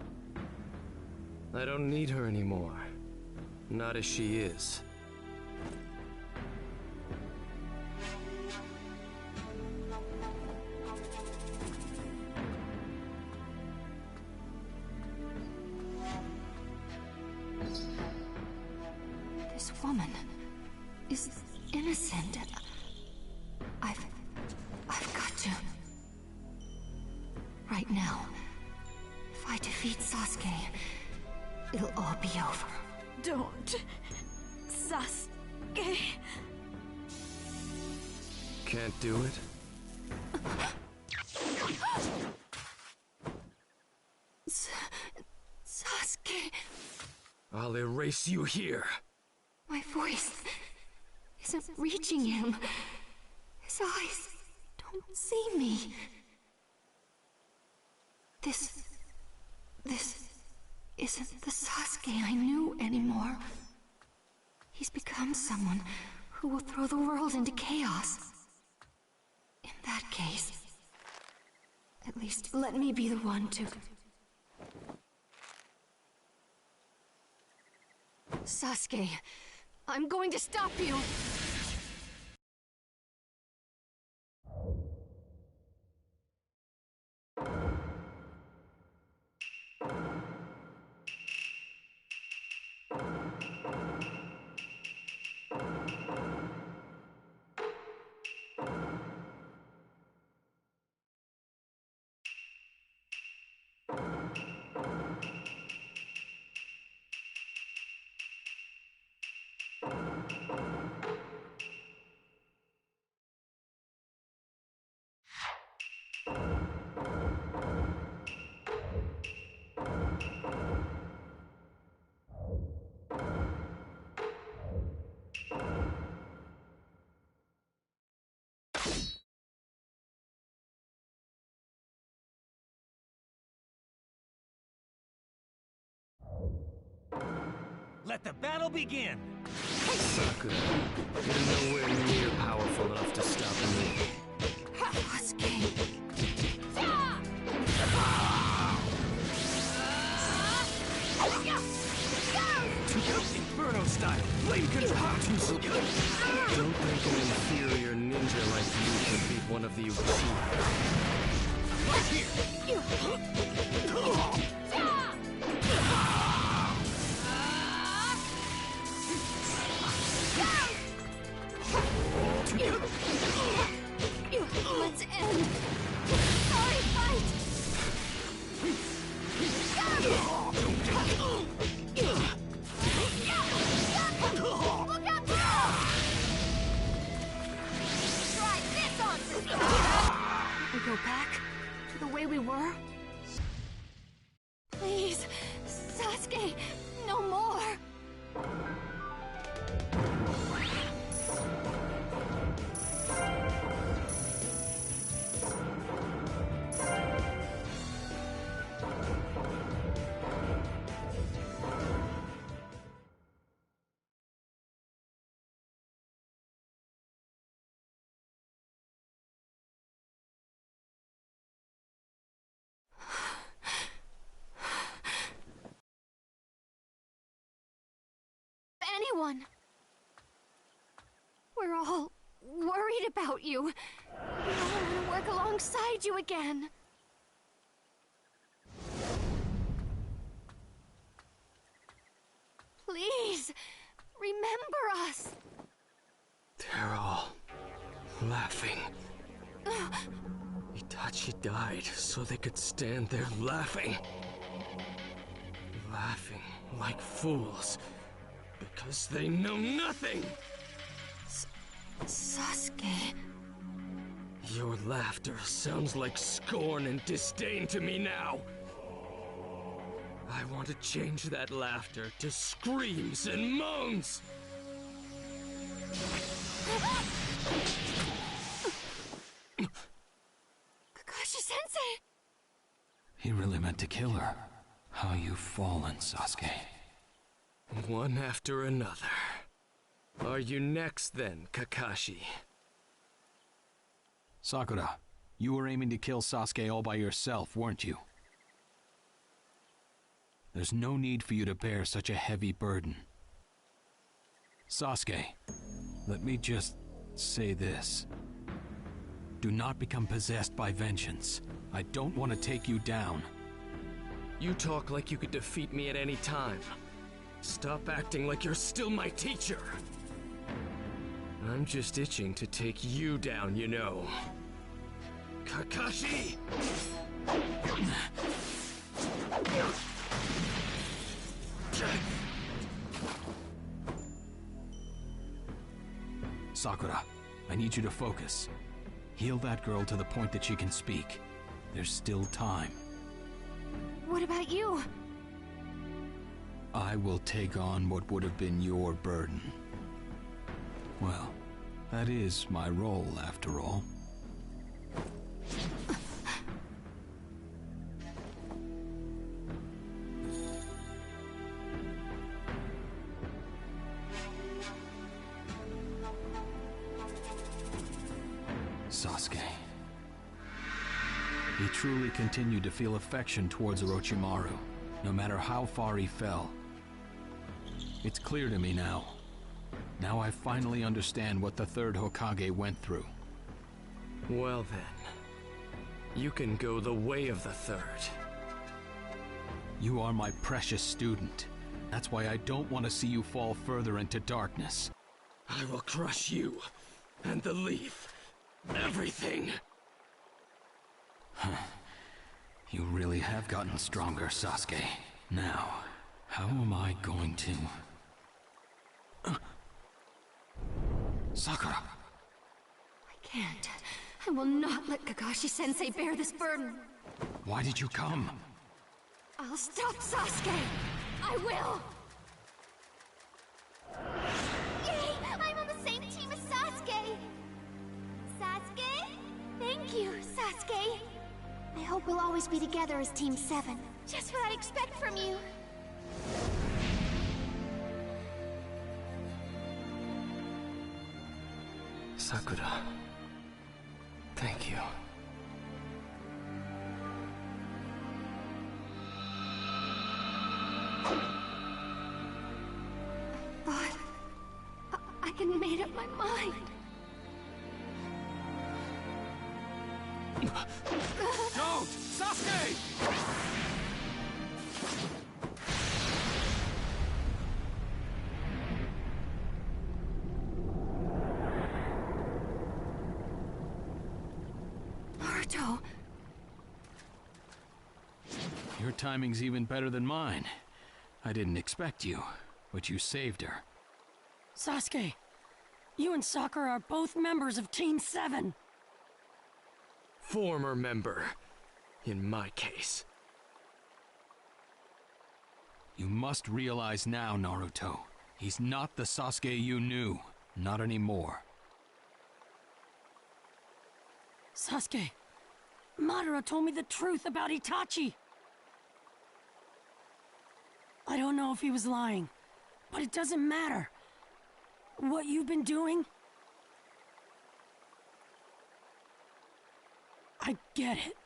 I don't need her anymore. Not as she is. This woman is innocent. I've got to. Right now, if I defeat Sasuke, it'll all be over. Don't. Sasuke. Can't do it? Sasuke. I'll erase you here. My voice isn't reaching him. His eyes don't see me. This isn't the Sasuke I knew anymore. He's become someone who will throw the world into chaos. In that case, at least let me be the one to... Sasuke, I'm going to stop you. Let the battle begin! Sakura, you're nowhere near powerful enough to stop me. Sasuke. Inferno style! Flame control! Don't think an inferior ninja like you can beat one of the Uchiha. Right here! Let's end. Sorry, fight. Look out! Try this on for me. We go back to the way we were? Please, Sasuke, no more. Anyone. We're all worried about you. We all want to work alongside you again. Please, remember us. They're all laughing. Itachi died so they could stand there laughing. Laughing like fools. Because they know nothing! Sasuke... Your laughter sounds like scorn and disdain to me now. I want to change that laughter to screams and moans! Kakashi-sensei! He really meant to kill her. How you've fallen, Sasuke. One after another. Are you next then, Kakashi? Sakura, you were aiming to kill Sasuke all by yourself, weren't you? There's no need for you to bear such a heavy burden. Sasuke, let me just say this. Do not become possessed by vengeance. I don't want to take you down. You talk like you could defeat me at any time. Stop acting like you're still my teacher. I'm just itching to take you down, you know. Kakashi! Sakura, I need you to focus. Heal that girl to the point that she can speak. There's still time. What about you? I will take on what would have been your burden. Well, that is my role, after all. Sasuke. He truly continued to feel affection towards Orochimaru, no matter how far he fell. It's clear to me now. Now I finally understand what the third Hokage went through. Well then, you can go the way of the third. You are my precious student. That's why I don't want to see you fall further into darkness. I will crush you, and the leaf, everything! You really have gotten stronger, Sasuke. Now, how am I going to... Sakura! I can't. I will not let Kakashi-sensei bear this burden. Why did you come? I'll stop Sasuke! I will! Yay! I'm on the same team as Sasuke! Sasuke? Thank you, Sasuke. I hope we'll always be together as Team 7. Just what I'd expect from you. Sakura. Thank you. I hadn't made up my mind. Don't! Sasuke! Naruto. Your timing's even better than mine. I didn't expect you, but you saved her. Sasuke, you and Sakura are both members of Team 7. Former member, in my case. You must realize now, Naruto. He's not the Sasuke you knew. Not anymore. Sasuke, Madara told me the truth about Itachi. I don't know if he was lying, but it doesn't matter. What you've been doing, I get it.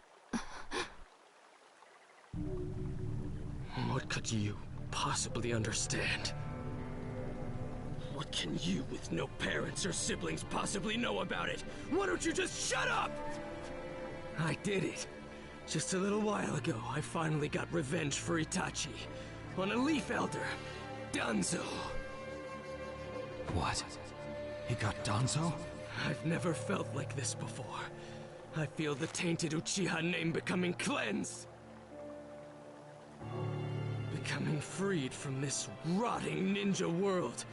What could you possibly understand? What can you with no parents or siblings possibly know about it? Why don't you just shut up? I did it. Just a little while ago, I finally got revenge for Itachi. On a Leaf Elder, Danzo. What? He got Danzo? I've never felt like this before. I feel the tainted Uchiha name becoming cleansed. Becoming freed from this rotting ninja world.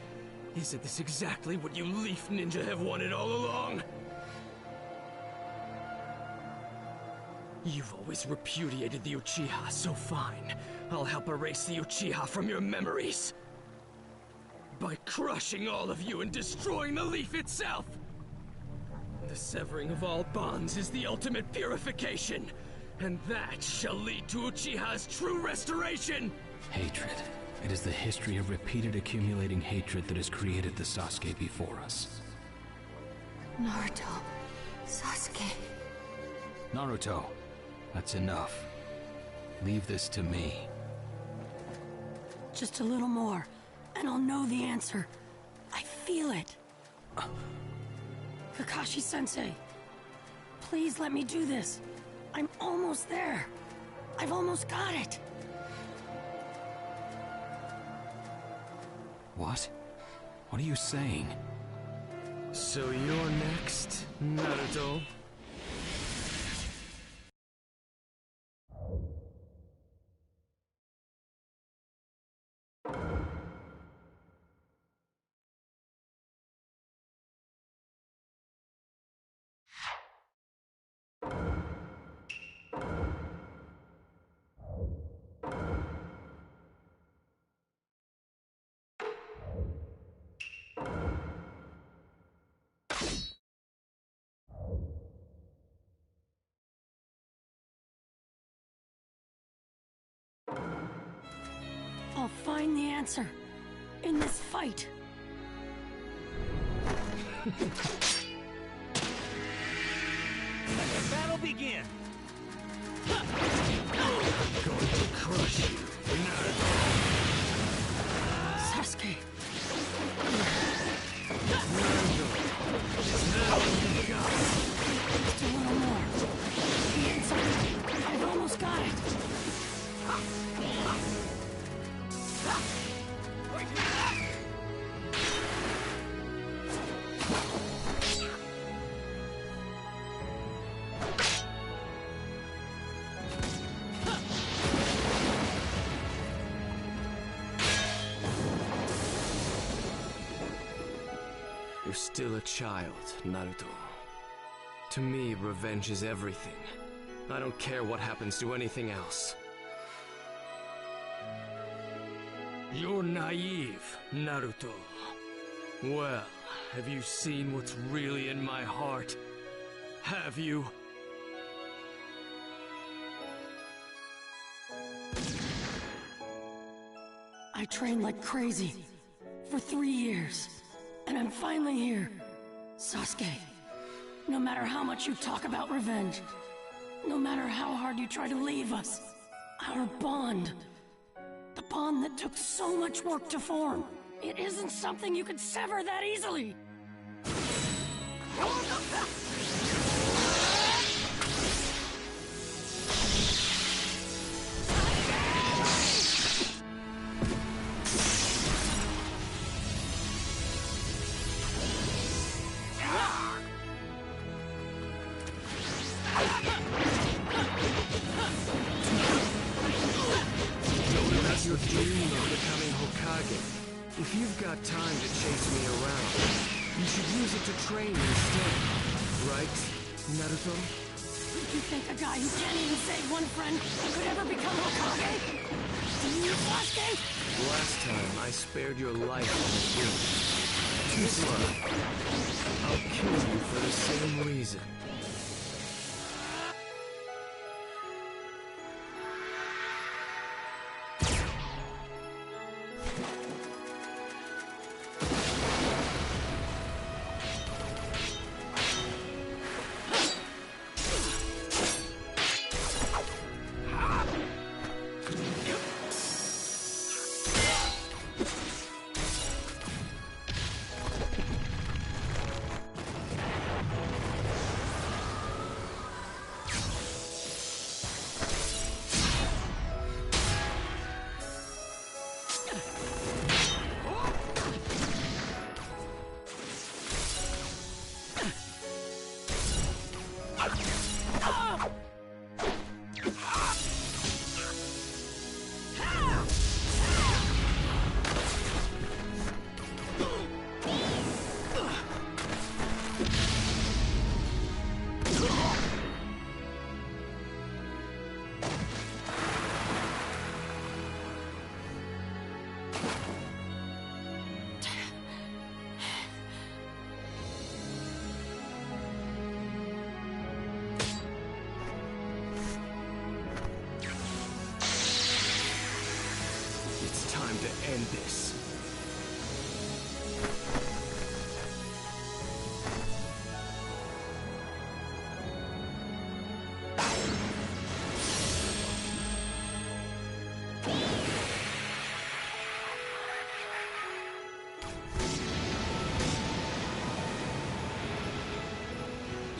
Isn't this exactly what you Leaf Ninja have wanted all along? You've always repudiated the Uchiha, so fine. I'll help erase the Uchiha from your memories. By crushing all of you and destroying the Leaf itself! The severing of all bonds is the ultimate purification, and that shall lead to Uchiha's true restoration! Hatred. It is the history of repeated accumulating hatred that has created the Sasuke before us. Naruto. Sasuke. Naruto, that's enough. Leave this to me. Just a little more, and I'll know the answer. I feel it. Kakashi-sensei, please let me do this. I'm almost there. I've almost got it. What? What are you saying? So you're next, Naruto? I'll find the answer in this fight. Let the battle begin! I'm going to crush you, Naruto. Sasuke. Just a little more. The answer. I've almost got it. You're still a child, Naruto. To me, revenge is everything. I don't care what happens to anything else. You're naive, Naruto. Well, have you seen what's really in my heart? Have you? I trained like crazy for 3 years, and I'm finally here. Sasuke, no matter how much you talk about revenge, no matter how hard you try to leave us, our bond, the bond that took so much work to form, it isn't something you could sever that easily. Your dream of becoming Hokage. If you've got time to chase me around, you should use it to train instead. Right, Naruto? You think a guy who can't even save one friend could ever become Hokage? Do you, Sasuke? Last time, I spared your life on the field. This time, I'll kill you for the same reason. To end this.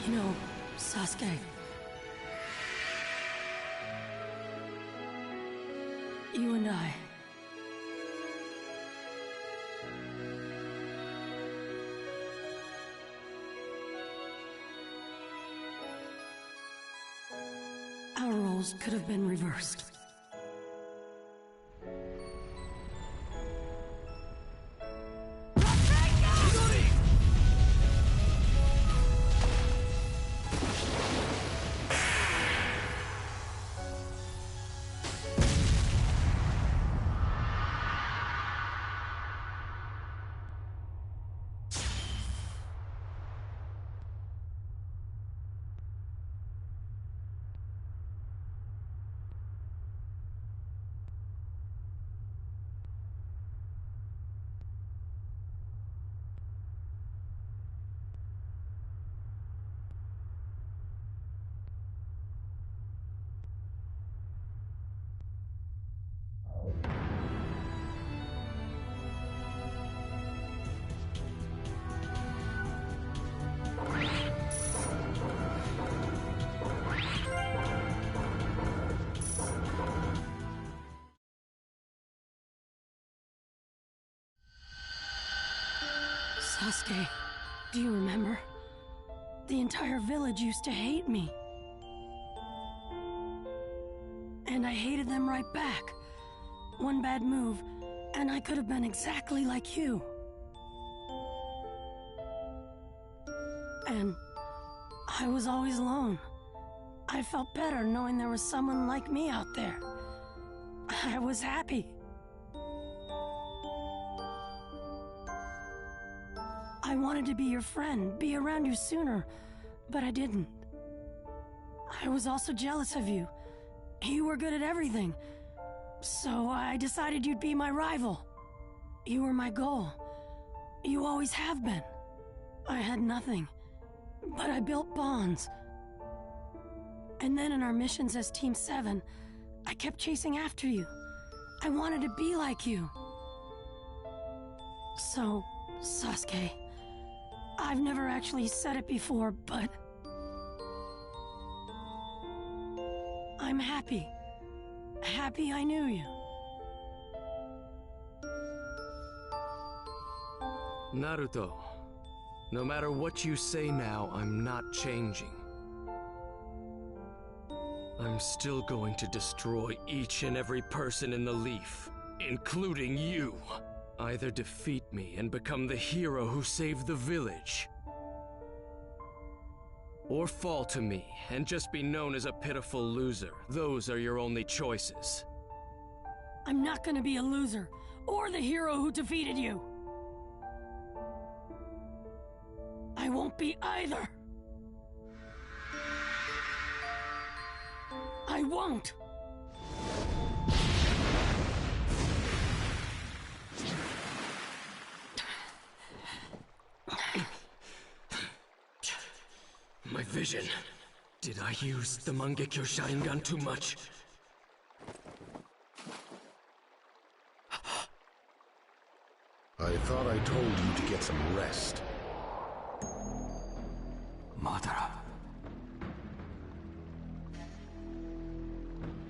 You know, Sasuke, you and I, our roles could have been reversed. Sasuke, do you remember? The entire village used to hate me. And I hated them right back. One bad move, and I could have been exactly like you. And I was always alone. I felt better knowing there was someone like me out there. I was happy. I wanted to be your friend, be around you sooner, but I didn't. I was also jealous of you. You were good at everything, so I decided you'd be my rival. You were my goal. You always have been. I had nothing, but I built bonds. And then in our missions as Team 7, I kept chasing after you. I wanted to be like you. So, Sasuke, I've never actually said it before, but I'm happy. Happy I knew you. Naruto, no matter what you say now, I'm not changing. I'm still going to destroy each and every person in the Leaf, including you. Either defeat me and become the hero who saved the village, or fall to me and just be known as a pitiful loser. Those are your only choices. I'm not gonna be a loser, or the hero who defeated you. I won't be either. I won't. My vision. Did I use the Mangekyo Sharingan too much? I thought I told you to get some rest. Madara.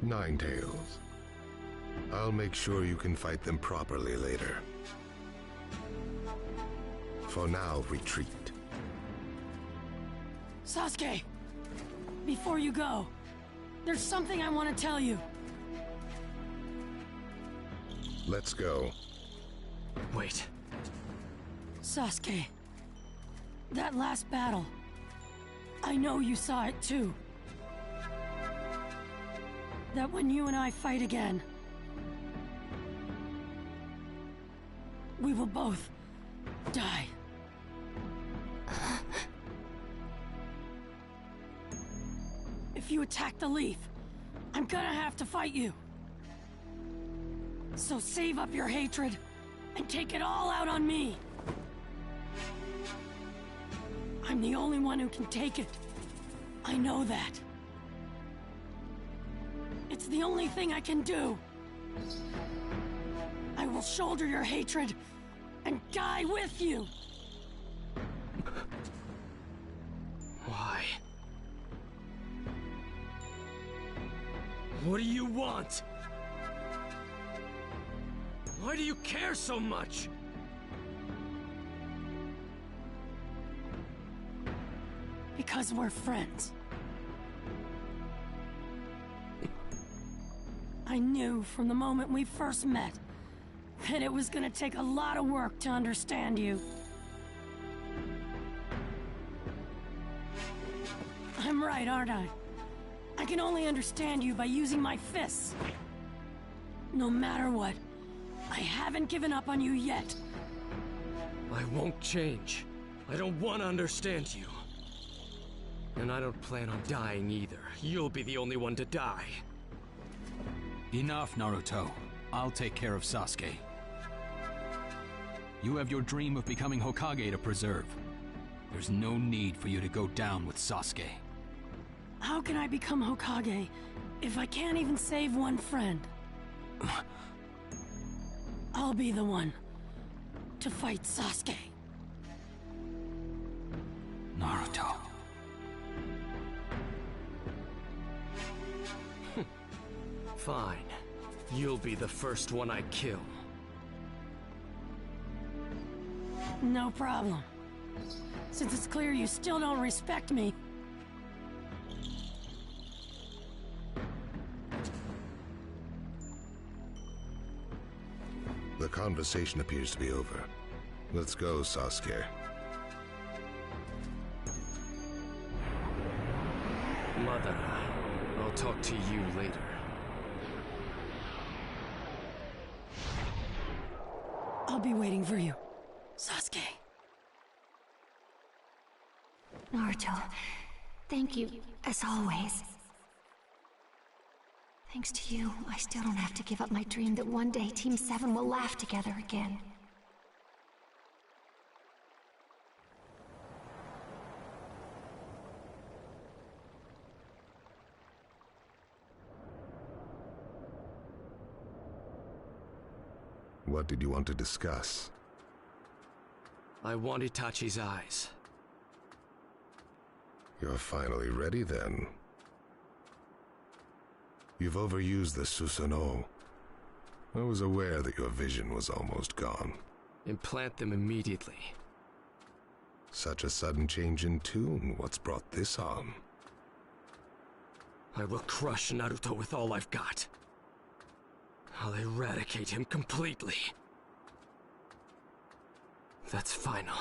Ninetales. I'll make sure you can fight them properly later. For now, retreat. Sasuke, before you go, there's something I want to tell you. Let's go. Wait. Sasuke, that last battle, I know you saw it too. That when you and I fight again, we will both die. If you attack the Leaf, I'm gonna have to fight you. So save up your hatred and take it all out on me. I'm the only one who can take it. I know that. It's the only thing I can do. I will shoulder your hatred and die with you. Why? What do you want? Why do you care so much? Because we're friends. I knew from the moment we first met that it was gonna take a lot of work to understand you. I'm right, aren't I? I can only understand you by using my fists. No matter what, I haven't given up on you yet. I won't change. I don't want to understand you. And I don't plan on dying either. You'll be the only one to die. Enough, Naruto. I'll take care of Sasuke. You have your dream of becoming Hokage to preserve. There's no need for you to go down with Sasuke. How can I become Hokage if I can't even save one friend? I'll be the one to fight Sasuke. Naruto. Fine. You'll be the first one I kill. No problem. Since it's clear you still don't respect me. The conversation appears to be over. Let's go, Sasuke. Madara, I'll talk to you later. I'll be waiting for you, Sasuke. Naruto, thank you, as always. Thanks to you, I still don't have to give up my dream that one day Team 7 will laugh together again. What did you want to discuss? I want Itachi's eyes. You're finally ready then. You've overused the Susanoo. I was aware that your vision was almost gone. Implant them immediately. Such a sudden change in tune. What's brought this on? I will crush Naruto with all I've got. I'll eradicate him completely. That's final.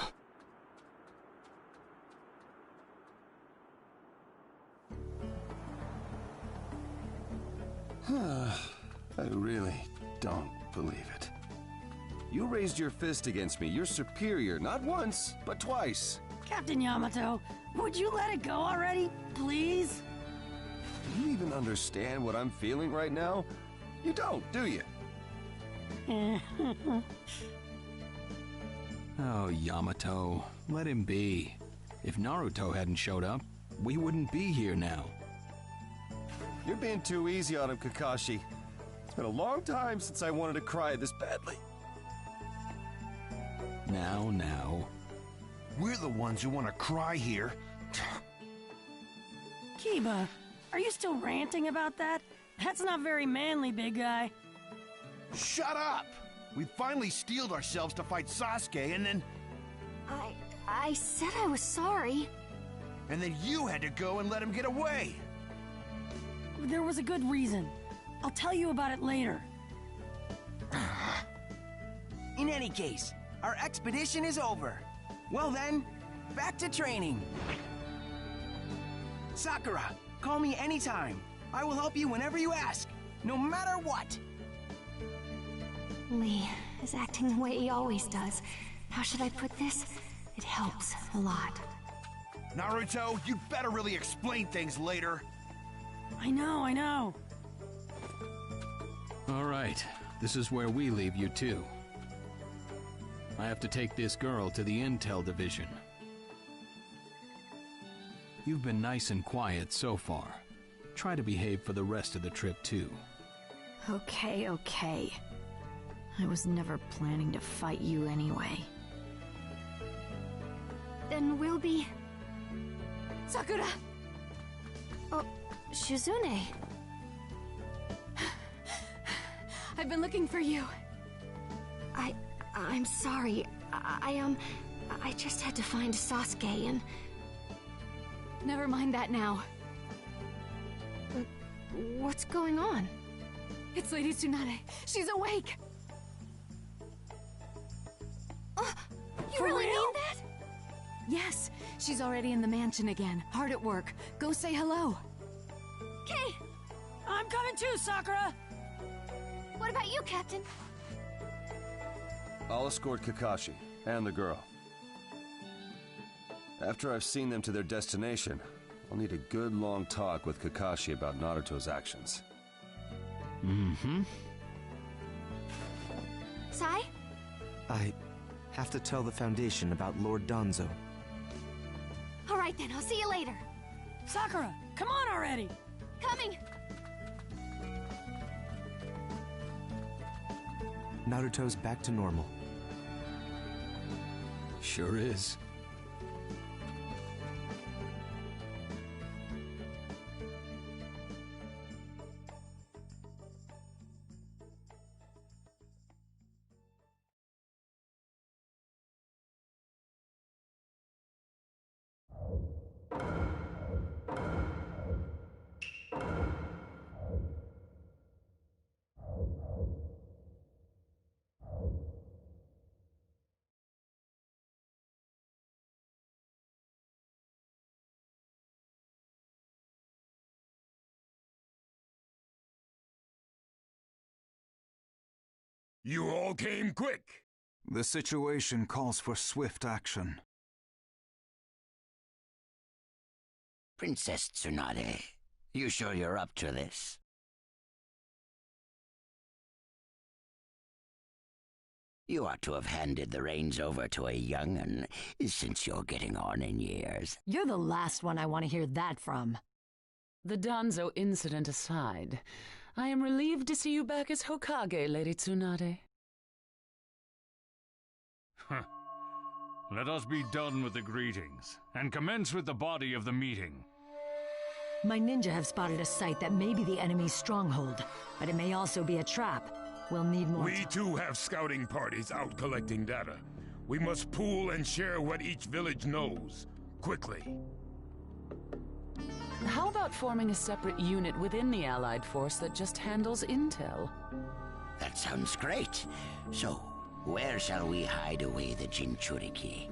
I really don't believe it. You raised your fist against me. You're superior, not once, but twice. Captain Yamato, would you let it go already, please? Do you even understand what I'm feeling right now? You don't, do you? Oh, Yamato, let him be. If Naruto hadn't showed up, we wouldn't be here now. You're being too easy on him, Kakashi. It's been a long time since I wanted to cry this badly. Now. We're the ones who want to cry here. Kiba, are you still ranting about that? That's not very manly, big guy. Shut up! We finally steeled ourselves to fight Sasuke, and then... I said I was sorry. And then you had to go and let him get away. There was a good reason. I'll tell you about it later. In any case, our expedition is over. Well then, back to training. Sakura, call me anytime. I will help you whenever you ask, no matter what. Lee is acting the way he always does. How should I put this? It helps a lot. Naruto, you'd better really explain things later. I know. All right, this is where we leave you too. I have to take this girl to the Intel Division. You've been nice and quiet so far. Try to behave for the rest of the trip too. Okay. I was never planning to fight you anyway. Then we'll be... Sakura! Oh, Shizune. I've been looking for you. I'm sorry. I just had to find Sasuke and... Never mind that now. What's going on? It's Lady Tsunade. She's awake! You really mean that? Yes, she's already in the mansion again, hard at work. Go say hello. Okay. I'm coming too, Sakura! What about you, Captain? I'll escort Kakashi and the girl. After I've seen them to their destination, I'll need a good long talk with Kakashi about Naruto's actions. Sai? I have to tell the Foundation about Lord Danzo. All right then, I'll see you later. Sakura, come on already! Coming! Naruto's back to normal. Sure is. You all came quick. The situation calls for swift action. Princess Tsunade, you sure you're up to this? You ought to have handed the reins over to a young'un, since you're getting on in years. You're the last one I want to hear that from. The Danzo incident aside, I am relieved to see you back as Hokage, Lady Tsunade. Let us be done with the greetings, and commence with the body of the meeting. My ninja have spotted a site that may be the enemy's stronghold, but it may also be a trap. We'll need more We too have scouting parties out collecting data. We must pool and share what each village knows, quickly. How about forming a separate unit within the Allied force that just handles intel? That sounds great. So, where shall we hide away the Jinchuriki?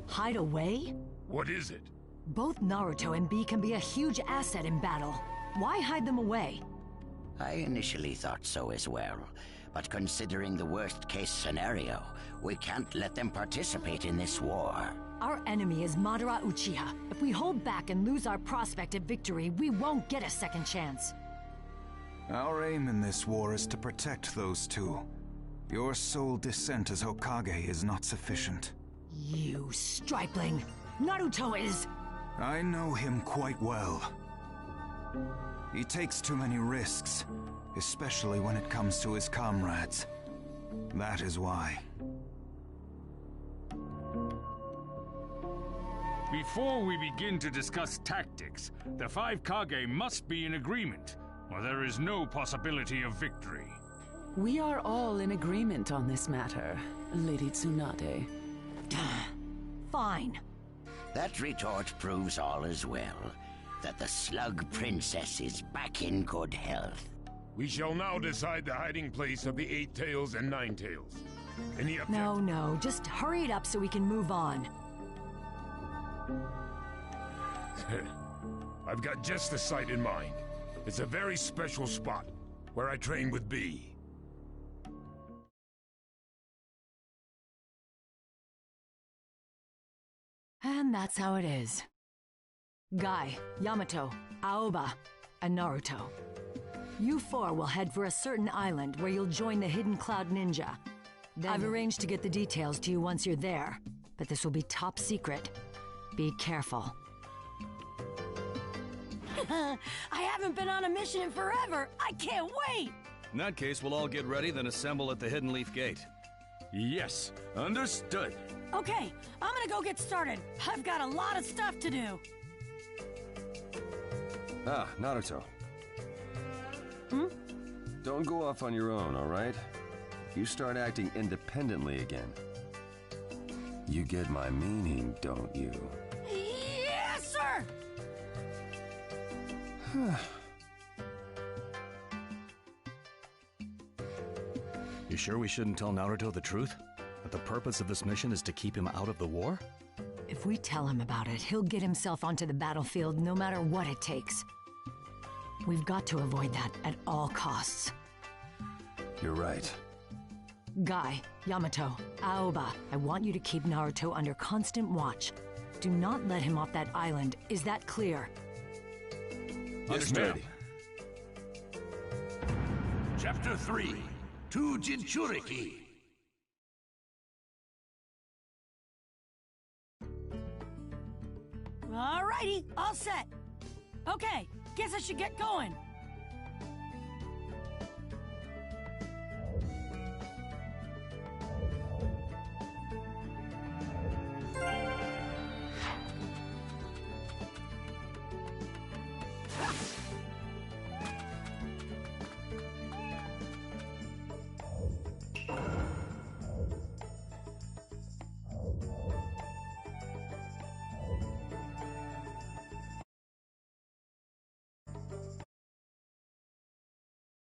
Hide away? What is it? Both Naruto and Bee can be a huge asset in battle. Why hide them away? I initially thought so as well, but considering the worst-case scenario, we can't let them participate in this war. Our enemy is Madara Uchiha. If we hold back and lose our prospect of victory, we won't get a second chance. Our aim in this war is to protect those two. Your sole descent as Hokage is not sufficient. You stripling! Naruto is... I know him quite well. He takes too many risks, especially when it comes to his comrades. That is why. Before we begin to discuss tactics, the 5 Kage must be in agreement, or there is no possibility of victory. We are all in agreement on this matter, Lady Tsunade. Fine. That retort proves all as well, that the Slug Princess is back in good health. We shall now decide the hiding place of the 8 Tails and 9 Tails. Any update? No, just hurry it up so we can move on. I've got just the site in mind. It's a very special spot, where I train with Bee. And that's how it is. Guy, Yamato, Aoba, and Naruto. You 4 will head for a certain island where you'll join the Hidden Cloud Ninja. I've arranged to get the details to you once you're there, but this will be top secret. Be careful. I haven't been on a mission in forever! I can't wait! In that case, we'll all get ready, then assemble at the Hidden Leaf Gate. Yes, understood. Okay, I'm gonna go get started. I've got a lot of stuff to do. Ah, Naruto. Don't go off on your own, alright? You start acting independently again. You get my meaning, don't you? Yes, sir! You sure we shouldn't tell Naruto the truth? That the purpose of this mission is to keep him out of the war? If we tell him about it, he'll get himself onto the battlefield no matter what it takes. We've got to avoid that at all costs. You're right. Guy, Yamato, Aoba, I want you to keep Naruto under constant watch. Do not let him off that island. Is that clear? Yes, ma'am. Chapter 3, 2 Jinchuriki. Alrighty, all set. Okay, guess I should get going.